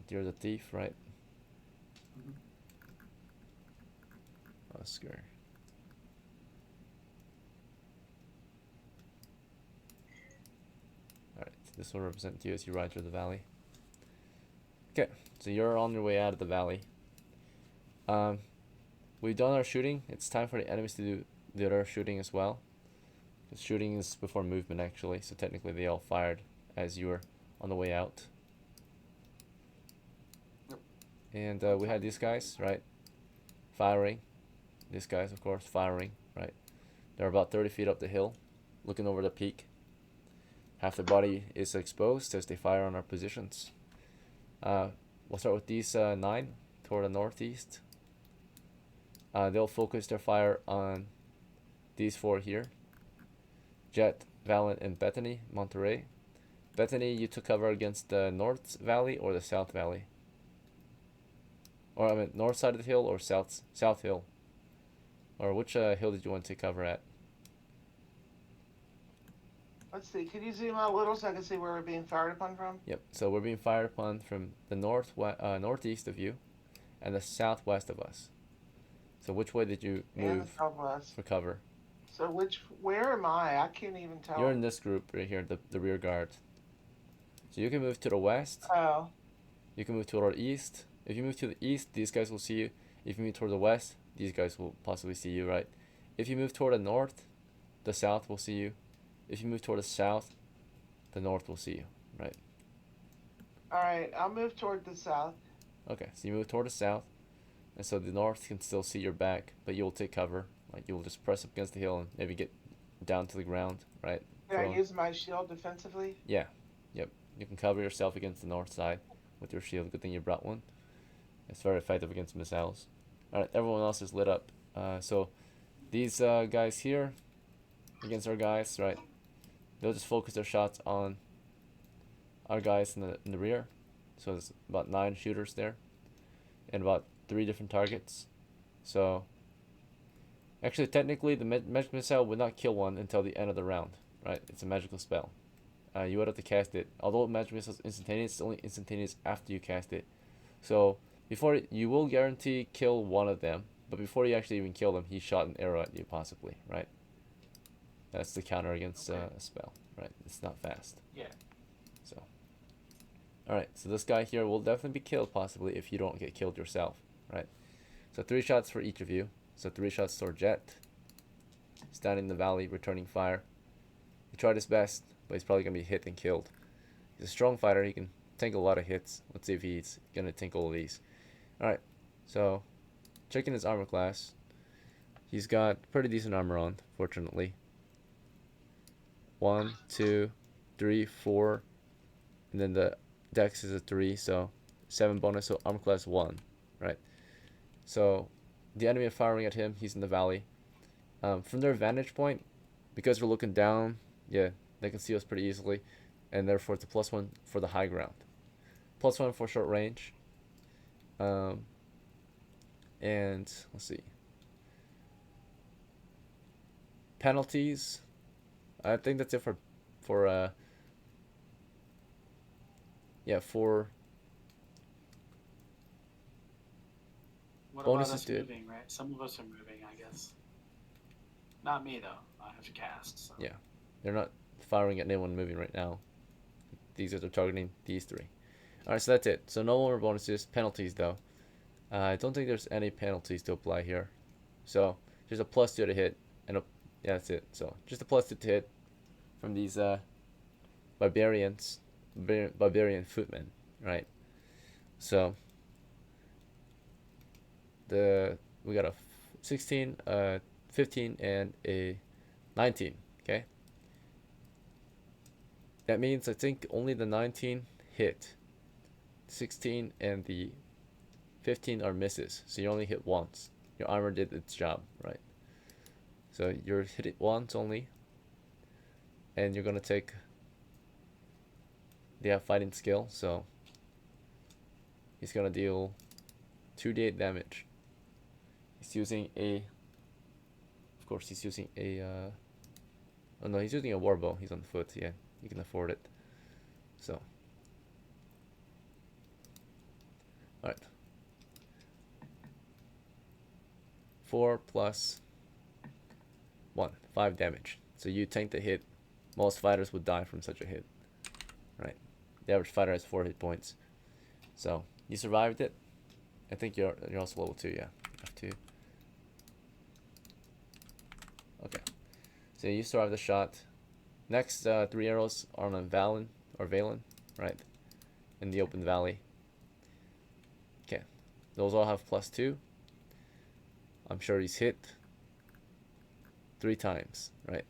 You're the thief, right? Oscar. Alright, so this will represent you as you ride through the valley. Okay, so you're on your way out of the valley. We've done our shooting. It's time for the enemies to do the other shooting as well. The shooting is before movement actually, so technically they all fired as you were on the way out. Yep. And we had these guys, right? Firing. These guys, of course, firing, right? They're about 30 feet up the hill, looking over the peak. Half their body is exposed as they fire on our positions. We'll start with these 9 toward the northeast. They'll focus their fire on these 4 here. JECHT, VALIN, and BETHANY, Monterey. BETHANY, you took cover against the north valley or the south valley? Or I mean, north side of the hill or south hill? Or which hill did you want to take cover at? Let's see. Could you zoom out a little so I can see where we're being fired upon from? Yep. So we're being fired upon from the northeast of you, and the southwest of us. So which way did you And the move southwest. for cover? So where am I? I can't even tell. You're in this group right here, the rear guard. So you can move to the west. Oh. You can move toward the east. If you move to the east, these guys will see you. If you move toward the west, these guys will possibly see you, right? If you move toward the north, the south will see you. If you move toward the south, the north will see you, right? Alright, I'll move toward the south. Okay, so you move toward the south, and so the north can still see your back, but you'll take cover. Like you'll just press up against the hill and maybe get down to the ground, right? Can I use my shield defensively? Yeah, yep. You can cover yourself against the north side with your shield. Good thing you brought one. It's very effective against missiles. Alright, everyone else is lit up. So these guys here against our guys, right? They'll just focus their shots on our guys in the rear. So there's about 9 shooters there and about 3 different targets. So actually, technically, the magic missile would not kill one until the end of the round, right? It's a magical spell. You would have to cast it. Although magic missile is instantaneous, it's only instantaneous after you cast it. So before you will guarantee kill one of them, but before you actually even kill them, he shot an arrow at you possibly, right? That's the counter against a spell, right? It's not fast. Yeah. So, all right. So this guy here will definitely be killed possibly if you don't get killed yourself, right? So 3 shots for each of you. So 3 shots toward JECHT. Standing in the valley, returning fire. He tried his best, but he's probably gonna be hit and killed. He's a strong fighter. He can tank a lot of hits. Let's see if he's gonna tank all of these. All right. So checking his armor class. He's got pretty decent armor on, fortunately. 1, 2, 3, 4, and then the dex is a 3, so 7 bonus. So armor class 1, right? So the enemy are firing at him. He's in the valley. From their vantage point, because we're looking down, yeah, they can see us pretty easily, and therefore it's a +1 for the high ground, +1 for short range. And let's see. Penalties. I think that's it for yeah, for What bonuses about us to it. moving, right? Some of us are moving, I guess. Not me, though. I have to cast. So. Yeah. They're not firing at anyone moving right now. These guys are targeting these three. Alright, so that's it. So no more bonuses. Penalties, though. I don't think there's any penalties to apply here. So, there's a +2 to hit. And yeah, that's it. So, just a +2 to hit from these barbarians. Barbarian footmen. Right? So, we got a 16, 15, and a 19. Okay? That means I think only the 19 hit. 16 and the 15 are misses. So you only hit once. Your armor did its job, right? So you're hit it once only. And you're gonna take, they have fighting skill, so he's gonna deal 2d8 damage. He's using a, of course he's using a, oh no, he's using a warbow. He's on foot, yeah, he can afford it. So, alright. 4 plus 1, 5 damage. So you tank the hit. Most fighters would die from such a hit. Right. The average fighter has 4 hit points. So you survived it. I think you're also level 2, yeah. F2. Okay. So you survived the shot. Next 3 arrows are on VALIN or VALIN, right? In the open valley. Okay. Those all have +2. I'm sure he's hit 3 times, right?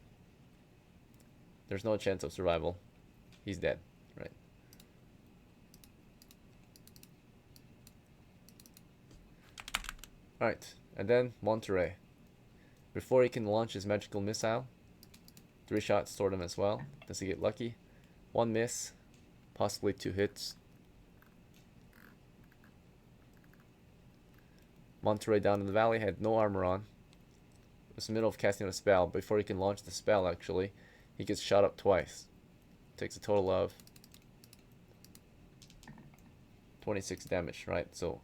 There's no chance of survival. He's dead, right? Alright, and then Monterey. Before he can launch his magical missile, 3 shots toward him as well. Does he get lucky? 1 miss, possibly 2 hits. Monterey down in the valley had no armor on. It was in the middle of casting a spell. Before he can launch the spell, actually, he gets shot up twice. Takes a total of 26 damage, right? So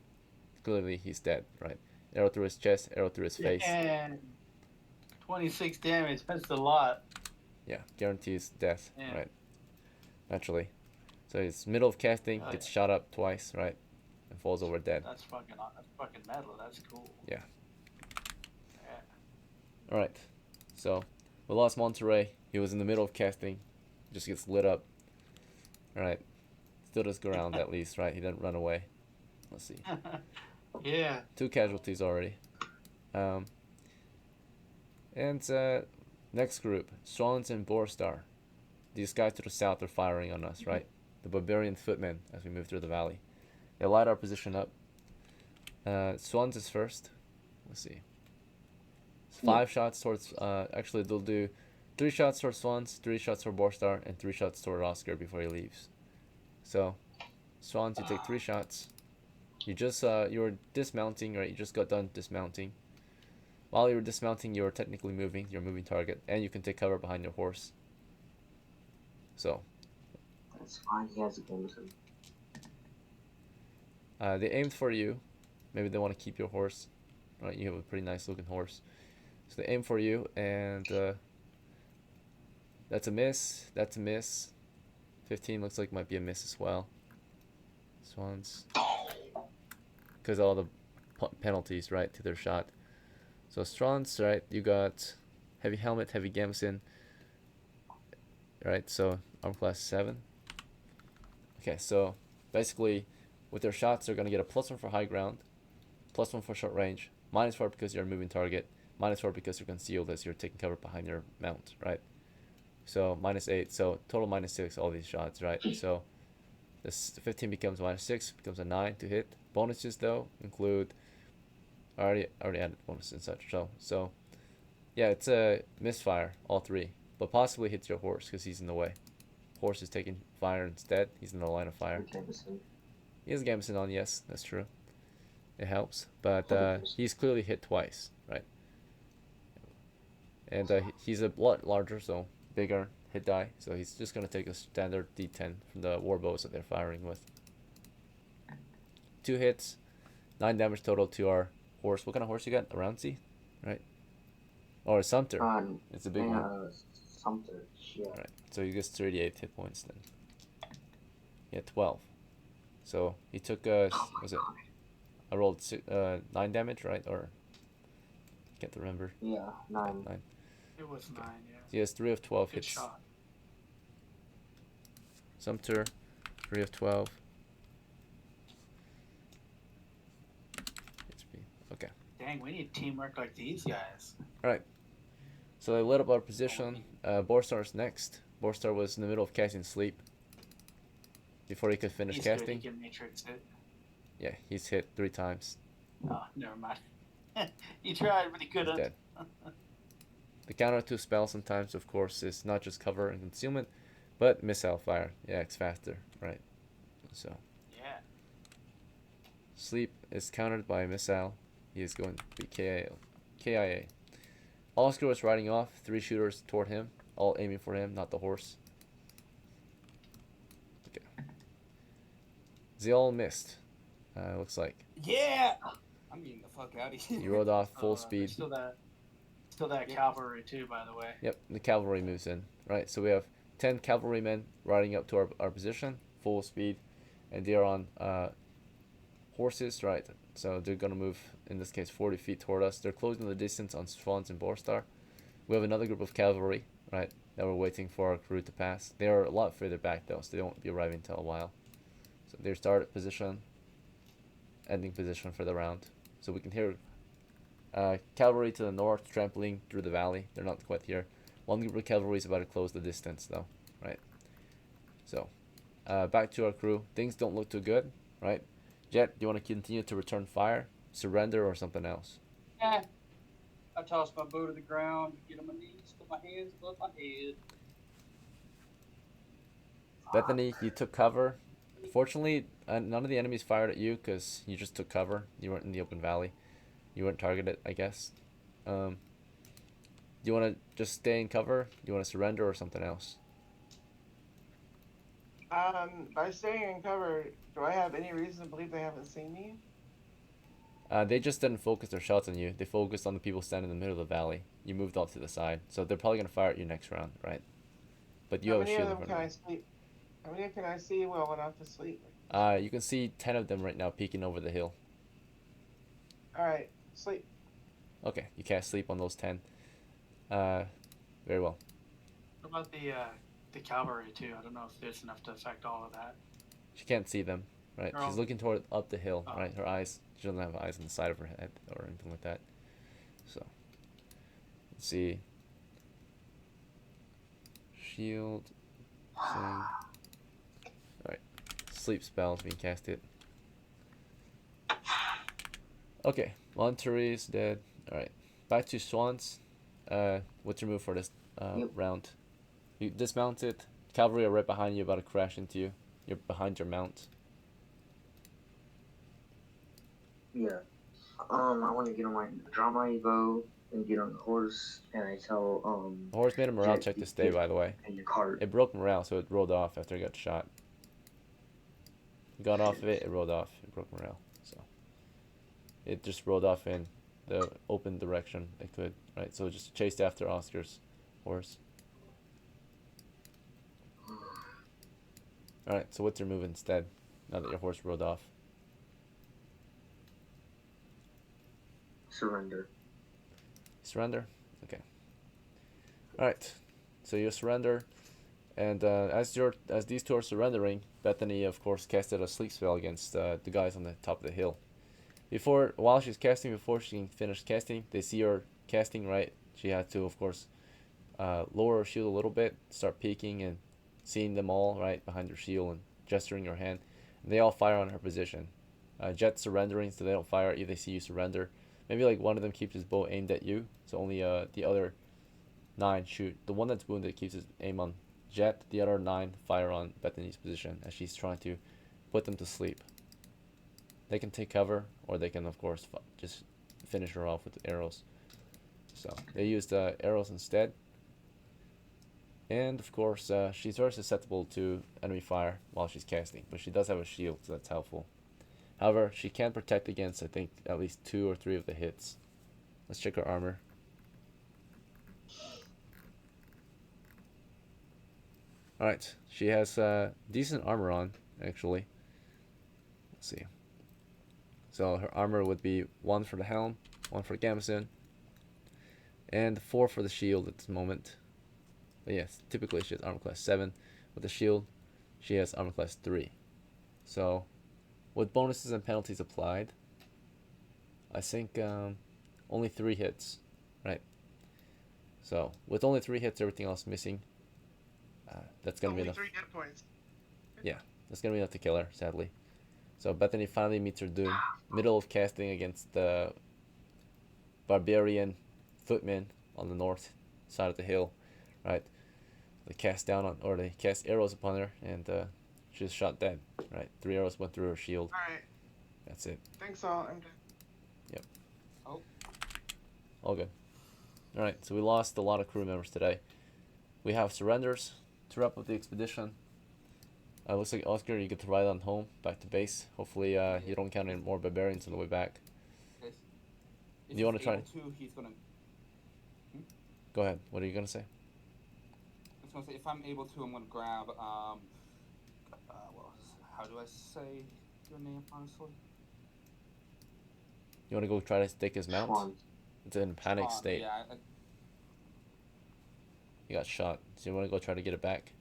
clearly he's dead, right? Arrow through his chest, arrow through his face. And 26 damage, that's a lot. Yeah, guarantees death, right? Naturally. So he's middle of casting, gets shot up twice, right? And falls over dead. That's fucking metal, that's cool. Yeah. Alright. So we lost Monterey. He was in the middle of casting. Just gets lit up. Alright. Still does ground at least, right? He didn't run away. Let's see. Yeah. 2 casualties already. And next group, SCHWANZ and BORSTAR. These guys to the south are firing on us, right? The barbarian footmen as we move through the valley. They light our position up. SCHWANZ is first. Let's see. It's 5 shots towards. Actually, they'll do 3 shots towards SCHWANZ, 3 shots for BORSTAR, and 3 shots toward Oscar before he leaves. So, SCHWANZ, you take 3 shots. You just you were dismounting, right? You just got done dismounting. While you were dismounting, you were technically moving. You're a moving target, and you can take cover behind your horse. So. That's fine. He has a gamison. They aimed for you. Maybe they want to keep your horse. Right? You have a pretty nice looking horse. So they aim for you, and that's a miss. That's a miss. 15 looks like might be a miss as well. SCHWANZ. Because all the penalties, right, to their shot. So SCHWANZ, right, you got heavy helmet, heavy gamson. Right, so arm class 7. Okay, so basically with their shots they're going to get a +1 for high ground, +1 for short range, -4 because you're a moving target, -4 because you're concealed as you're taking cover behind your mount, right? So -8, so total -6 all these shots, right? So this 15 becomes -6, becomes a 9 to hit. Bonuses though include, I already added bonuses and such. So yeah, it's a misfire, all 3, but possibly hits your horse because he's in the way. Horse is taking fire instead. He's in the line of fire. He has gamson on, yes, that's true. It helps, but he's clearly hit twice, right? And he's a lot larger, so bigger hit die. So he's just gonna take a standard D10 from the warbows that they're firing with. 2 hits, 9 damage total to our horse. What kind of horse you got? A Rouncy, right? Or a Sumter? It's a big one. Something. Yeah. Alright, so he gets 38 hit points then. Yeah, 12. So he took, Oh my was it, god. I rolled 9 damage, right? Or, can't remember. Yeah, 9. 9. It was 9, yeah. So he has 3 of 12 Good hits. shot. Sumter, 3 of 12. HP. Okay. Dang, we need teamwork like these guys. Alright. So they lit up our position. Borstar's next. Borstar was in the middle of casting sleep before he could finish He's casting. good. He can matrix it. Yeah, he's hit 3 times. Oh, never mind. He tried, but he He's couldn't. dead. The counter to spell sometimes, of course, is not just cover and concealment, but missile fire. Yeah, it's faster, right? So Yeah. sleep is countered by a missile. He is going to be KIA. Oscar was riding off, 3 shooters toward him, all aiming for him, not the horse. Okay. They all missed. Looks like. Yeah! I'm getting the fuck out of here. You rode off full There's speed. Still that cavalry too, by the way. Yep, the cavalry moves in. Right, so we have 10 cavalrymen riding up to our position, full speed, and they are on horses, right? So they're gonna move, in this case, 40 feet toward us. They're closing the distance on SCHWANZ and BORSTAR. We have another group of cavalry, right, that we're waiting for our crew to pass. They are a lot further back though, so they won't be arriving until a while. So their start position, ending position for the round. So we can hear cavalry to the north trampling through the valley. They're not quite here. One group of cavalry is about to close the distance though, right? So back to our crew. Things don't look too good, right? Jet, do you want to continue to return fire, surrender, or something else? I toss my bow to the ground, get on my knees, put my hands above my head. Bethany, you took cover. Fortunately, none of the enemies fired at you because you just took cover. You weren't in the open valley. You weren't targeted, I guess. Do you want to just stay in cover? Do you want to surrender or something else? By staying in cover, do I have any reason to believe they haven't seen me? They just didn't focus their shots on you. They focused on the people standing in the middle of the valley. You moved off to the side, so they're probably gonna fire at you next round, right? But you How have a many of shield in them front can I of sleep? How many can I see well enough to sleep? you. You can see 10 of them right now peeking over the hill. Alright, sleep. Okay, you can't sleep on those 10. Very well. What about the cavalry too? I don't know if there's enough to affect all of that. She can't see them, right? They're She's all- looking toward up the hill, Oh. right? Her eyes, she doesn't have eyes on the side of her head or anything like that. So, let's see. Shield, sing. Alright, sleep spells being casted. Okay, Monterey is dead. Alright, back to SCHWANZ. What's your move for this round? You dismounted. Cavalry are right behind you, about to crash into you. You're behind your mount. Yeah. I want to get on draw my bow and get on the horse, and I tell The horse made a morale Jet, check to you stay, get by the way. in the cart. It broke morale, so it rolled off after it got shot. Got off of it, it rolled off. It broke morale, so it just rolled off in the open direction it could, right? So it just chased after Oscar's horse. Alright, so what's your move instead, now that your horse rode off? Surrender. Surrender? Okay. Alright, so you surrender, and as these two are surrendering, Bethany, of course, casted a sleep spell against the guys on the top of the hill. While she's casting, before she can finish casting, they see her casting, right? She had to, of course, lower her shield a little bit, start peeking and seeing them all, right, behind her shield and gesturing her hand. And they all fire on her position. Jet surrendering, so they don't fire if they see you surrender. Maybe like one of them keeps his bow aimed at you, so only the other 9 shoot. The one that's wounded keeps his aim on Jet. The other 9 fire on Bethany's position as she's trying to put them to sleep. They can take cover, or they can, of course, just finish her off with arrows. So they used arrows instead. And of course, she's very susceptible to enemy fire while she's casting, but she does have a shield, so that's helpful. However, she can protect against, I think, at least 2 or 3 of the hits. Let's check her armor. Alright, she has decent armor on, actually. Let's see. So her armor would be 1 for the helm, 1 for the gambeson, and 4 for the shield at this moment. But yes, typically she has armor class 7. With the shield, she has armor class 3. So, with bonuses and penalties applied, I think only 3 hits, right? So, with only 3 hits, everything else missing, that's going to be enough. 3 hit points. Yeah, that's going to be enough to kill her, sadly. So, Bethany finally meets her doom. Middle of casting against the barbarian footmen on the north side of the hill, right? They cast down on, or they cast arrows upon her, and she was shot dead, right? 3 arrows went through her shield. Alright. That's it. Thanks all. I'm dead. Yep. Oh. All good. Alright, so we lost a lot of crew members today. We have surrenders to wrap up the expedition. Looks like Oscar, you get to ride on home, back to base. Hopefully you don't encounter any more barbarians on the way back. If Do you want to try? he's gonna. Go ahead. What are you gonna say? I was gonna say if I'm able to, I'm gonna grab. How do I say your name honestly? You want to go try to take his mount? SCHWANZ. It's in a panic state. Yeah. You got shot. So you want to go try to get it back?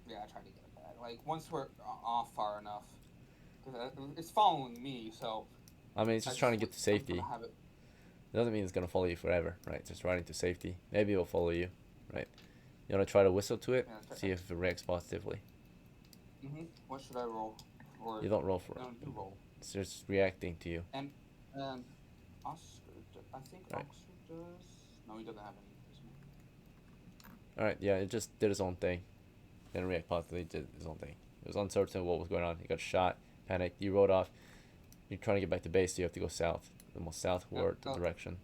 Yeah, I tried to get it back. Like once we're off far enough, because it's following me. So. I mean, it's just trying to get to safety. It doesn't mean it's gonna follow you forever, right? It's just riding to safety. Maybe it'll follow you, right? You wanna try to whistle to it, Yeah, see if it reacts positively. What should I roll for? You don't roll for it. Don't you roll. It's just reacting to you. And Oscar, I think Right. Oscar does. No, he doesn't have any. Alright, yeah, it just did its own thing. Didn't react positively, it did its own thing. It was uncertain what was going on. He got shot, panicked, you rode off. You're trying to get back to base, so you have to go south. The most southward direction.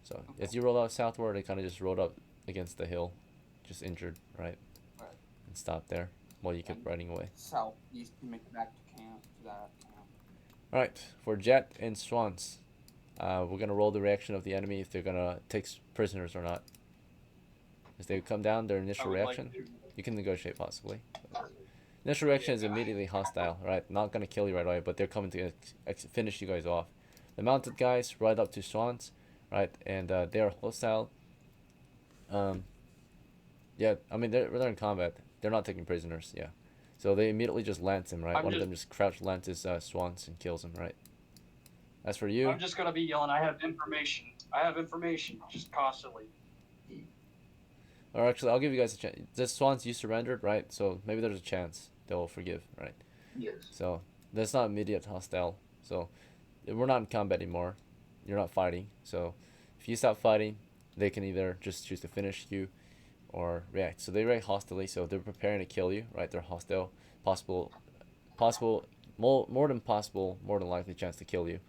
So, as you rolled out southward, it kind of just rode up against the hill. Just injured, right? Right. And stopped there while you kept riding away. Southeast to make it back to camp. To that camp. Alright, for Jet and SCHWANZ, we're going to roll the reaction of the enemy if they're going to take prisoners or not. As they come down, their initial reaction, you can negotiate possibly. Initial reaction is immediately hostile, right? Not going to kill you right away, but they're coming to finish you guys off. The mounted guys ride up to SCHWANZ, right? And they're hostile. Yeah, I mean, they're in combat. They're not taking prisoners, yeah. So they immediately just lance him, right? One of them just crouch lances SCHWANZ and kills him, right? As for you... I'm just going to be yelling, I have information. I have information, just constantly. Or actually, I'll give you guys a chance. The SCHWANZ, you surrendered, right? So maybe there's a chance they'll forgive, right? Yes. So that's not immediate hostile. So we're not in combat anymore. You're not fighting. So if you stop fighting, they can either just choose to finish you or react. So they react hostilely. So they're preparing to kill you, right? They're hostile. More than likely chance to kill you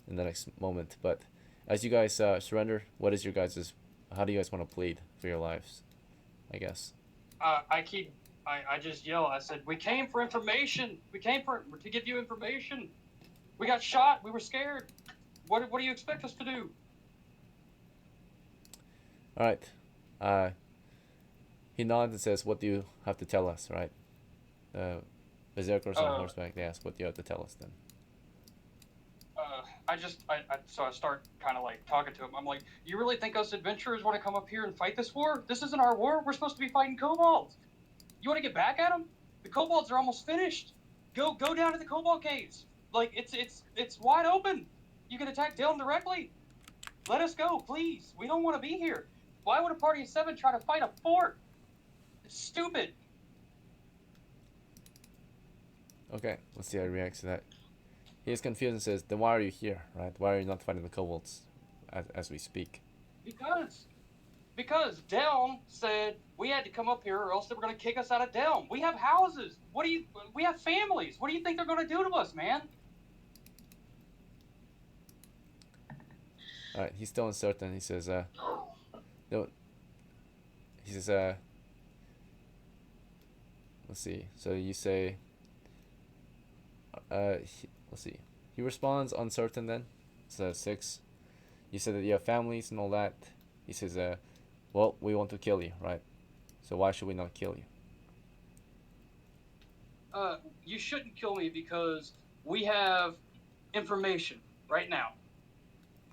in the next moment. But as you guys surrender, what is your guys'? How do you guys want to plead for your lives? I guess. I just yell. I said, "We came for information. We came to give you information. We got shot. We were scared. What do you expect us to do?" All right. He nods and says, "What do you have to tell us?" Right. Berserkers on horseback. They ask, "What do you have to tell us?" Then. So I start kind of like talking to him. I'm like, "You really think us adventurers want to come up here and fight this war? This isn't our war. We're supposed to be fighting kobolds. You want to get back at them? The kobolds are almost finished. Go down to the kobold caves. Like it's wide open. You can attack Dylan directly. Let us go, please. We don't want to be here. Why would a party of 7 try to fight a fort? It's stupid." Okay, let's see how he reacts to that. He is confused and says, "Then why are you here, right? Why are you not fighting the kobolds as we speak?" Because Delm said we had to come up here or else they were going to kick us out of Delm. We have houses. We have families. What do you think they're going to do to us, man? Alright, he's still uncertain. He says, no. He says, let's see. So you say, let's see. He responds uncertain then. It's 6. You said that you have families and all that. He says, well, we want to kill you, right? So why should we not kill you? You shouldn't kill me because we have information right now.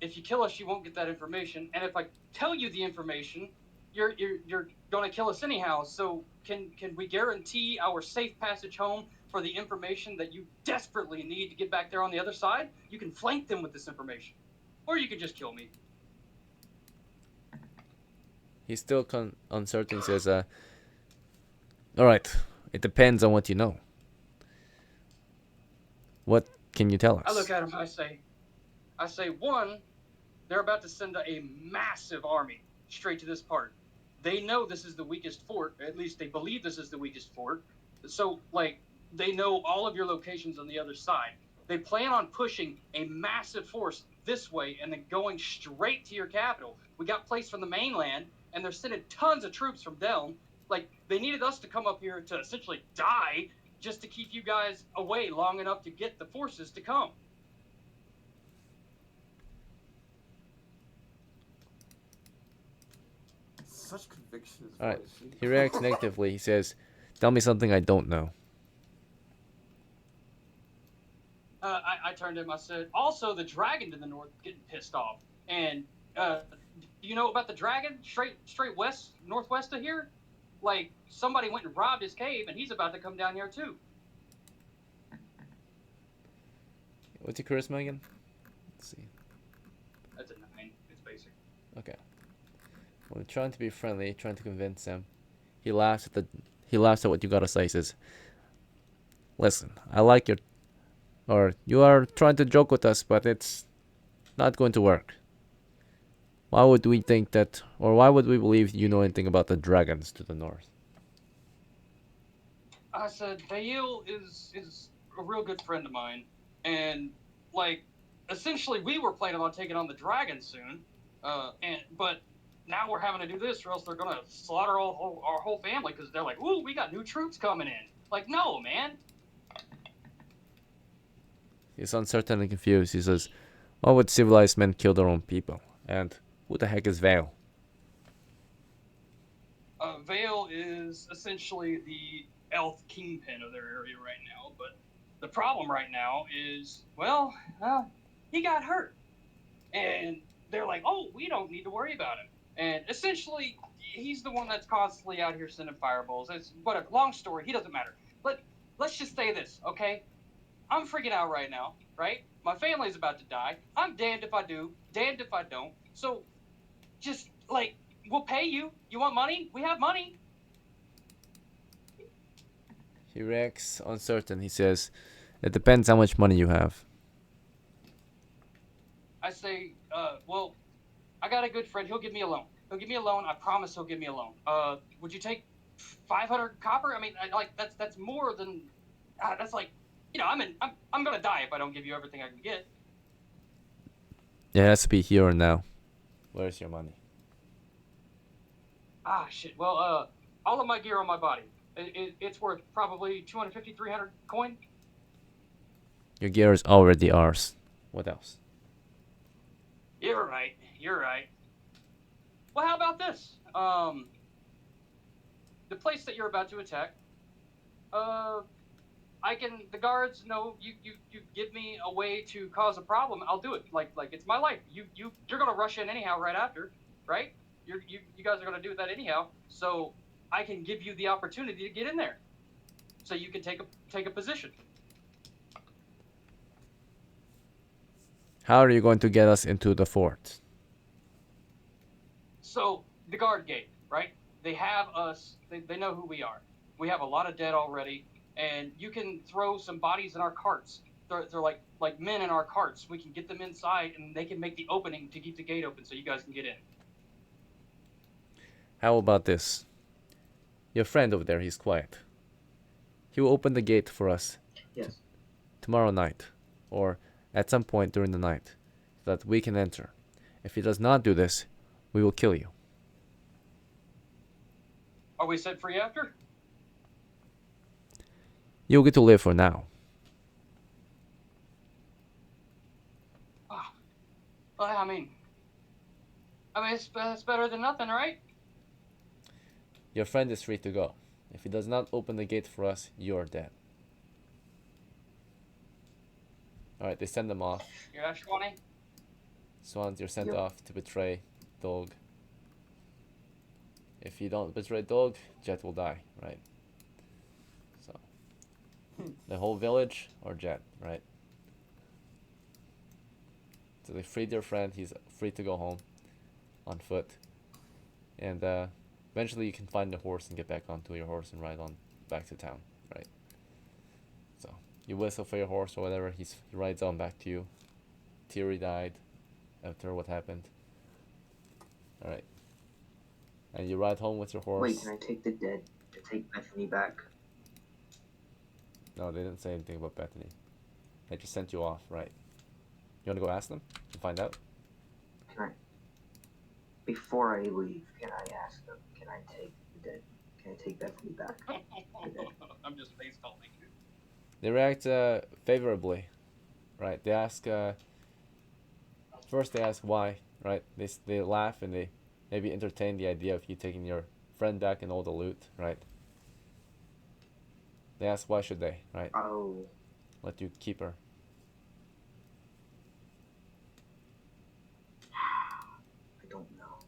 If you kill us, you won't get that information. And if I tell you the information, you're gonna kill us anyhow. So can we guarantee our safe passage home for the information that you desperately need to get back there on the other side? You can flank them with this information, or you can just kill me. He's still uncertain. He says, all right, it depends on what you know. What can you tell us? I look at him. I say, one, they're about to send a massive army straight to this part. They know this is the weakest fort. At least they believe this is the weakest fort. So, like, they know all of your locations on the other side. They plan on pushing a massive force this way and then going straight to your capital. We got plays from the mainland, and they're sending tons of troops from Delm. Like, they needed us to come up here to essentially die just to keep you guys away long enough to get the forces to come. Such conviction is Alright, what he reacts negatively. He says, tell me something I don't know. I turned to him, I said, also the dragon to the north getting pissed off. And do you know about the dragon straight west, northwest of here? Like, somebody went and robbed his cave, and he's about to come down here too. What's your charisma again? Let's see. That's a 9. It's basic. Okay. Well, trying to be friendly, trying to convince him. He laughs at what you gotta say. He says, listen, I like your... Or, you are trying to joke with us, but it's not going to work. Why would we think that... Or why would we believe you know anything about the dragons to the north? I said, Vail is a real good friend of mine. And, like, essentially we were planning on taking on the dragon soon. But now we're having to do this or else they're going to slaughter our whole family because they're like, ooh, we got new troops coming in. Like, no, man. He's uncertain and confused. He says, why would civilized men kill their own people? And who the heck is Vale? Vale is essentially the elf kingpin of their area right now. But the problem right now is, well, he got hurt. And they're like, oh, we don't need to worry about him. And essentially, he's the one that's constantly out here sending fireballs. But a long story, he doesn't matter. But let's just say this, okay? I'm freaking out right now, right? My family's about to die. I'm damned if I do, damned if I don't. So, just, like, we'll pay you. You want money? We have money. He reacts uncertain. He says, it depends how much money you have. I say, well, I got a good friend. He'll give me a loan. He'll give me a loan. I promise he'll give me a loan. Would you take 500 copper? I mean, that's more than, that's like, you know, I'm gonna die if I don't give you everything I can get. Yeah, it has to be here and now. Where's your money? Ah, shit. Well, all of my gear on my body. It's worth probably 250, 300 coin. Your gear is already ours. What else? You're right. You're right. Well, how about this? The place that you're about to attack, the guards know you give me a way to cause a problem, I'll do it. Like it's my life. You're gonna rush in anyhow right after, right? You guys are gonna do that anyhow. So I can give you the opportunity to get in there, so you can take a position. How are you going to get us into the fort? So the guard gate, right? They have us. They know who we are. We have a lot of dead already. And you can throw some bodies in our carts. They're like men in our carts. We can get them inside, and they can make the opening to keep the gate open so you guys can get in. How about this? Your friend over there, he's quiet. He will open the gate for us. Yes. Tomorrow night. Or at some point during the night. So that we can enter. If he does not do this, we will kill you. Are we set free after? You'll get to live for now. I mean, it's better than nothing, right? Your friend is free to go. If he does not open the gate for us, you are dead. Alright, they send them off. Yeah, Shwani? Swans, you're sent Yep. off to betray DOLG. If you don't betray DOLG, Jet will die, right? So, the whole village or Jet, right? So they freed your friend. He's free to go home on foot. And eventually you can find the horse and get back onto your horse and ride on back to town, right? So you whistle for your horse or whatever. He rides on back to you. Teary died after what happened. Alright. And you ride home with your horse. Wait, can I take the dead to take Bethany back? No, they didn't say anything about Bethany. They just sent you off, right? You want to go ask them and find out? Can I, before I leave, can I ask them, can I take the dead? Can I take Bethany back? I'm just face calling you. They react favorably, right? They ask, first they ask why, right? They laugh and they maybe entertain the idea of you taking your friend back and all the loot, right? They ask why should they, right? Oh, Let you keep her. I don't know.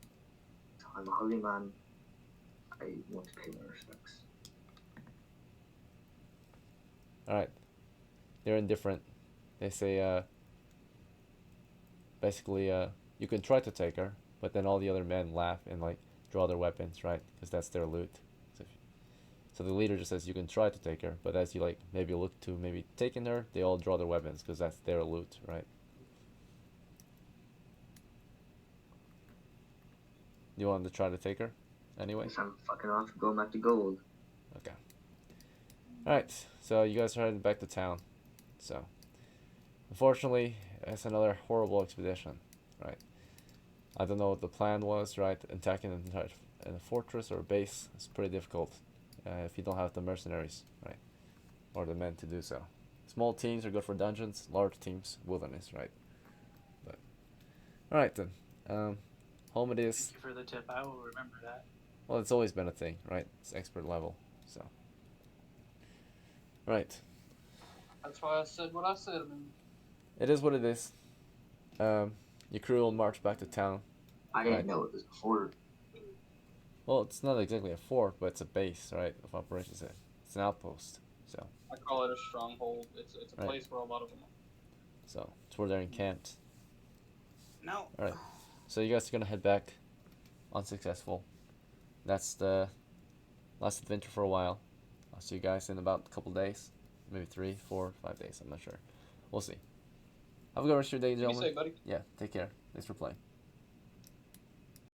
I'm a holy man. I want to pay my respects. Alright. They're indifferent. They say, basically, you can try to take her, but then all the other men laugh and, like, draw their weapons, right? Because that's their loot. So the leader just says you can try to take her, but as you, like, maybe look to maybe taking her, they all draw their weapons because that's their loot, right? You want to try to take her anyway? Guess I'm fucking off and going back to gold. Okay. Alright, so you guys are heading back to town. So, unfortunately, it's another horrible expedition, right? I don't know what the plan was, right? Attacking an entire a fortress or a base is pretty difficult if you don't have the mercenaries, right? Or the men to do so. Small teams are good for dungeons, large teams, wilderness, right? But, alright then. Home it is. Thank you for the tip. I will remember that. Well, it's always been a thing, right? It's expert level, so. Right. That's why I said what I said, man. It is what it is. Your crew will march back to town. I didn't Right. know it was before. Well, it's not exactly a fort, but it's a base, right, of operations. It's an outpost, so. I call it a stronghold. It's a Right. place where a lot of them are. So, it's where they're encamped. No. Alright, so you guys are gonna head back. Unsuccessful. That's the last adventure for a while. I'll see you guys in about a couple days. Maybe 3, 4, 5 days, I'm not sure. We'll see. Have a good rest of your day, What do you gentlemen. say, buddy? Yeah, take care. Thanks for playing.